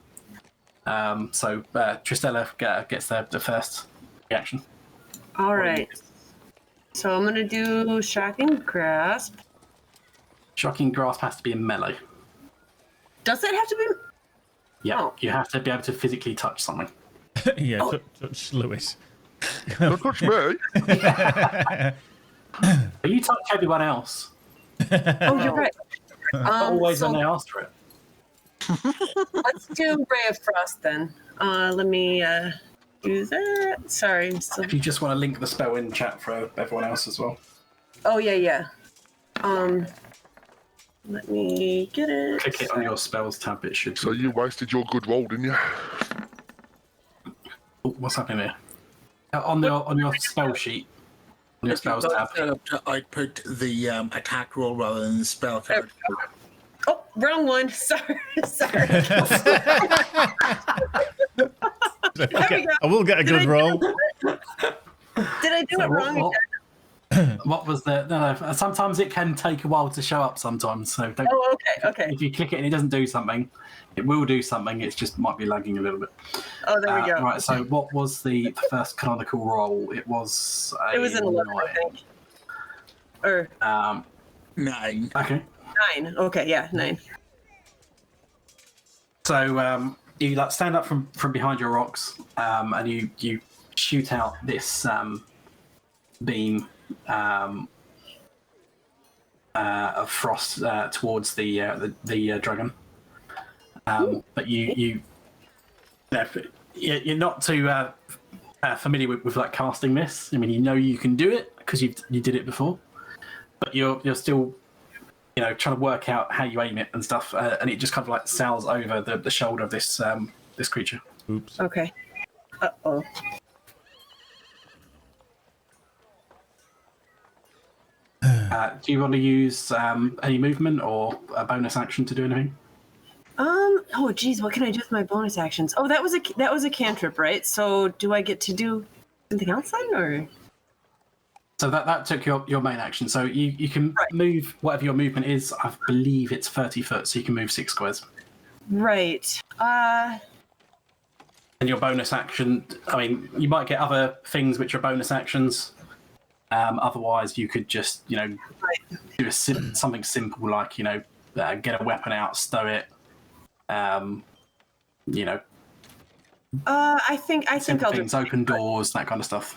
So Tristella gets the first reaction. All right. So I'm gonna do shocking grasp. Shocking grasp has to be in melee. Does it have to be? Yeah, Oh. you have to be able to physically touch something. Yeah, Oh. touch Lewis. Don't touch me. But you touch everyone else, Oh, you're right. but always so when they ask for it. let's do Ray of Frost then. Let me do that. Sorry, I'm still... If you just want to link the spell in chat for everyone else as well. Oh yeah. Let me get it. Click it on your spells tab, it should. So you wasted your good roll, didn't you? Oh, what's happening there? On your spell sheet, on your spells tab. Set up to output the attack roll rather than the spell card. Oh, wrong one. Sorry. Okay, I will get a good roll. Did I do it wrong again? What was the? No. Sometimes it can take a while to show up. Sometimes, so don't. Oh, okay. If you click it and it doesn't do something, it will do something. It just might be lagging a little bit. Oh, there we go. Right. So, what was the first canonical roll? It was. It was an 11, I think. Or 9. Okay. 9. Okay, yeah, 9. So you like stand up from behind your rocks, and you shoot out this beam of frost towards the dragon. But you're not too familiar with like casting this. I mean, you know you can do it because you did it before, but you're still trying to work out how you aim it and stuff, and it just kind of like sails over the shoulder of this creature. Oops. Okay. Uh-oh. Do you want to use any movement or a bonus action to do anything? Oh, geez, what can I do with my bonus actions? Oh, that was a cantrip, right? So do I get to do something else then, or? So that took your main action. So you can move whatever your movement is. I believe it's 30 foot, so you can move 6 squares. Right. And your bonus action, I mean, you might get other things which are bonus actions. Otherwise, you could just, do something simple like, get a weapon out, stow it. I think I'll things, just open doors, that kind of stuff.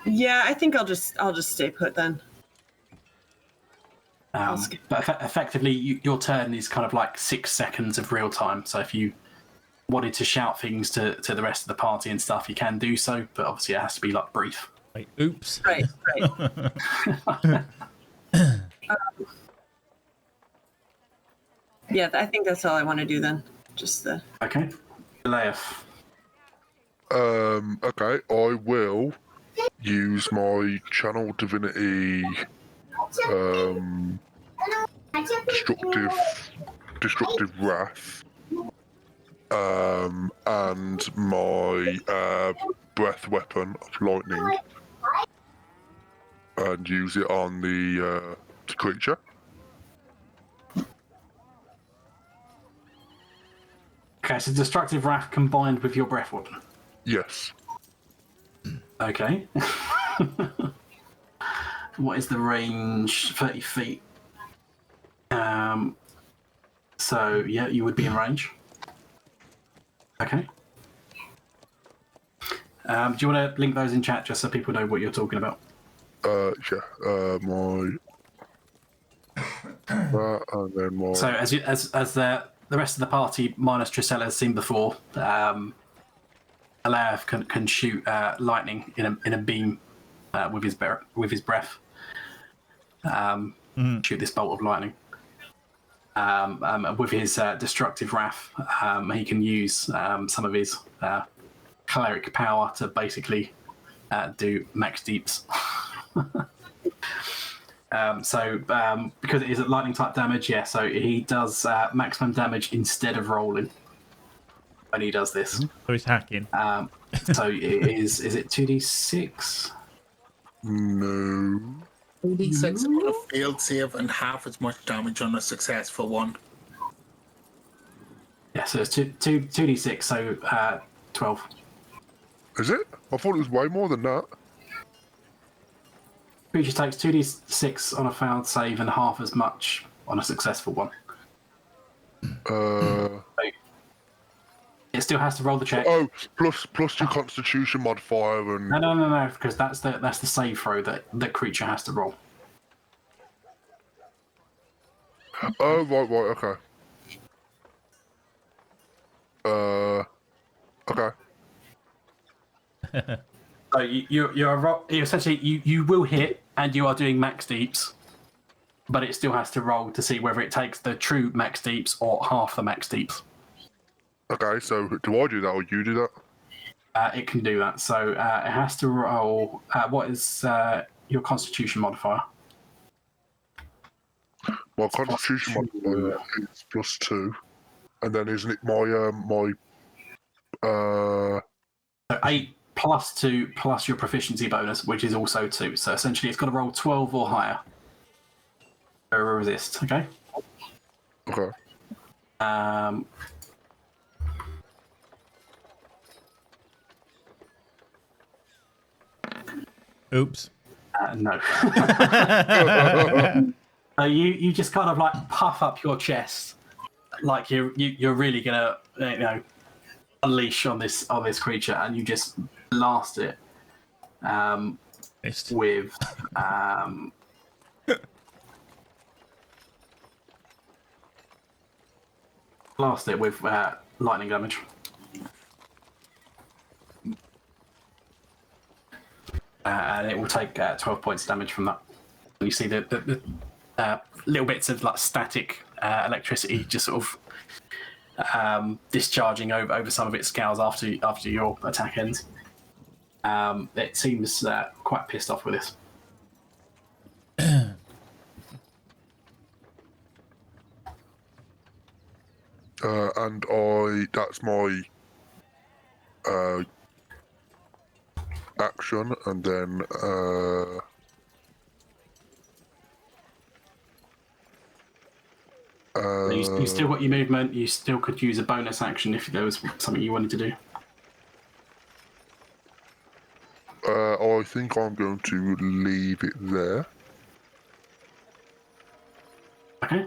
Yeah, I think I'll just stay put then. But effectively, your turn is kind of like 6 seconds of real time. So if you wanted to shout things to the rest of the party and stuff, you can do so. But obviously, it has to be like brief. Like, oops. Right. Yeah, I think that's all I want to do then. Just the. Okay. Leif. Okay, I will use my channel divinity destructive wrath and my breath weapon of lightning and use it on the creature. Okay, so destructive wrath combined with your breath weapon. Yes. Okay. What is the range? 30 feet. So yeah, you would be in range. Okay. Do you want to link those in chat just so people know what you're talking about? Yeah. My that and then my. So as the rest of the party minus Trisella has seen before, Alaf can shoot lightning in a beam with his breath. Shoot this bolt of lightning. With his destructive wrath, he can use some of his cleric power to basically do max deeps. Because it is a lightning type damage, yeah, so he does maximum damage instead of rolling when he does this. So he's hacking. So it is it 2d6? No. 2d6 on a failed save and half as much damage on a successful one. Yeah, so it's 2d6, so 12. Is it? I thought it was way more than that. Creature takes 2d6 on a failed save and half as much on a successful one. It still has to roll the check. Oh, plus your Constitution modifier and. No, because that's the save throw that the creature has to roll. Oh, right, okay. Okay. So you're essentially you will hit and you are doing max deeps, but it still has to roll to see whether it takes the true max deeps or half the max deeps. Okay, so do I do that or you do that? It can do that. So it has to roll. What is your Constitution modifier? My Constitution modifier is +2, and then isn't it my So 8 plus 2 plus your proficiency bonus, which is also 2. So essentially, it's got to roll 12 or higher. Or resist. Okay. Okay. Oops. No. You just kind of like puff up your chest, like you're really gonna unleash on this creature, and you just blast it with lightning damage. And it will take 12 points of damage from that. You see the little bits of like static electricity just sort of discharging over some of its scales after your attack ends. It seems quite pissed off with this. and that's my action, and then You still got your movement. You still could use a bonus action if there was something you wanted to do. I think I'm going to leave it there. Okay.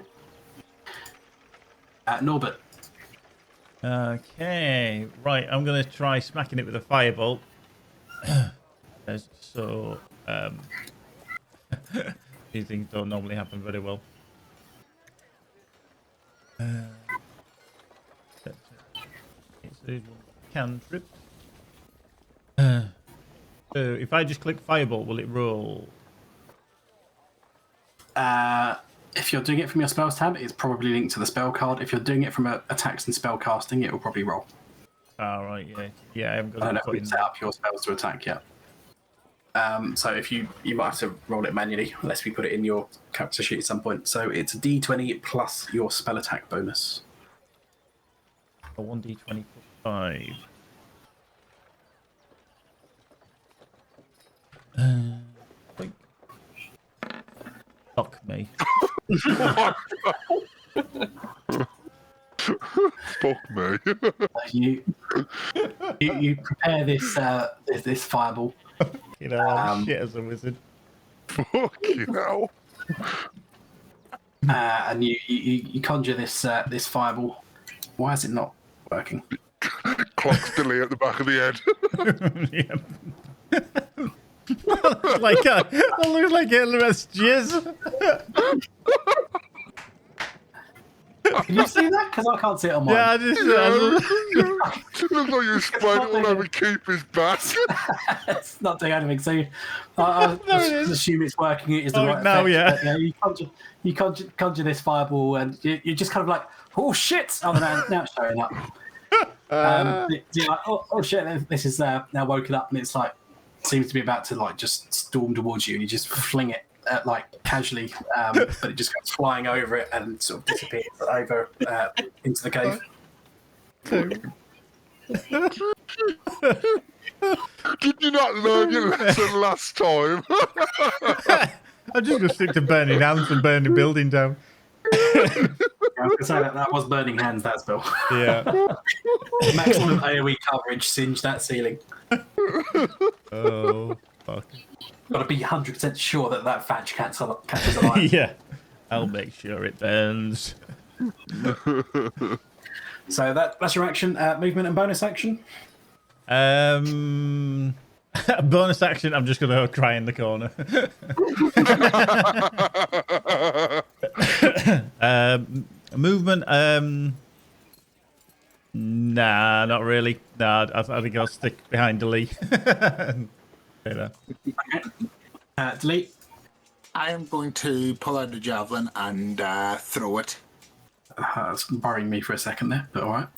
Norbert. Okay, right. I'm gonna try smacking it with a firebolt. So, these things don't normally happen very well. It's a cantrip. So if I just click firebolt, will it roll? If you're doing it from your spells tab, it's probably linked to the spell card. If you're doing it from attacks and spell casting, it will probably roll. All right, yeah, yeah. I haven't got I don't know it if put we've in. set up your spells to attack yet. So if you might have to roll it manually, unless we put it in your character sheet at some point. So it's a d20 plus your spell attack bonus. A 1d20 plus 5. Like, fuck me. Fuck me. You prepare this fireball. You know, I'm shit as a wizard. Fuck you know. And you conjure this fireball. Why is it not working? Clock's delay at the back of the head. Yeah. Like that looks like Hitler's jizz. Can you see that? Because I can't see it on mine. Yeah, I just. It looks like you sprayed it all over Keeper's back. It's not doing anything. So I There it is. assume it's working. It is the Oh, right now, effect. yeah. But, you conjure this fireball, and you're just kind of like, oh shit! Oh, now it's showing up. You're like, oh shit! This is now woken up, and it's like seems to be about to like just storm towards you, and you just fling it like casually, but it just goes flying over it and sort of disappears over into the cave. Did you not learn your lesson last time? I'm just gonna stick to burning hands and burn the building down. I was gonna say that was burning hands. That spell. Yeah. Maximum AOE coverage, singe that ceiling. Oh fuck. Got to be 100% sure that thatch catches alive. Yeah. I'll make sure it burns. So that's your action, movement and bonus action. Bonus action. I'm just gonna go cry in the corner. Movement. Nah, not really. Nah, I think I'll stick behind Lee. Delete. I am going to pull out a javelin and throw it. It's worrying me for a second there, but all right.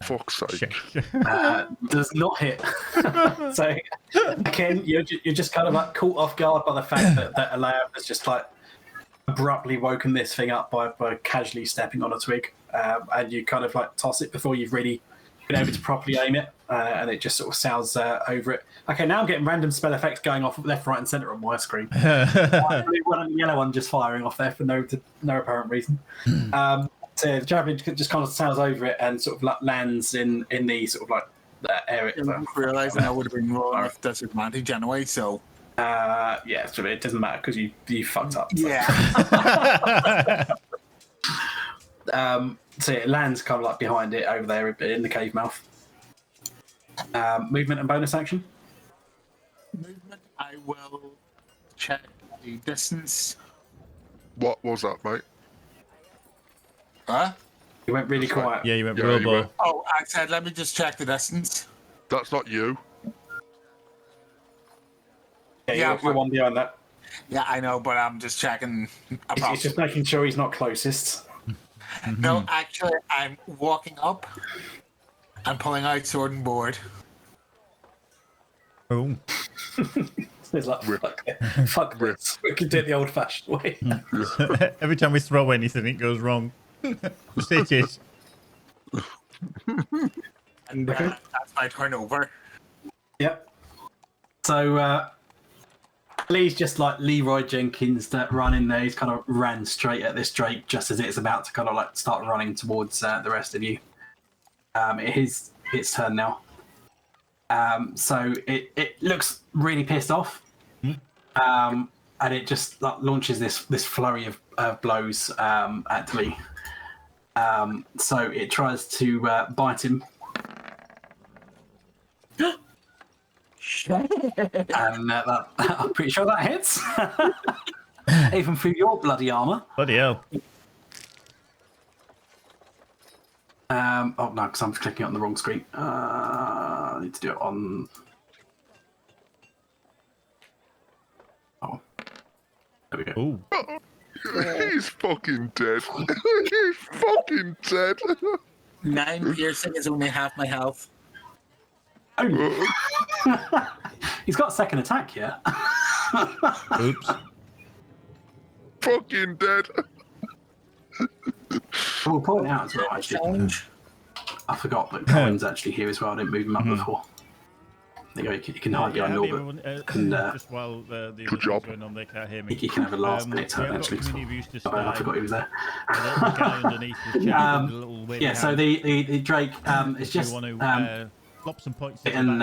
Fuck's sake. Does not hit. So again, you're just kind of like caught off guard by the fact that Alea has just like abruptly woken this thing up by casually stepping on a twig, and you kind of like toss it before you've really been able to properly aim it, and it just sort of sounds over it. Okay, now I'm getting random spell effects going off left, right, and centre on my screen. One and the yellow one just firing off there for no apparent reason. So the javelin just kind of sails over it and sort of like lands in the sort of like that area. I'm realising I would have been rolling with disadvantage anyway, so. Yeah, so it doesn't matter because you fucked up. So. Yeah. So it lands kind of like behind it over there in the cave mouth. Movement and bonus action. Movement, I will check the distance. What was that, mate? Huh? You went really quiet. Yeah, you went Yeah, Robo. you went. Oh, I said let me just check the distance. That's not you. Yeah, you're one behind that. Yeah, I know, but I'm just checking. He's just making sure he's not closest. No, actually, I'm walking up and pulling out sword and board. Oh. It's like, fuck this. We can do it the old-fashioned way. Every time we throw anything, it goes wrong. Sit it. And that's my turnover. Yep. So Lee's just like Leroy Jenkins that run in there. He's kind of ran straight at this Drake just as it's about to kind of like start running towards the rest of you. It is its turn now. So it looks really pissed off. And it just like, launches this flurry of blows at Lee. So it tries to bite him. And I'm pretty sure that hits. Even through your bloody armor. Bloody hell. Oh no, because I'm clicking on the wrong screen. I need to do it on. Oh, there we go. Ooh. He's fucking dead. He's fucking dead. 9 piercing is only half my health. Oh. He's got a second attack here. Oops. Fucking dead. We'll point out as well, actually. I forgot that Colin's actually here as well. I didn't move him up before. There you go. You can hide behind Norbert. Just while the good job. going on, they can't hear me. You can have a last minute turn, actually. I forgot he was there. The guy underneath was checking the little way Yeah, so the Drake is just flop some points and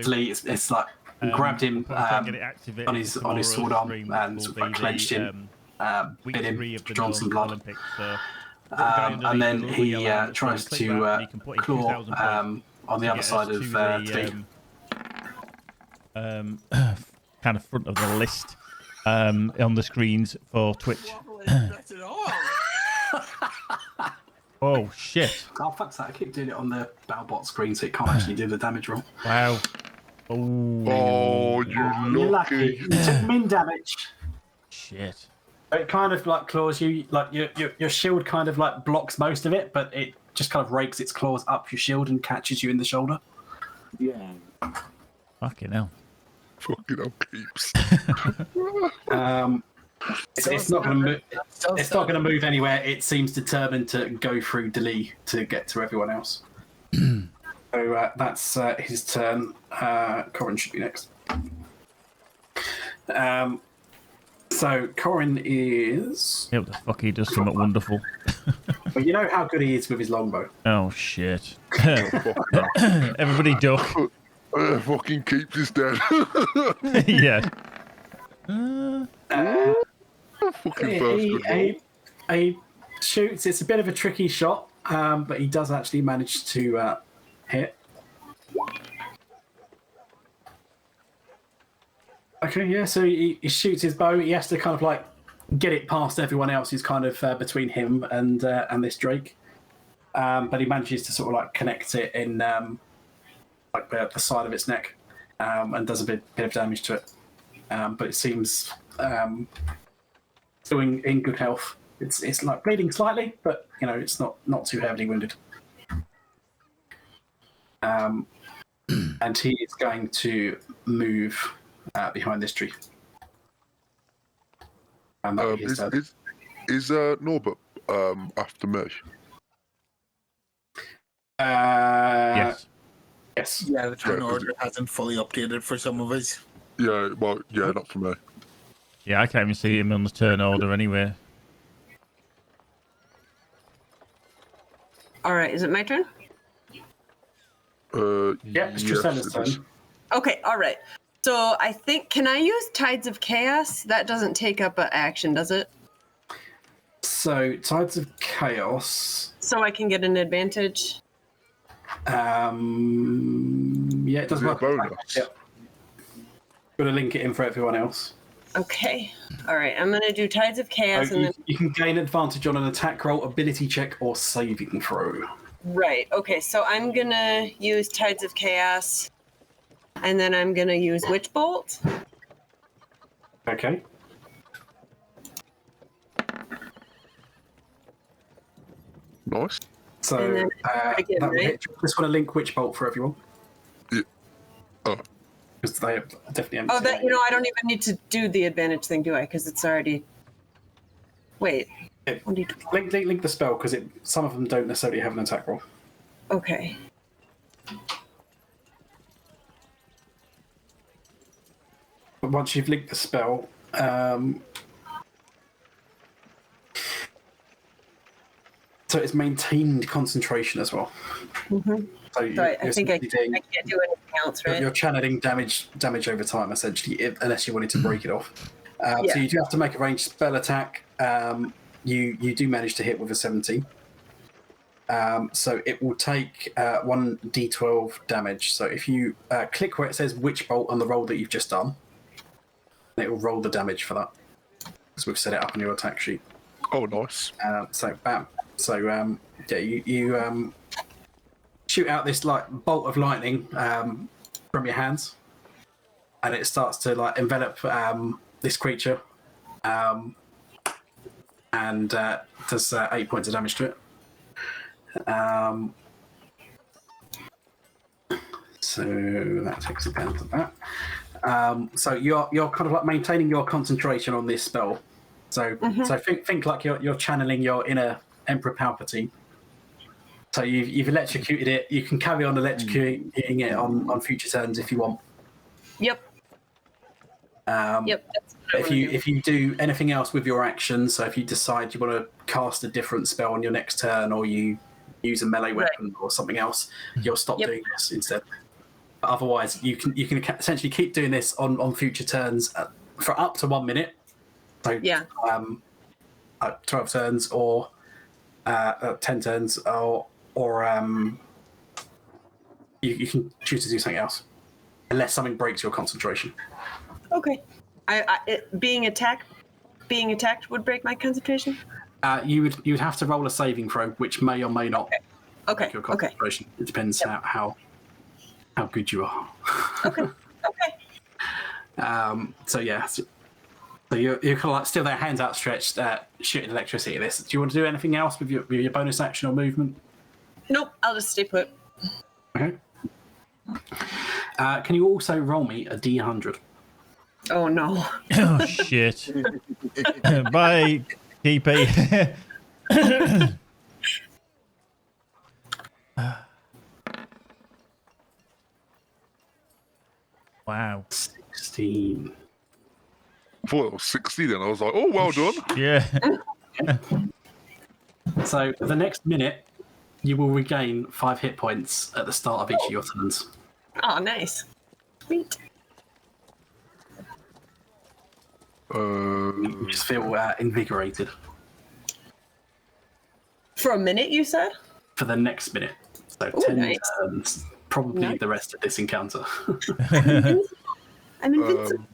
Lee, it's like grabbed him on his sword arm and sort of like clenched him, bit him, drawn some blood. And then he tries to claw on the other side of Lee. Kind of front of the list on the screens for Twitch. Oh shit! Oh fuck's that! I keep doing it on the Battlebot screen, so it can't actually do the damage roll. Wow! Oh, You're lucky. You took min damage. Shit! It kind of like claws you, like your shield kind of like blocks most of it, but it just kind of rakes its claws up your shield and catches you in the shoulder. Yeah. Fucking hell! Fucking hell, keeps. It's not going to move. It's not going to move anywhere. It seems determined to go through Delee to get to everyone else. So that's his turn. Corin should be next. So Corin is. Yeah, what the fuck? He does something wonderful. Well, you know how good he is with his longbow. Oh shit! Everybody duck. Fucking keeps is dead. Yeah. Fucking first he shoots. It's a bit of a tricky shot, but he does actually manage to hit. Okay, yeah. So he shoots his bow. He has to kind of like get it past everyone else who's kind of between him and this Drake. But he manages to sort of like connect it in like the side of its neck, and does a bit of damage to it. But it seems still in good health. It's like bleeding slightly, but you know it's not too heavily wounded. And he is going to move behind this tree. And that is Norbert after me? Yes. Yes. Yeah, the turn order hasn't fully updated for some of us. Yeah, well, yeah, not for me. Yeah, I can't even see him on the turn order anyway. All right, is it my turn? Yeah, it's Tristan's turn. Okay, all right. So I think, can I use Tides of Chaos? That doesn't take up an action, does it? So, Tides of Chaos. So I can get an advantage? Yeah, it does work. Bonus. Yep. Got to link it in for everyone else. Okay. All right, I'm going to do Tides of Chaos. And then... You can gain advantage on an attack roll, ability check, or saving throw. Right, okay, so I'm going to use Tides of Chaos, and then I'm going to use Witch Bolt. Okay. Nice. So, that will hit. Just want to link Witch Bolt for everyone. Yeah. Oh. because they definitely empty. Oh, that I don't even need to do the advantage thing, do I? Because it's already. Wait. Yeah. Link the spell because some of them don't necessarily have an attack roll. Okay. But once you've linked the spell, so it's maintained concentration as well. Mm-hmm. So I think I can't do anything else, right? You're channeling damage over time, essentially, unless you wanted to break it off. Yeah. So you do have to make a ranged spell attack. You do manage to hit with a 17. So it will take 1d12 damage. So if you click where it says witch bolt on the roll that you've just done, it will roll the damage for that. Because we've set it up on your attack sheet. Oh, nice. So bam. So yeah, you shoot out this like bolt of lightning from your hands, and it starts to like envelop this creature, and does 8 points of damage to it. So that takes account of that. So you're kind of like maintaining your concentration on this spell. So so think like you're channeling your inner Emperor Palpatine. So you've electrocuted it. You can carry on electrocuting it on future turns if you want. Yep. Yep. That's what If you do anything else with your action, so if you decide you want to cast a different spell on your next turn, or you use a melee weapon or something else, you'll stop doing this instead. But otherwise, you can essentially keep doing this on future turns for up to 1 minute. So 12 turns or 10 turns, or you can choose to do something else, unless something breaks your concentration. Okay. Being attacked would break my concentration. You would have to roll a saving throw, which may or may not Okay. break your concentration. It depends how good you are. Okay. So yeah. So you're kind of like still there, hands outstretched, shooting electricity at this. Do you want to do anything else with your bonus action or movement? Nope. I'll just stay put. Okay. Can you also roll me a D100? Oh no. Oh shit. Bye, DP. Wow. 16. I thought it was 60 then. I was like, oh, well done. Yeah. So for the next minute, you will regain 5 hit points at the start of each of your turns. Oh, nice. Sweet. You just feel invigorated. For a minute, you said? For the next minute. So Ooh, 10 nice. turns. Probably Nice. the rest of this encounter. I'm invincible.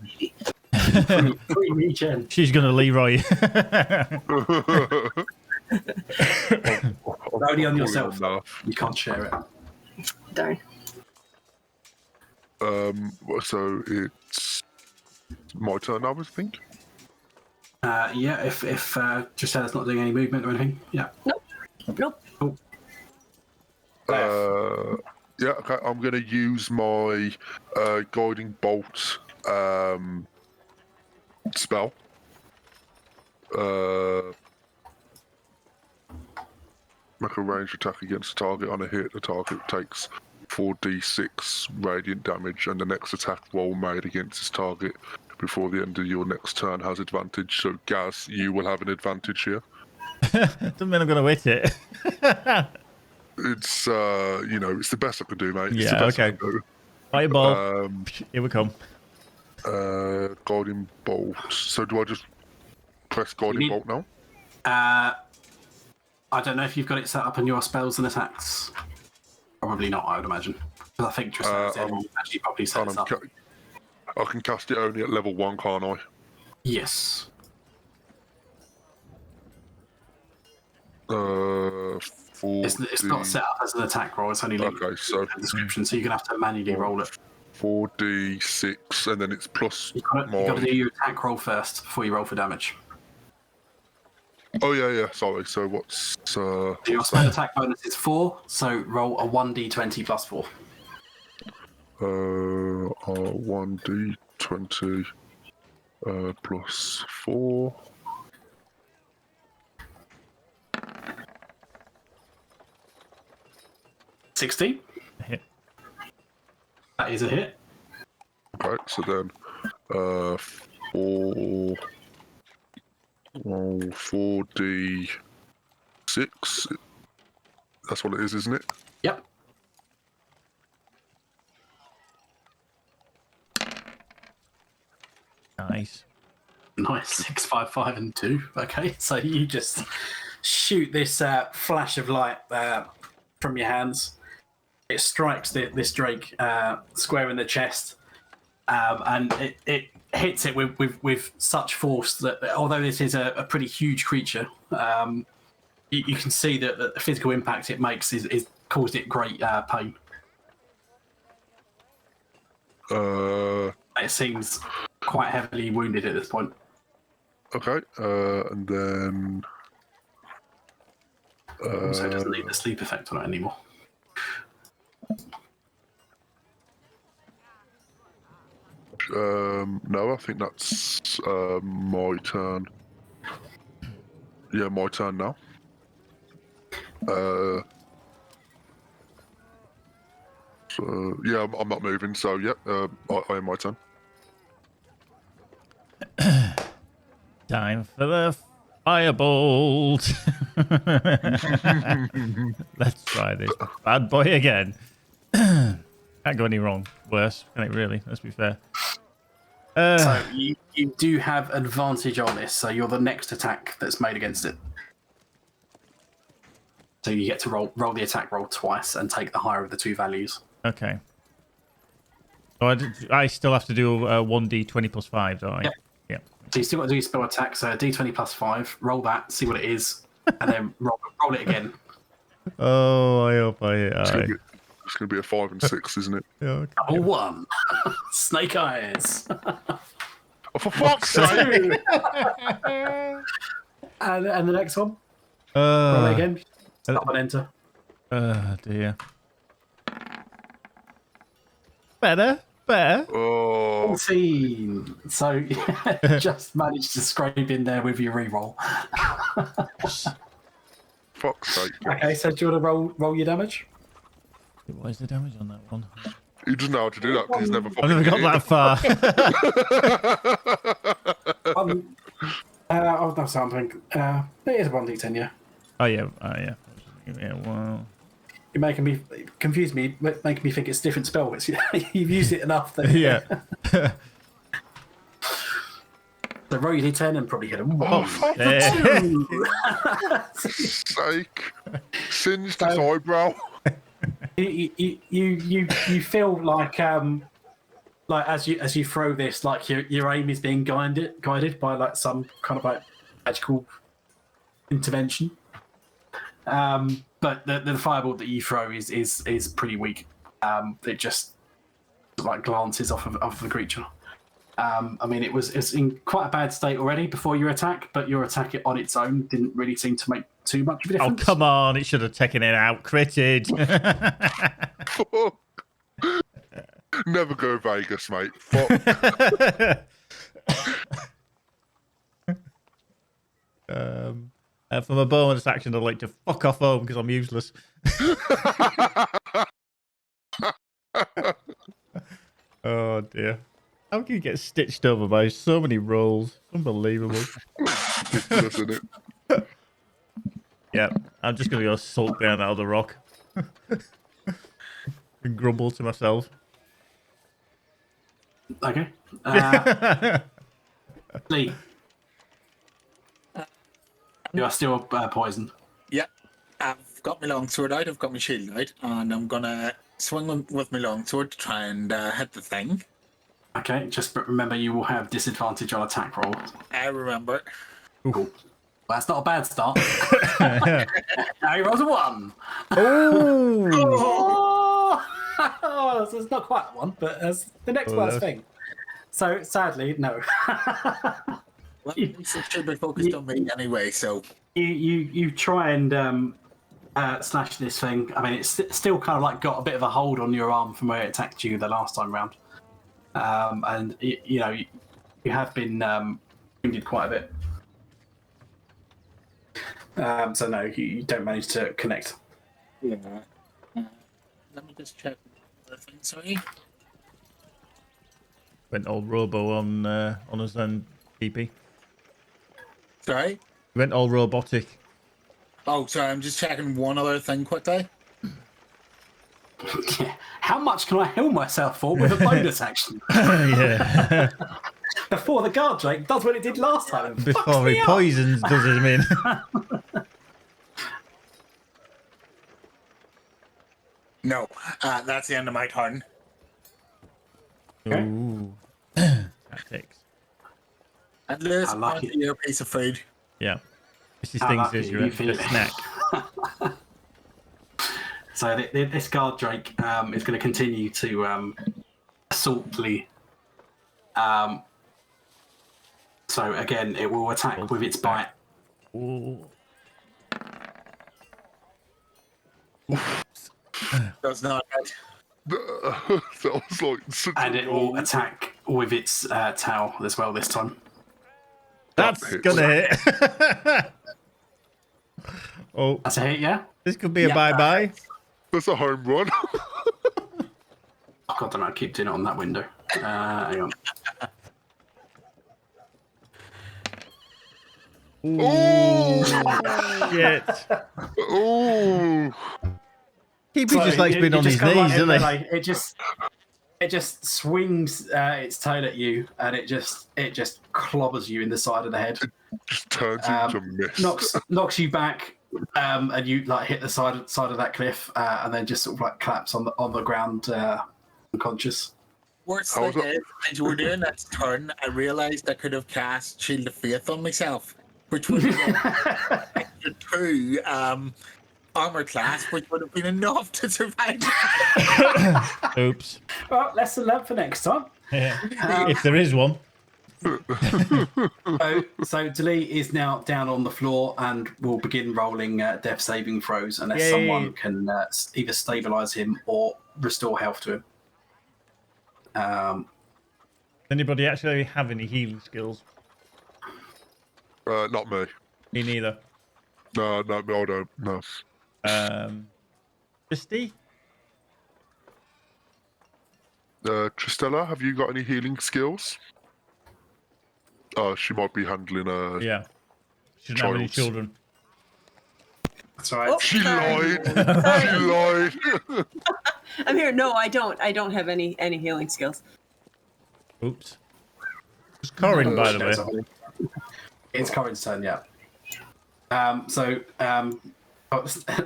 Free regen. She's gonna Leroy. Only on yourself. Enough. You can't share it. Darn. So it's my turn now, I think. Yeah, if Giselle's not doing any movement or anything. Yeah. Nope. Cool. Yeah, okay. I'm going to use my guiding bolt spell. Make a ranged attack against the target. On a hit, the target takes 4d6 radiant damage, and the next attack roll made against this target before the end of your next turn has advantage. So, Gaz, you will have an advantage here. Doesn't mean I'm gonna hit it. It's it's the best I can do, mate. It's Yeah, the best I okay. can do. Fireball. Here we come. Guiding bolt. So do I just press guiding bolt now? I don't know if you've got it set up on your spells and attacks. Probably not, I would imagine. Because I think Giselle's the only one who actually probably set it up. I can cast it only at level 1, can't I? Yes. It's not set up as an attack roll. It's only linked Okay, so in the description, so you're gonna have to manually roll it. 4d6, and then it's plus You've got to do your attack roll first before you roll for damage. Oh yeah. Sorry. So what's Your spell attack bonus is 4, so roll a 1d20 plus 4. 1d20 plus 4. $16. Hit. That is a hit. Okay, so then 4d6. That's what it is, isn't it? Yep. Nice. Nice. 6, 5, 5, and 2. Okay, so you just shoot this flash of light from your hands. It strikes this drake square in the chest, and it hits it with such force that although this is a pretty huge creature, you can see that the physical impact it makes is caused it great pain. It seems quite heavily wounded at this point. Okay, and then Also doesn't need the sleep effect on it anymore. no, I think that's my turn. Yeah, my turn now. So yeah, I'm not moving. So yeah, I am my turn. Time for the firebolt. Let's try this bad boy again. Can't go any wrong. Worse, can it really? Let's be fair. So you do have advantage on this, so you're the next attack that's made against it. So you get to roll the attack roll twice and take the higher of the two values. Okay. So I still have to do 1d20 plus 5, don't I? Yep. Yeah. So you still got to do your spell attack, so d20 plus 5, roll that, see what it is, and then roll it again. Oh, I hope I hit. It's going to be a 5 and 6, isn't it? Yeah, okay. Double 1. Snake eyes. Oh, for fuck's sake! And the next one. Roll it again. Stop and enter. Dear. Better. Oh, 14. So just managed to scrape in there with your reroll. fuck's sake! Okay, so do you want to roll your damage? What is the damage on that one? He doesn't know how to do that because he's never I've fucking never got hit that far. That's something. It is a 1d10, yeah. Oh, yeah. Yeah, well. You're making me confuse me, making me think it's a different spell. It's, you've used it enough that Yeah. so roll your d10 and probably hit him. Oh, fuck sake! Singed his eyebrow. You feel like as you throw this, like your aim is being guided by like some kind of like magical intervention. But the fireball that you throw is pretty weak. It just like glances off of the creature. I mean, it's in quite a bad state already before your attack, but your attack on its own didn't really seem to make too much of a difference. Oh, come on. It should have taken it out. Critted. Fuck. Never go Vegas, mate. Fuck. For my bonus action, I'd like to fuck off home because I'm useless. Oh, dear. How can you get stitched over by so many rolls? Unbelievable. Isn't it? Yeah, I'm just going to go sulk down out of the rock. And grumble to myself. Okay. Lee. You are still poisoned. Yeah, I've got my longsword out, I've got my shield out, and I'm gonna swing with my longsword to try and hit the thing. Okay, just remember you will have disadvantage on attack rolls. I remember. Cool. Well, that's not a bad start. Now he rolls a 1. Oh, so it's not quite a 1, but as the next worst thing. So sadly, no. Well, it should be focused on me anyway, so... You try and slash this thing. I mean, it's still kind of like got a bit of a hold on your arm from where it attacked you the last time round. And you have been wounded quite a bit. So no, you don't manage to connect. Yeah. Let me just check the thing, sorry. Went all robo on us then, PP. Sorry? Went all robotic. Oh, sorry, I'm just checking one other thing quickly. How much can I heal myself for with a bonus action? Yeah. Before the guard drake does what it did last time. and fucks Before me he up. poisons does him in. No, that's the end of my turn. Okay. Ooh. Tactics. And Lewis, I like it. your piece of food. Yeah. This is I things like as it, your you extra feel it. snack. So this guard drake is going to continue to assaultly. So again, it will attack with its bite. Ooh. That's not good. That was like such And a it will roll. attack with its tail as well this time. That's hits. gonna hit. Oh, That's a hit, yeah? this could be a Yeah, bye-bye. That's a home run. Oh, God damn it, I keep doing it on that window. Hang on. Ooh, shit. Oh, Keepy just likes being on his kinda knees, doesn't he? like, it just swings its tail at you, and it just clobbers you in the side of the head. just turns into mist. knocks you back, and you like hit the side of that cliff, and then just sort of like collapse on the ground, unconscious. Worst How thing was it? is, as you were doing that turn, I realised I could have cast Shield of Faith on myself, which would have been extra 2 armor class, which would have been enough to survive. Oops. Well, lesson learned for next time. Yeah. If there is one. So Dali is now down on the floor and will begin rolling death saving throws unless Yay. someone can either stabilize him or restore health to him. Anybody actually have any healing skills? Not me. Me neither. No, I don't. No. Christy? Tristella, have you got any healing skills? She might be handling a. Yeah. She doesn't have any Childs. children. That's all right. Oh, She sorry. lied. She lied. I'm here. No, I don't. I don't have any healing skills. Oops. It's Corin, by the way. It's Corin's turn, yeah.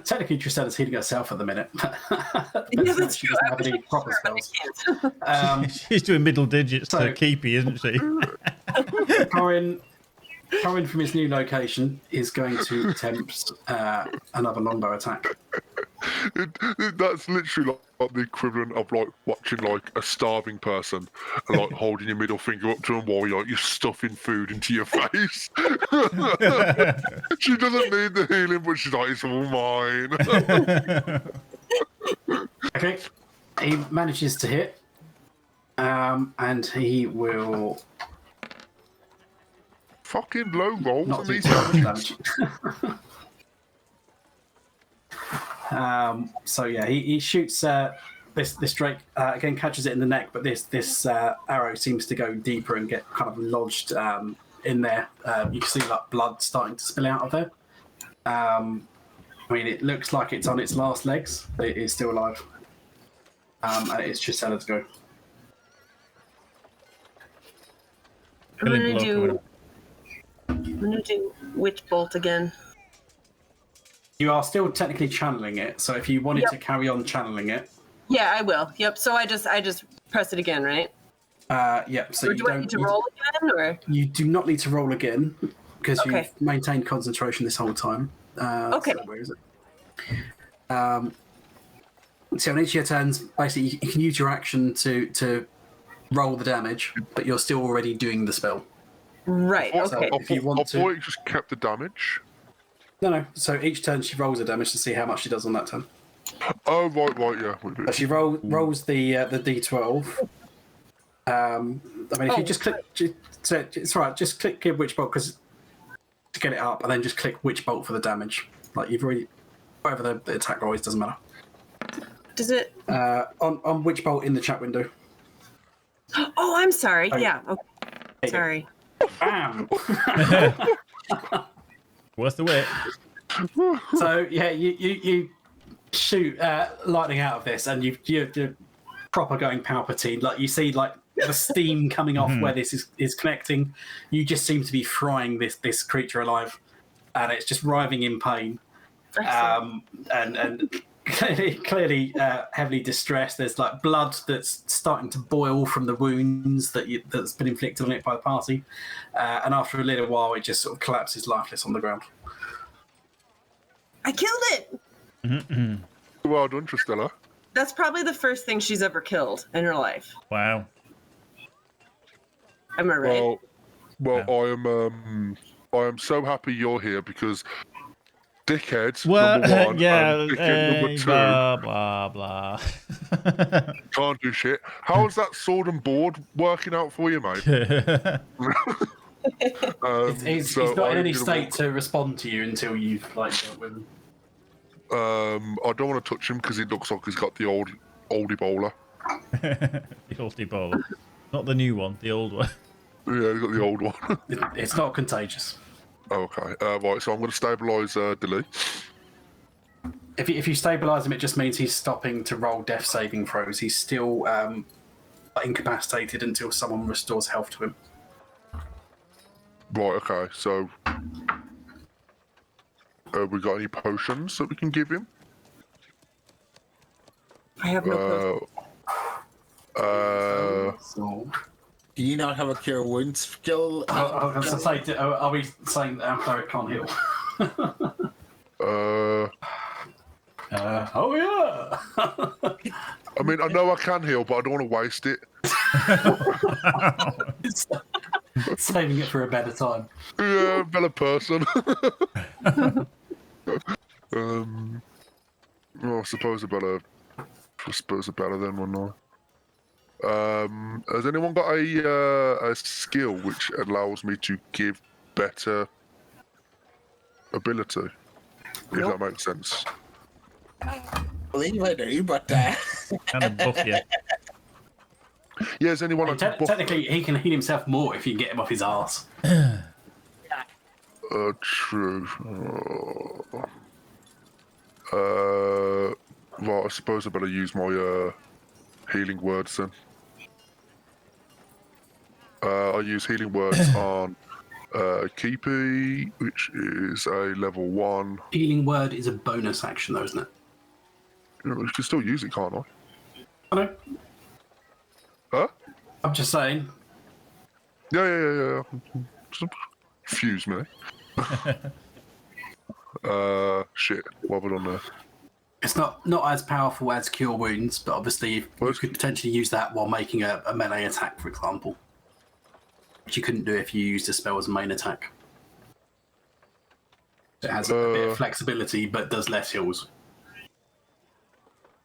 Technically, Tristella's healing herself at the minute. Yeah, that's she true. doesn't I have wish any I proper could, but spells. I can't. She's doing middle digits So- to Keepy, isn't she? Corin from his new location is going to attempt another longbow attack. That's literally like the equivalent of like watching like a starving person and like holding your middle finger up to them while you're stuffing food into your face. She doesn't need the healing, but she's like, it's all mine. Okay, he manages to hit, and he will Fucking low rolls not on do these too much damages. damage. So yeah, he shoots this drake again, catches it in the neck, but this arrow seems to go deeper and get kind of lodged in there. You can see like blood starting to spill out of there. I mean, it looks like it's on its last legs, but it is still alive. And it's Tristella to go. I'm gonna do Witch Bolt again. You are still technically channeling it, so if you wanted to carry on channeling it, Yeah, I will. Yep. So I just press it again, right? yeah. So Or you do I need to roll again, or? You do not need to roll again because Okay. you've maintained concentration this whole time. Okay. So where is it? So on each of your turns, basically, you can use your action to roll the damage, but you're still already doing the spell. Right. I Okay. thought- If you want I to- thought it just kept the damage. No. So each turn she rolls a damage to see how much she does on that turn. Oh, right, yeah. So she rolls the d12. I mean, if you just click, so it's right. Just click give witch bolt because to get it up, and then just click witch bolt for the damage. Like you've already, whatever the attack roll is, doesn't matter. Does it? On witch bolt in the chat window. Oh, I'm sorry. Yeah. Okay. Sorry. Bam. What's the way? So yeah, you shoot lightning out of this, and you're proper going Palpatine. Like you see, like the steam coming off where this is connecting. You just seem to be frying this creature alive, and it's just writhing in pain, and clearly heavily distressed. There's like blood that's starting to boil from the wounds that's been inflicted on it by the party, and after a little while, it just sort of collapses lifeless on the ground. I killed it. Well done, Tristella. That's probably the first thing she's ever killed in her life. Wow. Am I right? Well, I am so happy you're here because dickhead Well, number one, yeah, and dickhead number two blah blah. can't do shit. How's that sword and board working out for you, mate? He's not in any state to respond to you until you've dealt with him. I don't want to touch him because he looks like he's got the old Ebola. The old Ebola. Not the new one, the old one. Yeah, he's got the old one. It's not contagious. Okay, right, so I'm going to stabilise Dilly. If you stabilise him, it just means he's stopping to roll death saving throws. He's still incapacitated until someone restores health to him. Right, okay, so we got any potions that we can give him? I have no clue. So, Do you not have a cure wounds skill? I was going to say, are we saying that our cleric can't heal? Oh yeah. I mean, I know I can heal, but I don't want to waste it. Saving it for a better time. Yeah, better person. Well, I suppose a better then, wouldn't I? Has anyone got a skill which allows me to give better ability? If that makes sense. I believe I do, but Kind of buff you. Yeah, is anyone like Technically, he can heal himself more if you can get him off his arse. True. Well, I suppose I better use my healing words then. I use healing words on Keepy, which is a level 1. Healing word is a bonus action, though, isn't it? You can still use it, can't I? I know. Huh? I'm just saying. Yeah. Fuse me. Shit. What have I done there? It's not as powerful as Cure Wounds, but obviously you could potentially use that while making a melee attack, for example. Which you couldn't do if you used a spell as a main attack. It has a bit of flexibility, but does less heals.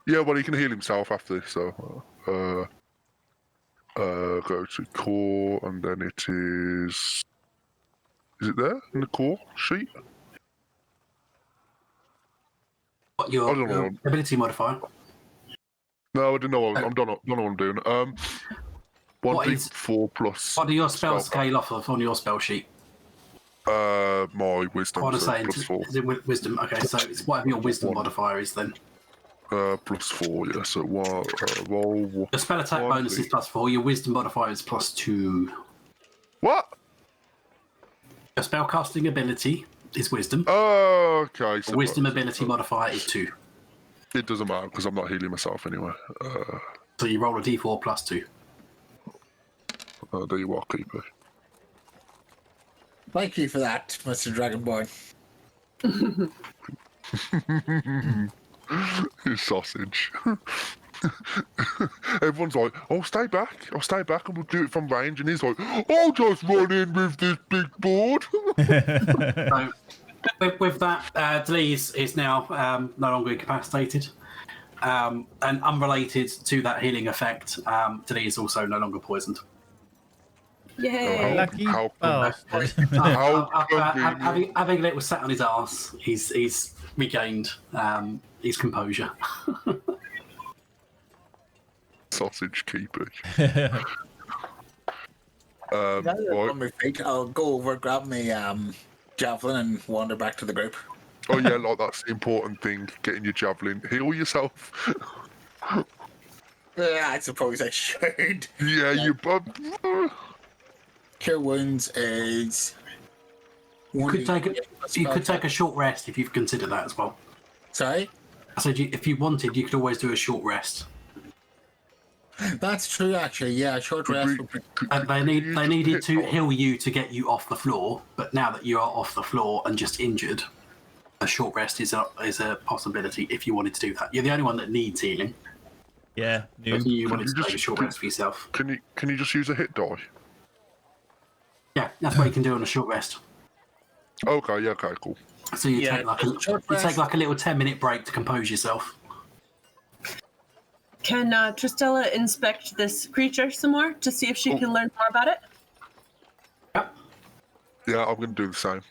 Yeah, well, he can heal himself after this, so... go to core, and then it is... Is it there, in the core sheet? What, your ability modifier? No, I didn't know. I don't know what I'm doing. 1d4 plus... What do your spells scale off of on your spell sheet? My wisdom, What so saying, plus 4. is it wisdom? Okay, so it's whatever your wisdom modifier is then. Plus 4, yeah, so roll... The spell attack bonus is plus 4, your wisdom modifier is plus 2. What? Your spellcasting ability is wisdom. Oh, okay. So Wisdom ability modifier is 2. It doesn't matter, because I'm not healing myself anyway. So you roll a d4 plus 2. There you are, Keeper. thank you for that, Mr. Dragonborn. You sausage. Everyone's like, "Oh, stay back! I'll stay back, and we'll do it from range." And he's like, "I'll just run in with this big board." So With that, Delee is now no longer incapacitated. And unrelated to that healing effect, Delee is also no longer poisoned. Yay! Lucky How bastard. Having a little sat on his arse, he's regained his composure. sausage keeper. On Right. my feet, I'll go over, grab my javelin, and wander back to the group. Oh yeah, like that's the important thing. Getting your javelin. Heal yourself. Yeah, I suppose I should. Yeah, you. Cure wounds is. You could take a short rest if you've considered that as well. Sorry? I said if you wanted, you could always do a short rest. That's true, actually. Yeah, a short rest. And they needed to heal you to get you off the floor, but now that you are off the floor and just injured, a short rest is a possibility if you wanted to do that. You're the only one that needs healing. Yeah, If new. you wanted to take a short rest for yourself. Can you just use a hit die? Yeah, that's what you can do on a short rest. Okay, yeah, okay, cool. So you take like a little 10-minute break to compose yourself. Can Tristella inspect this creature some more to see if she can learn more about it? Yep. Yeah, I'm gonna do the same.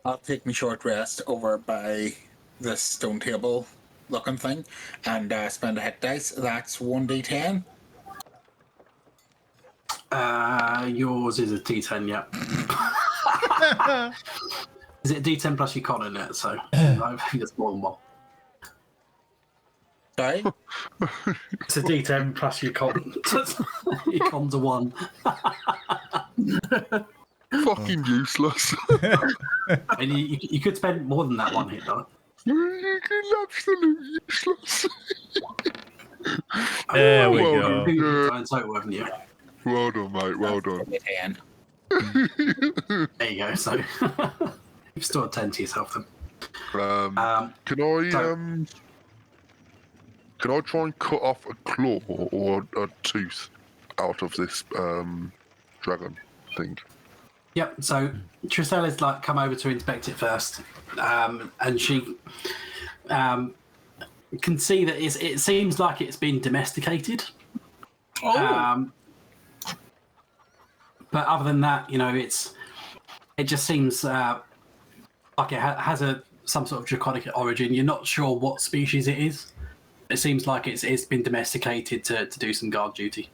I'll take my short rest over by this stone table looking thing and spend a hit dice. That's 1d10. Yours is a D10, yeah. Is it a D10 plus your con in it? So I think it's more than one. Sorry? It's a D10 plus your con. Your con's a 1. Fucking useless. And you could spend more than that one hit, though. Absolutely useless. There we Well, go. Two in total, haven't you? Well done, mate. Well done. 10. There you go. So you've still got 10 to yourself then. Can I try and cut off a claw or a tooth out of this dragon thing? Yep. So Tristella's come over to inspect it first, and she can see that it seems like it's been domesticated. But other than that, it just seems like it has some sort of draconic origin. You're not sure what species it is. It seems like it's been domesticated to do some guard duty.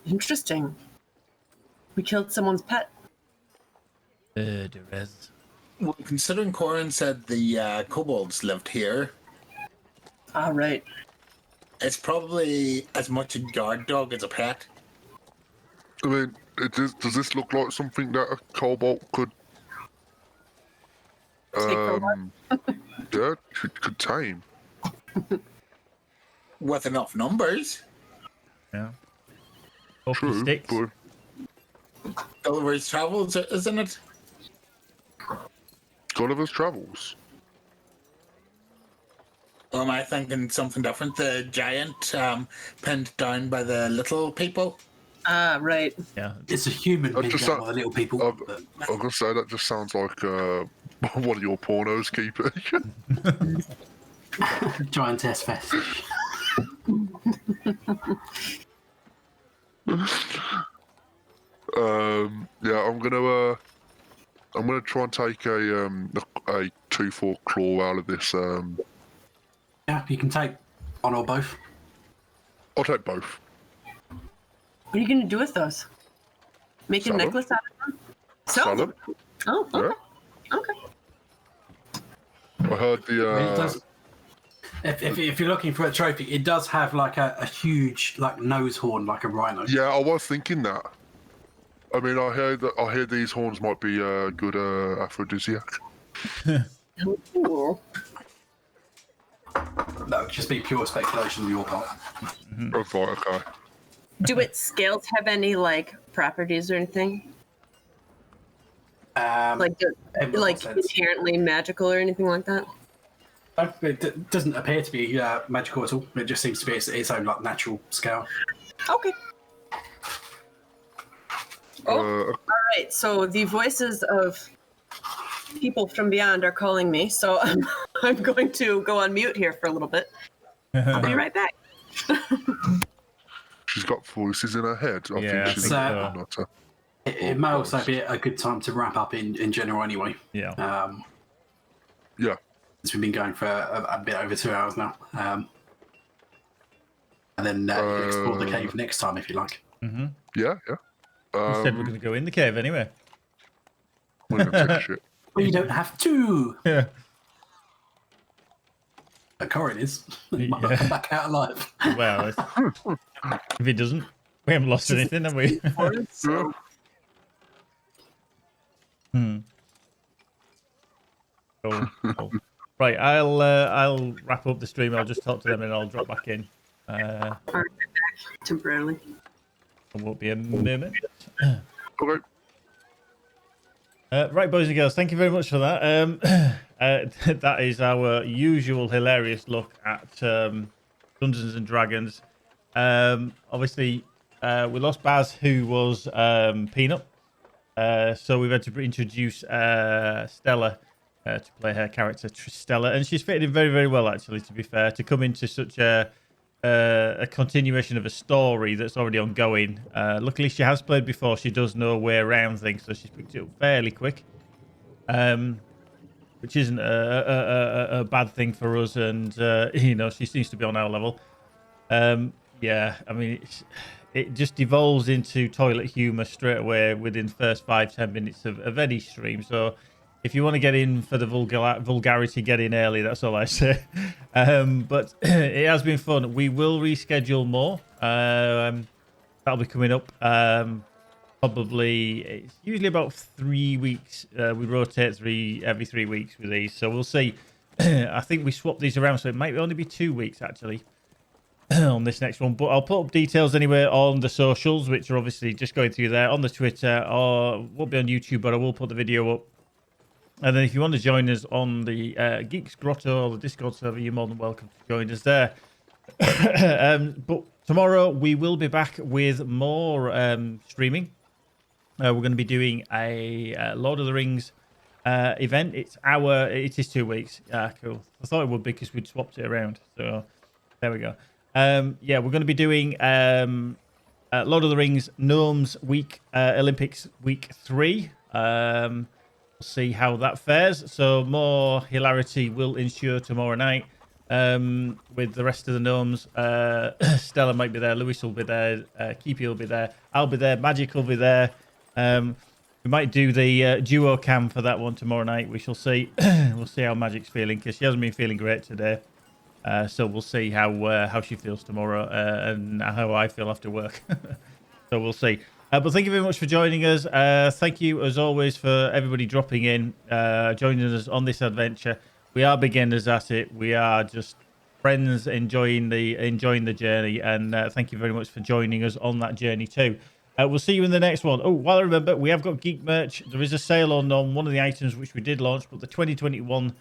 Interesting. We killed someone's pet. Murderers. Well, considering Corin said the kobolds lived here, Ah, right. it's probably as much a guard dog as a pet. I mean, does this look like something that a kobold could, could tame? With enough numbers. Yeah. Open True, sticks. but Gulliver's Travels, isn't it? Gulliver's Travels. Or am I thinking something different? The giant pinned down by the little people? Ah, right. Yeah. It's a human being just done by the little people. I'm gonna say that just sounds like one of your pornos, Keeper. Giantess fest. Yeah, I'm gonna try and take a tooth or claw out of this. Yeah, you can take one or both. I'll take both. What are you going to do with those? Make Sell a 'em. necklace out of them? Sell them. Oh, okay. Yeah. Okay. I heard It the. does, if you're looking for a trophy, it does have a huge nose horn, like a rhino. Yeah, I was thinking that. I mean, I hear these horns might be a good aphrodisiac. Cool. That would just be pure speculation on your part. Oh, right, okay. Do its scales have any properties or anything? In what sense? Inherently magical or anything like that? No, it doesn't appear to be magical at all. It just seems to be its own natural scale. Okay. All right. So the voices of people from beyond are calling me. So I'm going to go on mute here for a little bit. I'll be right back. She's got voices in her head. I Yeah, think she's I not a. It may also be a good time to wrap up in general anyway. Yeah. Yeah. It's been going for a bit over 2 hours now. And then you can explore the cave next time if you like. Mm-hmm. Yeah. We said we're going to go in the cave anyway. We're going to take a shit. Well, you don't have to. Yeah. Corin is. He might come back out alive. Well, if he doesn't, we haven't lost anything, have we? No. Cool. Right, I'll wrap up the stream. I'll just talk to them and I'll drop back in. All right, back temporarily. It won't be a moment. Okay. Right, boys and girls, thank you very much for that. That is our usual hilarious look at Dungeons and Dragons. Obviously, we lost Baz, who was Peanut. So we've had to introduce Stella to play her character, Tristella. And she's fitted in very, very well, actually, to be fair, to come into such a continuation of a story that's already ongoing. Luckily, she has played before. She does know her way around things, so she's picked it up fairly quick, which isn't a bad thing for us. And, she seems to be on our level. Yeah, I mean, it just devolves into toilet humour straight away within the first 5-10 minutes of any stream. So if you want to get in for the vulgarity, get in early. That's all I say. But it has been fun. We will reschedule more. That'll be coming up. Probably, it's usually about 3 weeks. We rotate every 3 weeks with these. So we'll see. I think we swapped these around, so it might only be 2 weeks, actually, on this next one. But I'll put up details anyway on the socials, which are obviously just going through there, on the Twitter, or won't be on YouTube, but I will put the video up. And then if you want to join us on the Geeks Grotto or the Discord server, you're more than welcome to join us there. But tomorrow we will be back with more streaming. We're going to be doing a Lord of the Rings event. It is 2 weeks. Cool. I thought it would be because we'd swapped it around. So there we go. Yeah, we're going to be doing Lord of the Rings Gnomes Week, Olympics Week 3. We'll see how that fares. So more hilarity will ensure tomorrow night with the rest of the gnomes. Stella might be there. Lewis will be there. Keepy will be there. I'll be there. Magic will be there. We might do the duo cam for that one tomorrow night. We shall see. We'll see how Magic's feeling, because she hasn't been feeling great today. So we'll see how she feels tomorrow and how I feel after work. So we'll see. But thank you very much for joining us. Thank you, as always, for everybody dropping in, joining us on this adventure. We are beginners at it. We are just friends enjoying the journey. And thank you very much for joining us on that journey too. We'll see you in the next one. Oh, while I remember, we have got geek merch. There is a sale on one of the items which we did launch, but the 2021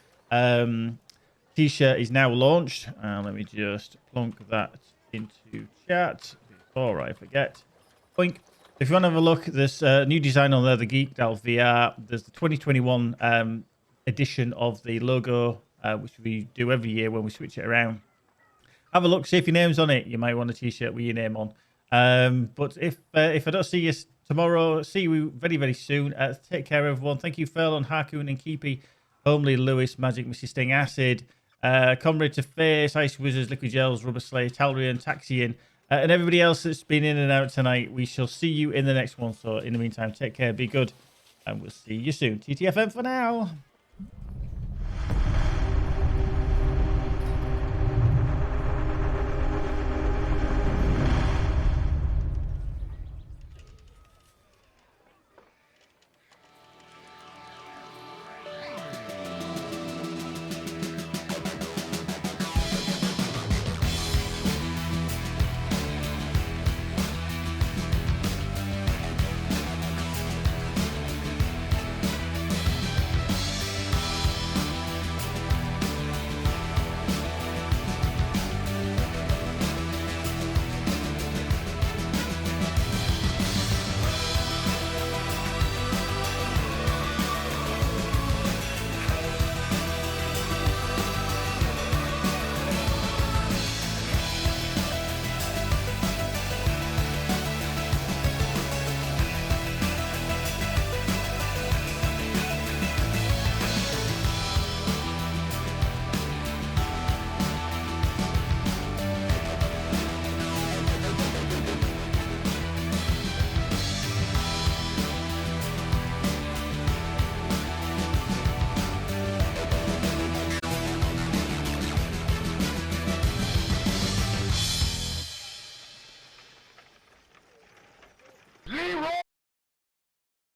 t-shirt is now launched. Let me just plonk that into chat before I forget. Boink. If you want to have a look, there's a new design on there, the Geeked Out VR. There's the 2021 edition of the logo, which we do every year when we switch it around. Have a look, see if your name's on it. You might want a t-shirt with your name on. But if I don't see you tomorrow, see you very, very soon. Take care, everyone. Thank you, Furlon, Harkoon, and Keepy, Homely, Lewis, Magic, Mrs. Sting, Acid, Comrade to Face, Ice Wizards, Liquid Gels, Rubber Slayer, Talrian, Taxian, and everybody else that's been in and out tonight. We shall see you in the next one. So in the meantime, take care, be good, and we'll see you soon. TTFN for now.